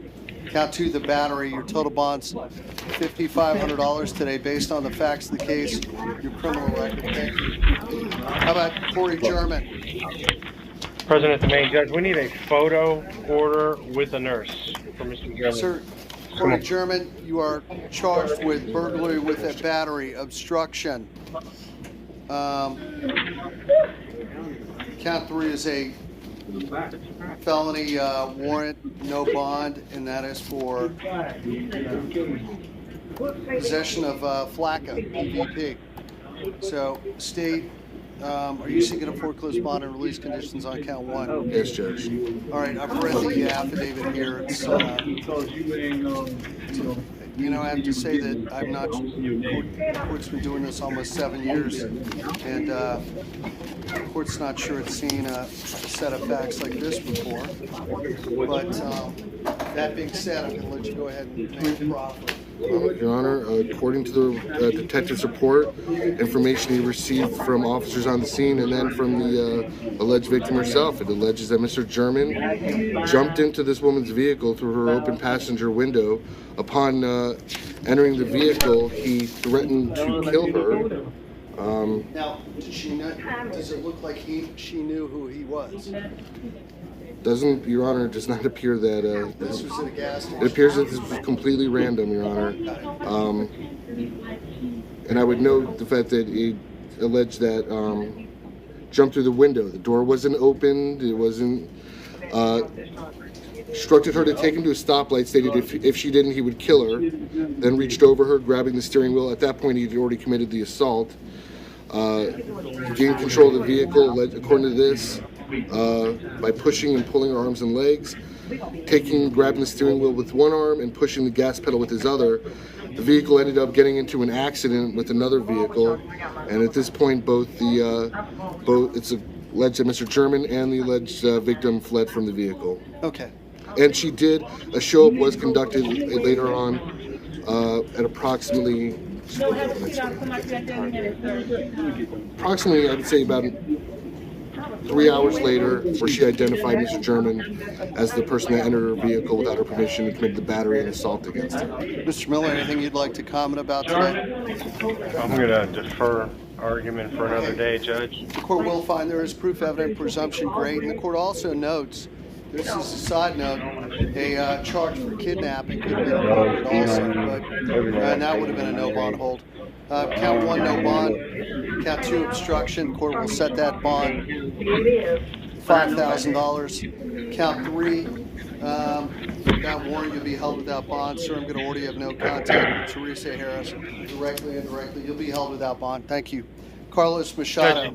Count 2, the battery. Your total bond's $5,500 today based on the facts of the case, your criminal record. Thank you. How about Corey German? President Domain, Judge, we need a photo order with a nurse for Mr. German. Sir, Corey German, you are charged with burglary with a battery, obstruction. Count 3 is a felony warrant, no bond, and that is for possession of flakka, EVP. So, state, are you seeking a foreclosed bond and release conditions on count 1? Yes, Judge. All right, I've read the affidavit here. It's, you know, I have to say that I'm not, the court's been doing this almost 7 years, and the court's not sure it's seen a set of facts like this before. But that being said, I'm going to let you go ahead and make a proffer. Your Honor, according to the detective's report, information he received from officers on the scene and then from the alleged victim herself, it alleges that Mr. German jumped into this woman's vehicle through her open passenger window. Upon entering the vehicle, he threatened to kill her. Now, did she know, does it look like she knew who he was? Doesn't, Your Honor, it does not appear that This was at a gas station. it appears that this was completely random, Your Honor. And I would note the fact that he alleged that jumped through the window. The door wasn't opened. It wasn't. Instructed her to take him to a stoplight. Stated if she didn't, he would kill her. Then reached over her, grabbing the steering wheel. At that point, he'd already committed the assault. Gained control of the vehicle, according to this, by pushing and pulling her arms and legs, grabbing the steering wheel with one arm and pushing the gas pedal with his other. The vehicle ended up getting into an accident with another vehicle, and at this point, it's alleged that Mr. German and the alleged victim fled from the vehicle. Okay. And a show-up was conducted later on at approximately, I would say about 3 hours later, where she identified Mr. German as the person that entered her vehicle without her permission and committed the battery and assault against her. Mr. Miller, anything you'd like to comment about today? I'm going to defer argument for another day, Judge. The court will find there is proof evident presumption great, and the court also notes, this is a side note, a charge for kidnapping could have been reported also, but that would have been a no bond hold. Count 1, no bond. Count 2, obstruction. Court will set that bond $5,000. Count 3, that warrant you'll be held without bond. Sir, I'm going to order you have no contact with Teresa Harris, directly and indirectly. You'll be held without bond. Thank you. Carlos Machado.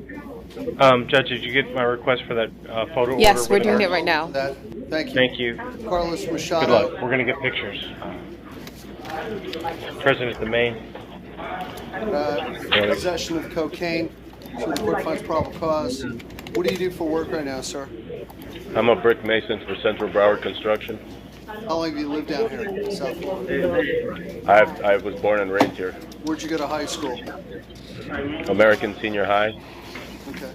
Judge, did you get my request for that photo order? Yes, we're doing it right now. Thank you. Thank you. Carlos Machado. Good luck. We're going to get pictures. President Domain. Possession of cocaine. So the court finds probable cause. What do you do for work right now, sir? I'm a brick mason for Central Broward Construction. How long have you lived down here in South Florida? I was born and raised here. Where'd you go to high school? American Senior High. Okay.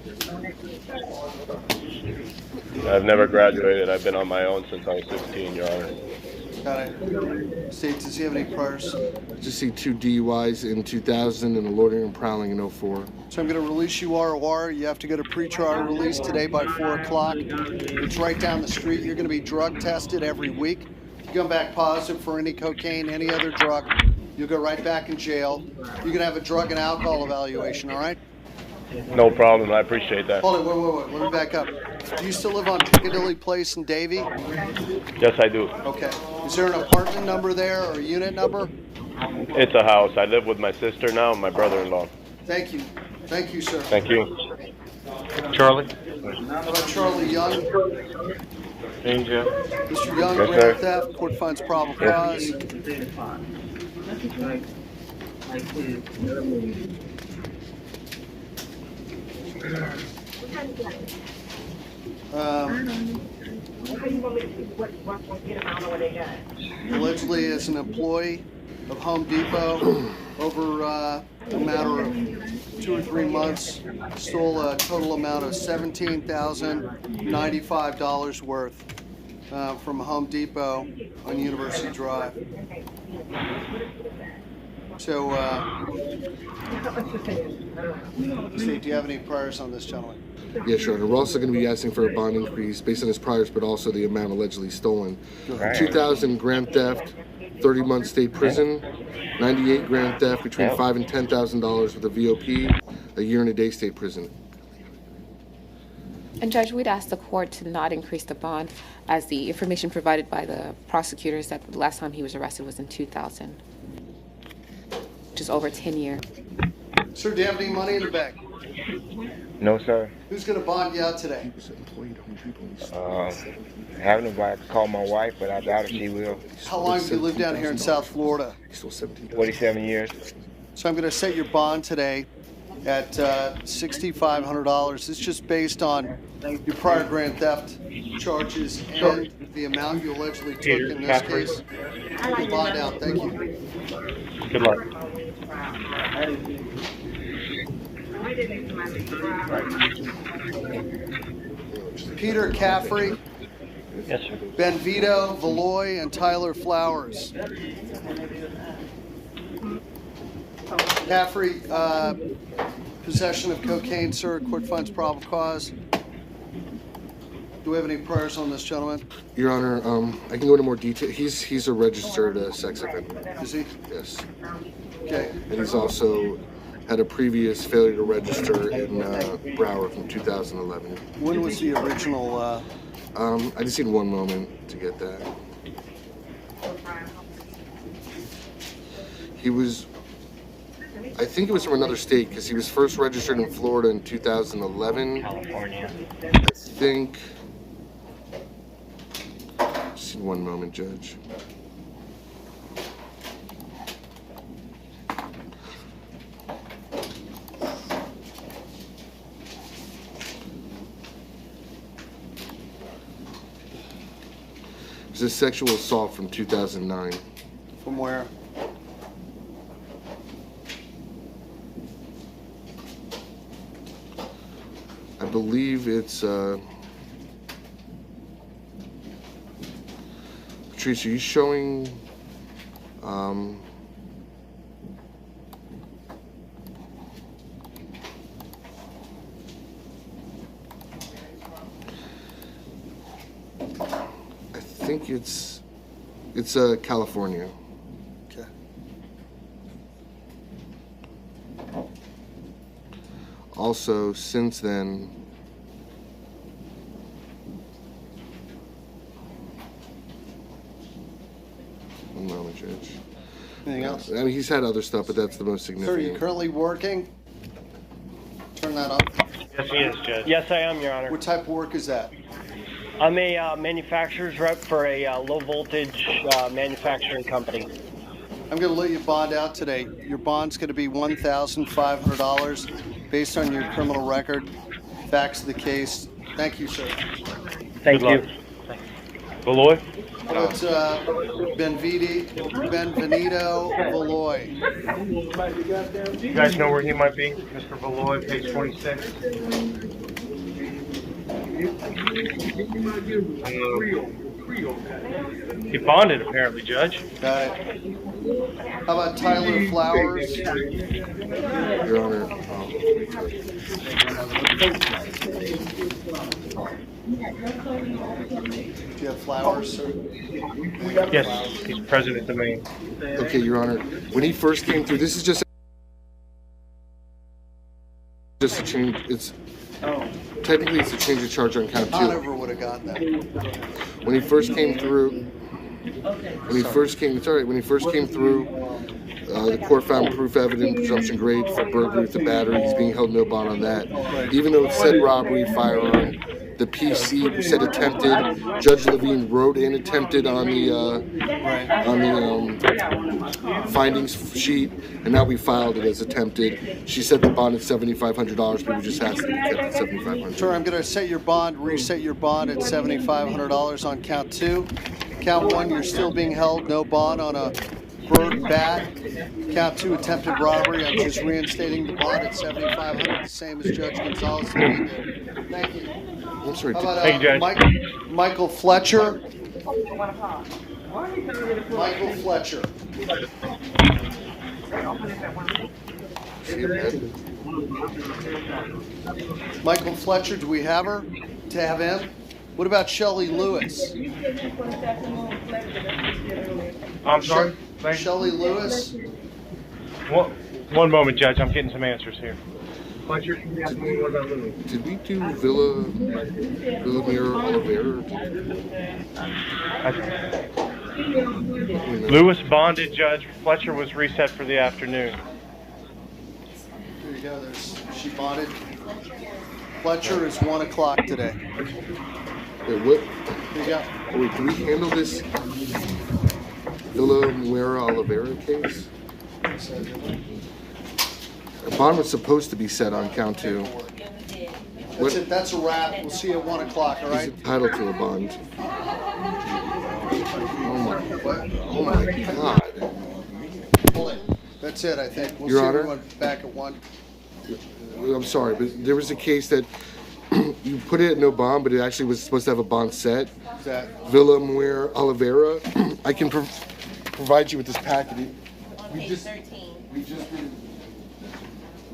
I've never graduated. I've been on my own since I was 16, Your Honor. Got it. State, does he have any priors? Just see 2 DUIs in 2000 and a loitering and prowling in 04. So I'm going to release you ROR. You have to get a pretrial release today by 4 o'clock. It's right down the street. You're going to be drug tested every week. If you come back positive for any cocaine, any other drug, you'll go right back in jail. You're going to have a drug and alcohol evaluation, all right? No problem. I appreciate that. Hold it, wait. Let me back up. Do you still live on Piccadilly Place in Davie? Yes, I do. Okay. Is there an apartment number there or a unit number? It's a house. I live with my sister now and my brother-in-law. Thank you. Thank you, sir. Thank you. Charlie? How about Charlie Young? Angel. Mr. Young, Yes, grand sir. theft, court finds probable cause. Allegedly as an employee of Home Depot over a matter of 2 or 3 months, stole a total amount of $17,095 worth from Home Depot on University Drive. So, Steve, do you have any priors on this gentleman? Yes, Your Honor. We're also going to be asking for a bond increase based on his priors, but also the amount allegedly stolen. 2000 grand theft, 30 months state prison, 98 grand theft between $5,000 and $10,000 with a VOP, a year and a day state prison. And Judge, we'd ask the court to not increase the bond, as the information provided by the prosecutors that the last time he was arrested was in 2000, which is over 10 years. Sir, do you have any money in the bank? No, sir. Who's going to bond you out today? Having to call my wife, but I doubt if she will. How long have you lived down here in South Florida? 47 years. So I'm going to set your bond today at $6,500. It's just based on your prior grand theft charges and the amount you allegedly took in this case. Your bond out. Thank you. Good luck. Peter Caffrey. Yes, sir. Ben Vito, Valoy, and Tyler Flowers. Caffrey, possession of cocaine, sir. Court finds probable cause. Do we have any priors on this gentleman? Your Honor, I can go into more detail. He's a registered sex offender. Is he? Yes. Okay. And he's also had a previous failure to register in Broward from 2011. When was the original? I just need one moment to get that. He was, I think it was from another state because he was first registered in Florida in 2011. California. I think. Just need one moment, Judge. It's a sexual assault from 2009. From where? I believe it's, Patrice, are you showing, I think it's California. Okay. Also, since then, one moment, Judge. Anything else? I mean, he's had other stuff, but that's the most Sir, are you significant. currently working? Turn that up. Yes, he is, Judge. Yes, I am, Your Honor. What type of work is that? I'm a manufacturer's rep for a low voltage manufacturing company. I'm going to let you bond out today. Your bond's going to be $1,500 based on your criminal record. Facts of the case. Thank you, sir. Thank you. Valoy? It's Benvenido Valoy. You guys know where he might be? Mr. Valoy, page 26. He bonded, apparently, Judge. Got it. How about Tyler Flowers? Your Honor, Do you have Flowers, sir? Yes, he's president of the Maine. okay, Your Honor, when he first came through, this is just a change. It's technically it's a change of charge on count I 2. never would have gotten that. When he first came through, the court found proof evident presumption grade for burglary with the battery. He's being held no bond on that. Even though it said robbery, firearm, the PC said attempted. Judge Levine wrote in attempted on the findings sheet, and now we filed it as attempted. She said the bond is $7,500, but we just asked it to be kept at $7,500. Sir, I'm going to set your bond, reset your bond at $7,500 on count 2. Count 1, you're still being held no bond on a bird bat. Count 2, attempted robbery. I'm just reinstating the bond at $7,500, the same as Judge Gonzalez did. Thank you. I'm sorry. How about Thank you, Judge. Michael Fletcher? Michael Fletcher. Michael Fletcher, do we have her? To have him? What about Shelley Lewis? I'm sorry? Shelley Lewis? One moment, Judge. I'm getting some answers here. Did we do Villa Mira Oliveira? Lewis bonded, Judge. Fletcher was reset for the afternoon. There you go. She bonded. Fletcher is 1 o'clock today. Wait, what? There you go. Wait, can we handle this Villa Mira Oliveira case? A bond was supposed to be set on count 2. That's it. That's a wrap. We'll see you at 1 o'clock, all right? He's entitled to a bond. Oh my God. Hold it. That's it, I think. We'll Your see Honor? everyone back at 1. I'm sorry, but there was a case that you put it at no bond, but it actually was supposed to have a bond set. That Villa Muir Oliveira. I can provide you with this packet. We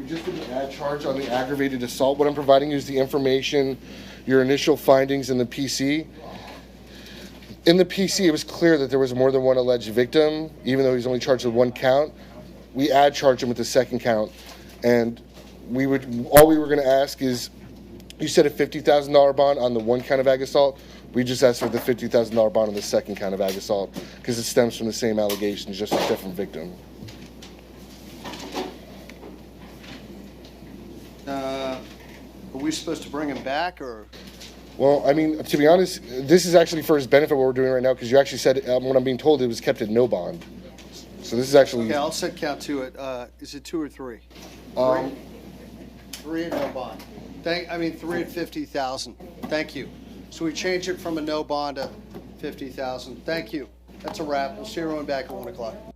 just did an ad charge on the aggravated assault. What I'm providing you is the information, your initial findings in the PC. In the PC, it was clear that there was more than one alleged victim, even though he's only charged with 1 count. We ad charged him with the 2nd count, and all we were going to ask is, you said a $50,000 bond on the 1 count of ag assault. We just asked for the $50,000 bond on the 2nd count of ag assault because it stems from the same allegations, just a different victim. Are we supposed to bring him back, or? Well, I mean, to be honest, this is actually for his benefit what we're doing right now, because you actually said, when I'm being told, it was kept at no bond. So this is actually... Okay, I'll set count 2 at, is it 2 or 3? 3 at no bond. 3 at $50,000. Thank you. So we changed it from a no bond to $50,000. Thank you. That's a wrap. We'll see everyone back at 1 o'clock.